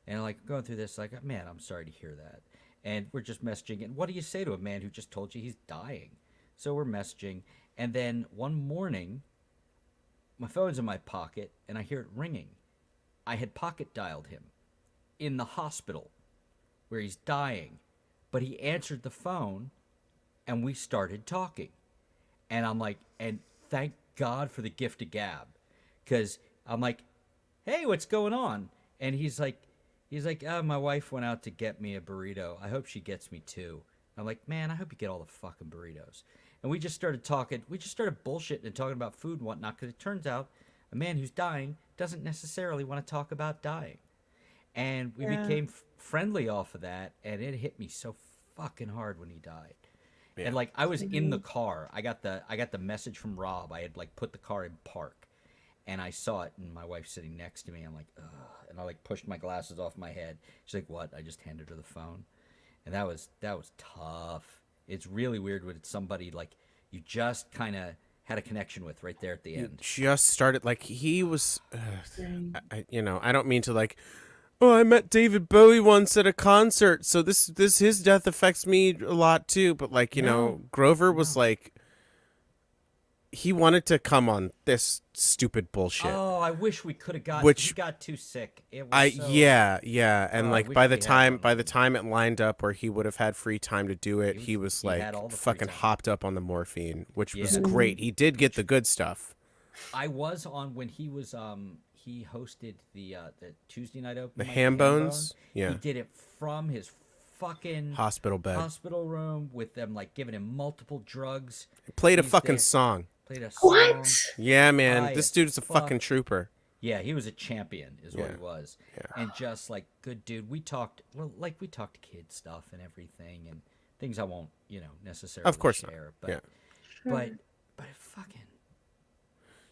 like going through this. Like, man, I'm sorry to hear that. And we're just messaging. And what do you say to a man who just told you he's dying? So we're messaging, and then one morning, my phone's in my pocket, and I hear it ringing. I had pocket dialed him in the hospital where he's dying, but he answered the phone, and we started talking. And I'm like, and thank God for the gift of gab, because I'm like, hey, what's going on? And he's like, oh, my wife went out to get me a burrito. I hope she gets me too. I'm like, man, I hope you get all the fucking burritos. And we just started talking. We just started bullshitting and talking about food and whatnot, because it turns out a man who's dying doesn't necessarily want to talk about dying. And we became friendly off of that, and it hit me so fucking hard when he died. Yeah. And like, I was in the car. I got the message from Rob. I had like put the car in park, and I saw it, and my wife's sitting next to me. I'm like, ugh. And I like pushed my glasses off my head. She's like, what? I just handed her the phone. And that was tough. It's really weird when it's somebody like you just kind of had a connection with right there at the end. Just started like he was I don't mean to like, oh, I met David Bowie once at a concert, so this his death affects me a lot too, but like, Grover was like, he wanted to come on this stupid bullshit. Oh, I wish we could have got. Which he got too sick. It was so, yeah, and Oh, I like wish by the we had time one. it lined up where he would have had free time to do it, he was he like had all the free fucking time. hopped up on the morphine, which was Yeah. great. He did get the good stuff. I was on when he was he hosted the Tuesday night open. The mic, Ham Bones? Yeah. He did it from his fucking Hospital bed. hospital room with them like giving him multiple drugs. Played a He's fucking there. song. Played a song. What? Yeah, man. High This as dude's a fuck. fucking trooper. Yeah, he was a champion, is what Yeah. he was. Yeah. And just like good dude. We talked we talked kid stuff and everything and things I won't, necessarily Of course not. share. But Yeah. but fucking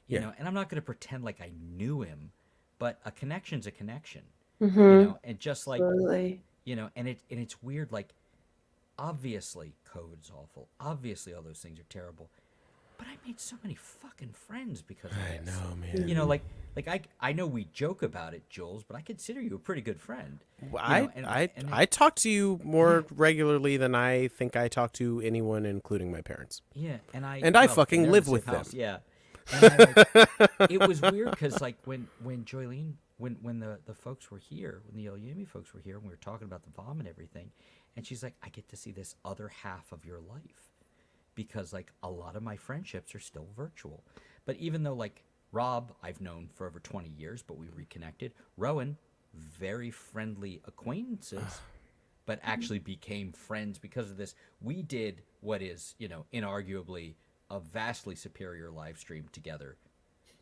Yeah. and I'm not gonna pretend like I knew him, but a connection's a connection. Mhm. And just like Totally. and it's weird, like obviously COVID's awful. Obviously all those things are terrible. But I made so many fucking friends because of I this. know, man. I know we joke about it, Jules, but I consider you a pretty good friend. I talk to you more regularly than I think I talk to anyone, including my parents. Yeah, and I And I fucking they're in live the with same house, them. Yeah, and it was weird because like when Joylene when the folks were here, when the Yumi folks were here, and we were talking about the VOM and everything, and she's like, I get to see this other half of your life because like a lot of my friendships are still virtual. But even though like Rob I've known for over 20 years, but we reconnected. Rowan, very friendly acquaintances. But actually became friends because of this. We did what is, inarguably a vastly superior live stream together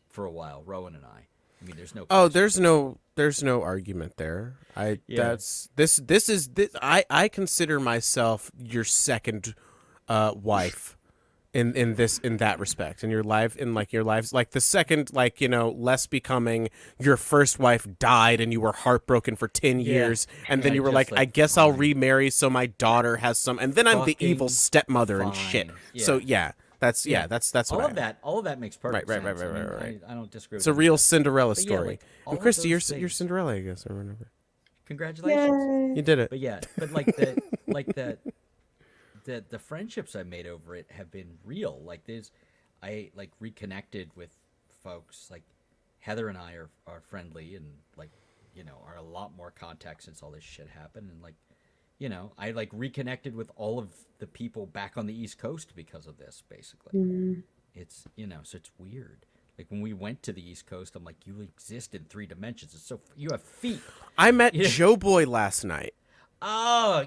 for a while, Rowan and I. I mean, there's no. Oh, question. there's no argument there. Yeah. That's this is this, I consider myself your second wife in that respect. In your life, like the second, less becoming your first wife died and you were heartbroken for 10 years and then I you were just, like, like, I guess I'll fine. remarry so my daughter has some, and then I'm the evil Fucking stepmother and shit. fine. So Yeah. that's that's all what of that. All of that makes perfect Right. sense. I mean, I don't disagree. It's with a any real of that. Cinderella But yeah, story. like, all And of Christy, you're those you're things- Cinderella, I guess, or whatever. Congratulations. Yay. You did it. But yeah, but like the friendships I made over it have been real. Like I like reconnected with folks. Like Heather and I are friendly and like are a lot more contact since all this shit happened. And like I like reconnected with all of the people back on the East Coast because of this. Basically, it's so it's weird. Like when we went to the East Coast, I'm like, you exist in 3 dimensions. It's so you have feet. I met Joe Boy last night. Oh,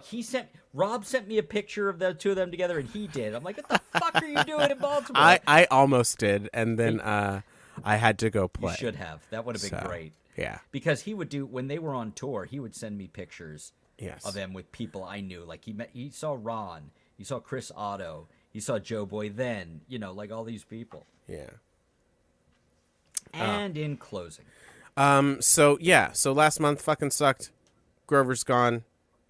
Rob sent me a picture of the 2 of them together, and he did. I'm like, what the fuck are you doing in Baltimore? I almost did, and then I had to go play. You should have. That would have been great. Yeah. Because he would when they were on tour, he would send me pictures of them with people I knew. Like he saw Ron, he saw Chris Otto, he saw Joe Boy then, like all these people. Yeah. And in closing. So last month fucking sucked. Grover's gone,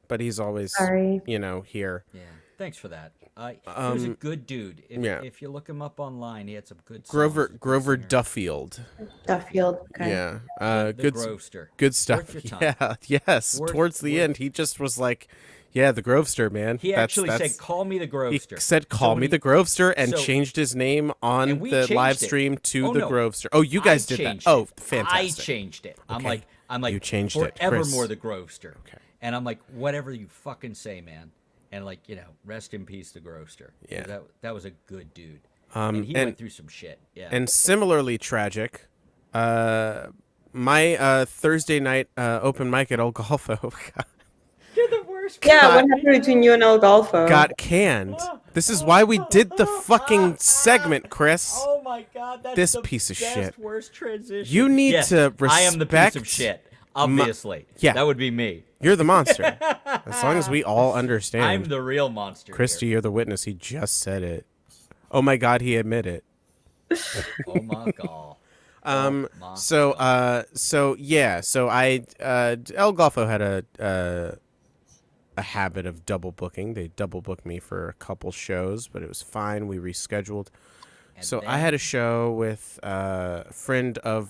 but he's always Sorry. here. Yeah. Thanks for that. He was a good dude. If you look him up online, he had some good Grover songs, Grover good Duffield. Duffield. Okay. Yeah. the Good Grovester. good stuff. Worth your time. Yeah. Yes. Towards the end, he just was like, "Yeah, the Grovester, man." He actually said, "Call me the He Grovester." said, "Call me the Grovester," and so- changed his name on And we the changed live it. stream to Oh, the no. Grovester. Oh, you guys I did that. changed Oh, it. fantastic. I changed it. Okay. I'm like, You changed it, forevermore Chris. the Grovester. Okay. And I'm like, whatever you fucking say, man. And like, rest in peace, the Grovester. Yeah. That was a good dude. And he went through some shit. Yeah. And similarly tragic, my Thursday night open mic at El Golfo You're the worst. Yeah, what happened between you and El Golfo? got canned. This is why we did the fucking segment, Chris. Oh my god, that's This the piece of best, shit. worst transition. You need Yes, to I am the piece of respect shit. Obviously. yeah. That would be me. You're the monster. As long as we all understand. I'm the real monster. Christie, here. you're the witness. He just said it. Oh my God, he admitted it. Oh my god. So I El Golfo had a habit of double booking. They double booked me for a couple shows, but it was fine. We rescheduled. So I had a show with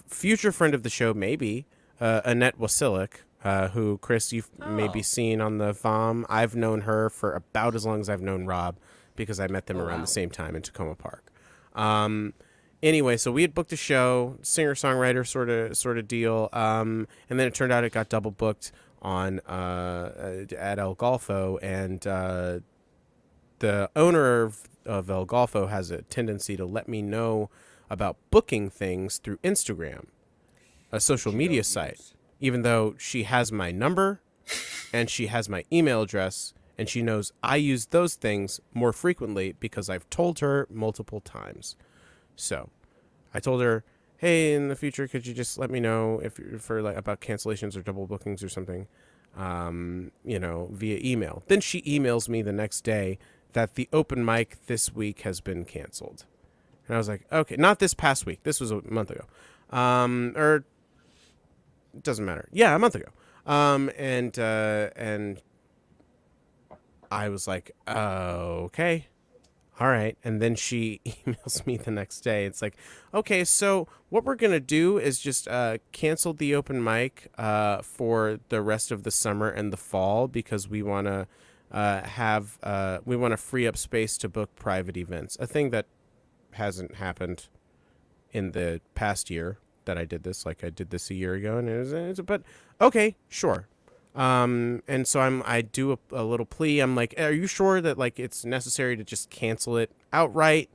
future friend of the show, maybe Annette Wasilic, who Chris you've maybe seen on the VOM. I've known her for about as long as I've known Rob because I met them around the same time in Tacoma Park. Anyway, so we had booked a show, singer-songwriter sort of deal, and then it turned out it got double booked on at El Golfo, and the owner of El Golfo has a tendency to let me know about booking things through Instagram, a social media site, even though she has my number and she has my email address, and she knows I use those things more frequently because I've told her multiple times. So I told her, hey, in the future, could you just let me know if you're for like about cancellations or double bookings or something, via email. Then she emails me the next day that the open mic this week has been canceled. And I was like, okay, not this past week. This was a month ago. Or it doesn't matter. Yeah, a month ago. And I was like, okay. All right. And then she emails me the next day. It's like, okay, so what we're going to do is just cancel the open mic for the rest of the summer and the fall because we want to we want to free up space to book private events. A thing that hasn't happened in the past year that I did this. Like I did this a year ago, and but okay, sure. And so I do a little plea. I'm like, are you sure that like it's necessary to just cancel it outright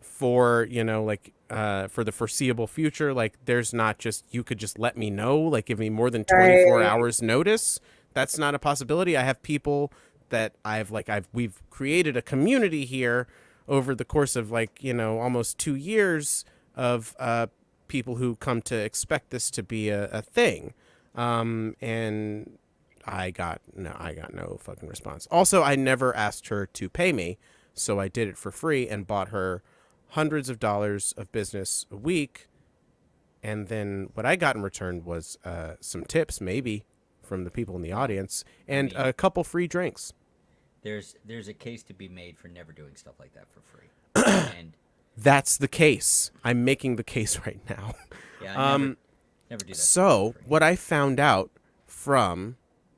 for, for the foreseeable future? Like there's not just, you could just let me know, like give me more than 24 hours notice. That's not a possibility. I have people that we've created a community here over the course of almost 2 years of, people who come to expect this to be a thing. And I got no fucking response. Also, I never asked her to pay me, so I did it for free and bought her hundreds of dollars of business a week. And then what I got in return was some tips, maybe from the people in the audience, and a couple free drinks. There's a case to be made for never doing stuff like that for free. And that's the case. I'm making the case right now. yeah, I never do that. So what I found out from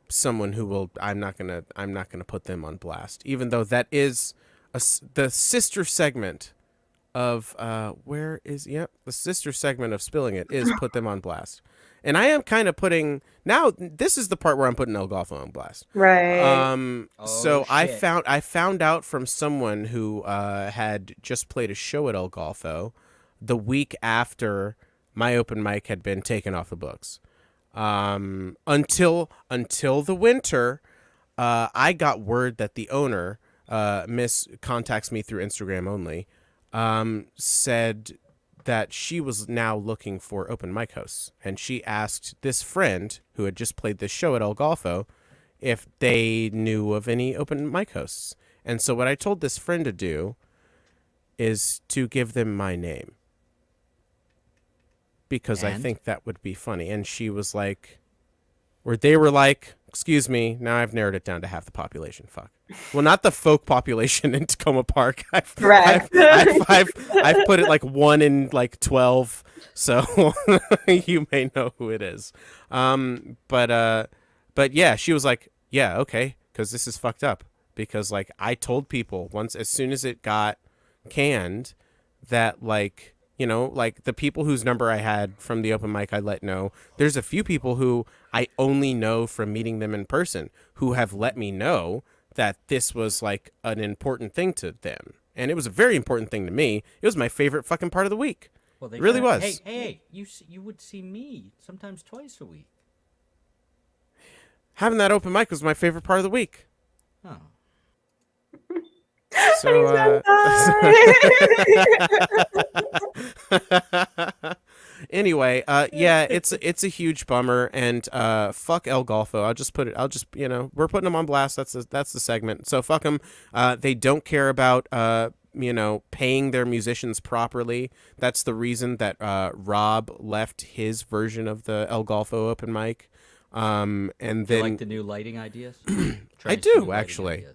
someone who will. I'm not gonna put them on blast, even though that is the sister segment of the sister segment of Spilling It is put them on blast. And I am kind of putting now. This is the part where I'm putting El Golfo on blast. Right. So shit. I found out from someone who had just played a show at El Golfo the week after my open mic had been taken off the books. Until the winter, I got word that the owner, Miss contacts me through Instagram only, said that she was now looking for open mic hosts, and she asked this friend who had just played this show at El Golfo if they knew of any open mic hosts. And so what I told this friend to do is to give them my name, because I think that would be funny. And she was like, or they were like, excuse me, now I've narrowed it down to half the population. Fuck. Well, not the folk population in Tacoma Park. I've put it like 1 in like 12, so you may know who it is. But yeah, she was like, yeah, okay, because this is fucked up. Because like I told people once, as soon as it got canned, that like, you know, like the people whose number I had from the open mic, I let know. There's a few people who I only know from meeting them in person who have let me know that this was like an important thing to them. And it was a very important thing to me. It was my favorite fucking part of the week. Well, it really was. Hey, you would see me sometimes twice a week. Having that open mic was my favorite part of the week. Oh. So, anyway, yeah, it's a huge bummer, and fuck El Golfo. We're putting them on blast. That's the segment. So fuck them. They don't care about paying their musicians properly. That's the reason that Rob left his version of the El Golfo open mic. And then you like the new lighting ideas? I do actually.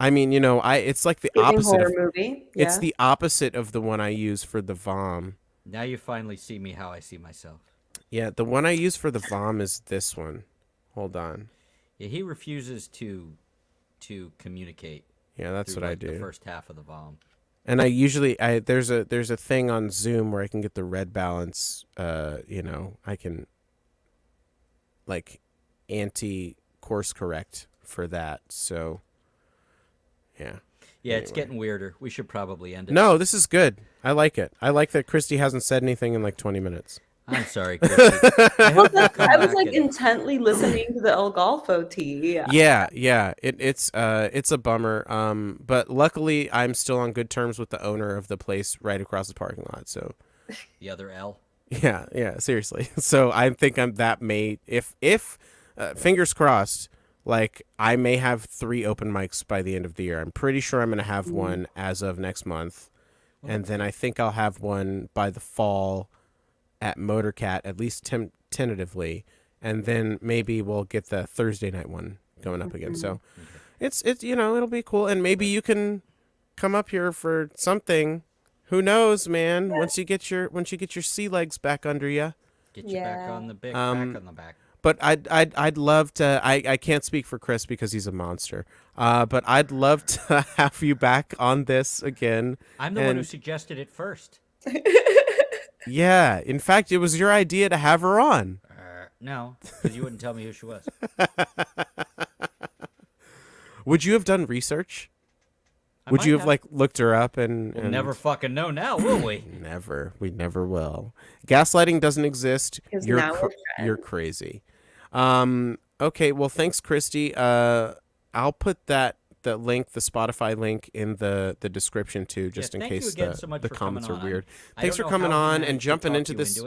I mean, it's like the opposite of movie. Yeah. It's the opposite of the one I use for the VOM. Now you finally see me how I see myself. Yeah, the one I use for the VOM is this one. Hold on. Yeah, he refuses to communicate. Yeah, that's what I do. The first half of the VOM. And I usually there's a thing on Zoom where I can get the red balance. I can like anti-course correct for that. So yeah. Yeah, anyway. It's getting weirder. We should probably end it. No, this is good. I like it. I like that Christie hasn't said anything in like 20 minutes. I'm sorry, Christie. I was like intently listening to the El Golfo tea. Yeah. It's a bummer. But luckily I'm still on good terms with the owner of the place right across the parking lot. So the other L. Yeah, seriously. So I think if fingers crossed, like I may have 3 open mics by the end of the year. I'm pretty sure I'm going to have one as of next month. And then I think I'll have one by the fall at Motorcat, at least tentatively. And then maybe we'll get the Thursday night one going up again. So it's it'll be cool. And maybe you can come up here for something. Who knows, man? Yeah. Once you get your sea legs back under you. Get you back on the back on the back. But I'd love to. I can't speak for Chris because he's a monster. But I'd love to have you back on this again. I'm the one who suggested it first. Yeah, in fact, it was your idea to have her on. No, because you wouldn't tell me who she was. Would you have done research? Would you have like looked her up and We'll never fucking know now, will we? Never. We never will. Gaslighting doesn't exist. You're crazy. Okay, well thanks, Christie. I'll put the link, the Spotify link in the description too, just in case the comments are weird. Thanks for coming on and jumping into this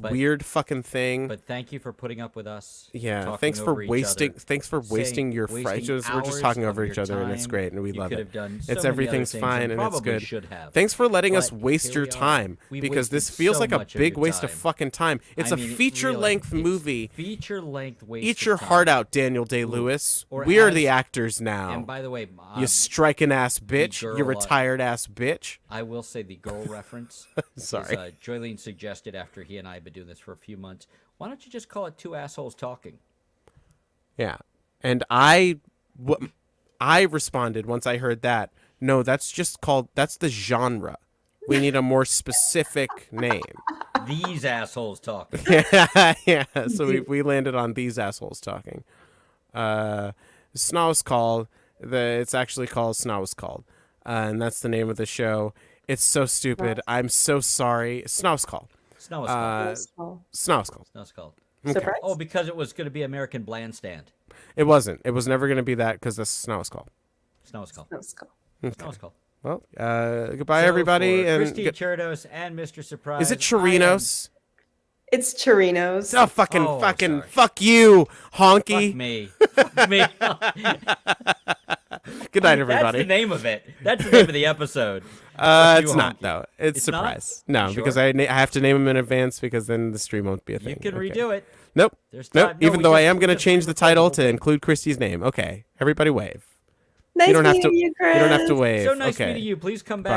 weird fucking thing. But thank you for putting up with us. Yeah, thanks for wasting your Friday. We're just talking over each other, and it's great, and we love it. Everything's fine, and it's good. Thanks for letting us waste your time, because this feels like a big waste of fucking time. It's a feature-length movie. Feature-length waste. Eat your heart out, Daniel Day-Lewis. We are the actors now. And by the way, you striking ass bitch, you retired ass bitch. I will say the girl reference. Sorry. Joylene suggested after he and I have been doing this for a few months, why don't you just call it 2 assholes talking? Yeah. And I responded once I heard that, no, that's the genre. We need a more specific name. These assholes talking. Yeah. So we landed on these assholes talking. Ssnotwasscall. It's actually called Ssnotwasscall, and that's the name of the show. It's so stupid. I'm so sorry. Ssnotwasscall. Ssnotwasscall. Ssnotwasscall. Ssnotwasscall. Surprise? Oh, because it was going to be American Blandstand. It wasn't. It was never going to be that because that's Ssnotwasscall. Ssnotwasscall. Ssnotwasscall. Well, goodbye, So everybody. for And Christie, Chirinos, and Mr. Surprise. is it Chirinos? It's Chirinos. Oh, sorry. fuck you, honky. Fuck me. Fuck me. Good night, everybody. That's the name of it. That's the name of the episode. It's you, not honky. though. It's It's not? surprise. No, Sure? because I have to name them in advance because then the stream won't be a thing. You can Okay. redo it. Nope. There's Nope. time. No, Even we though I just- am we going to just change the recorded title whole to thing. include Christie's name. Okay. Everybody wave. Nice You don't have to. meeting you, Chris. You don't have to wave. So nice okay. meeting you. Please come back.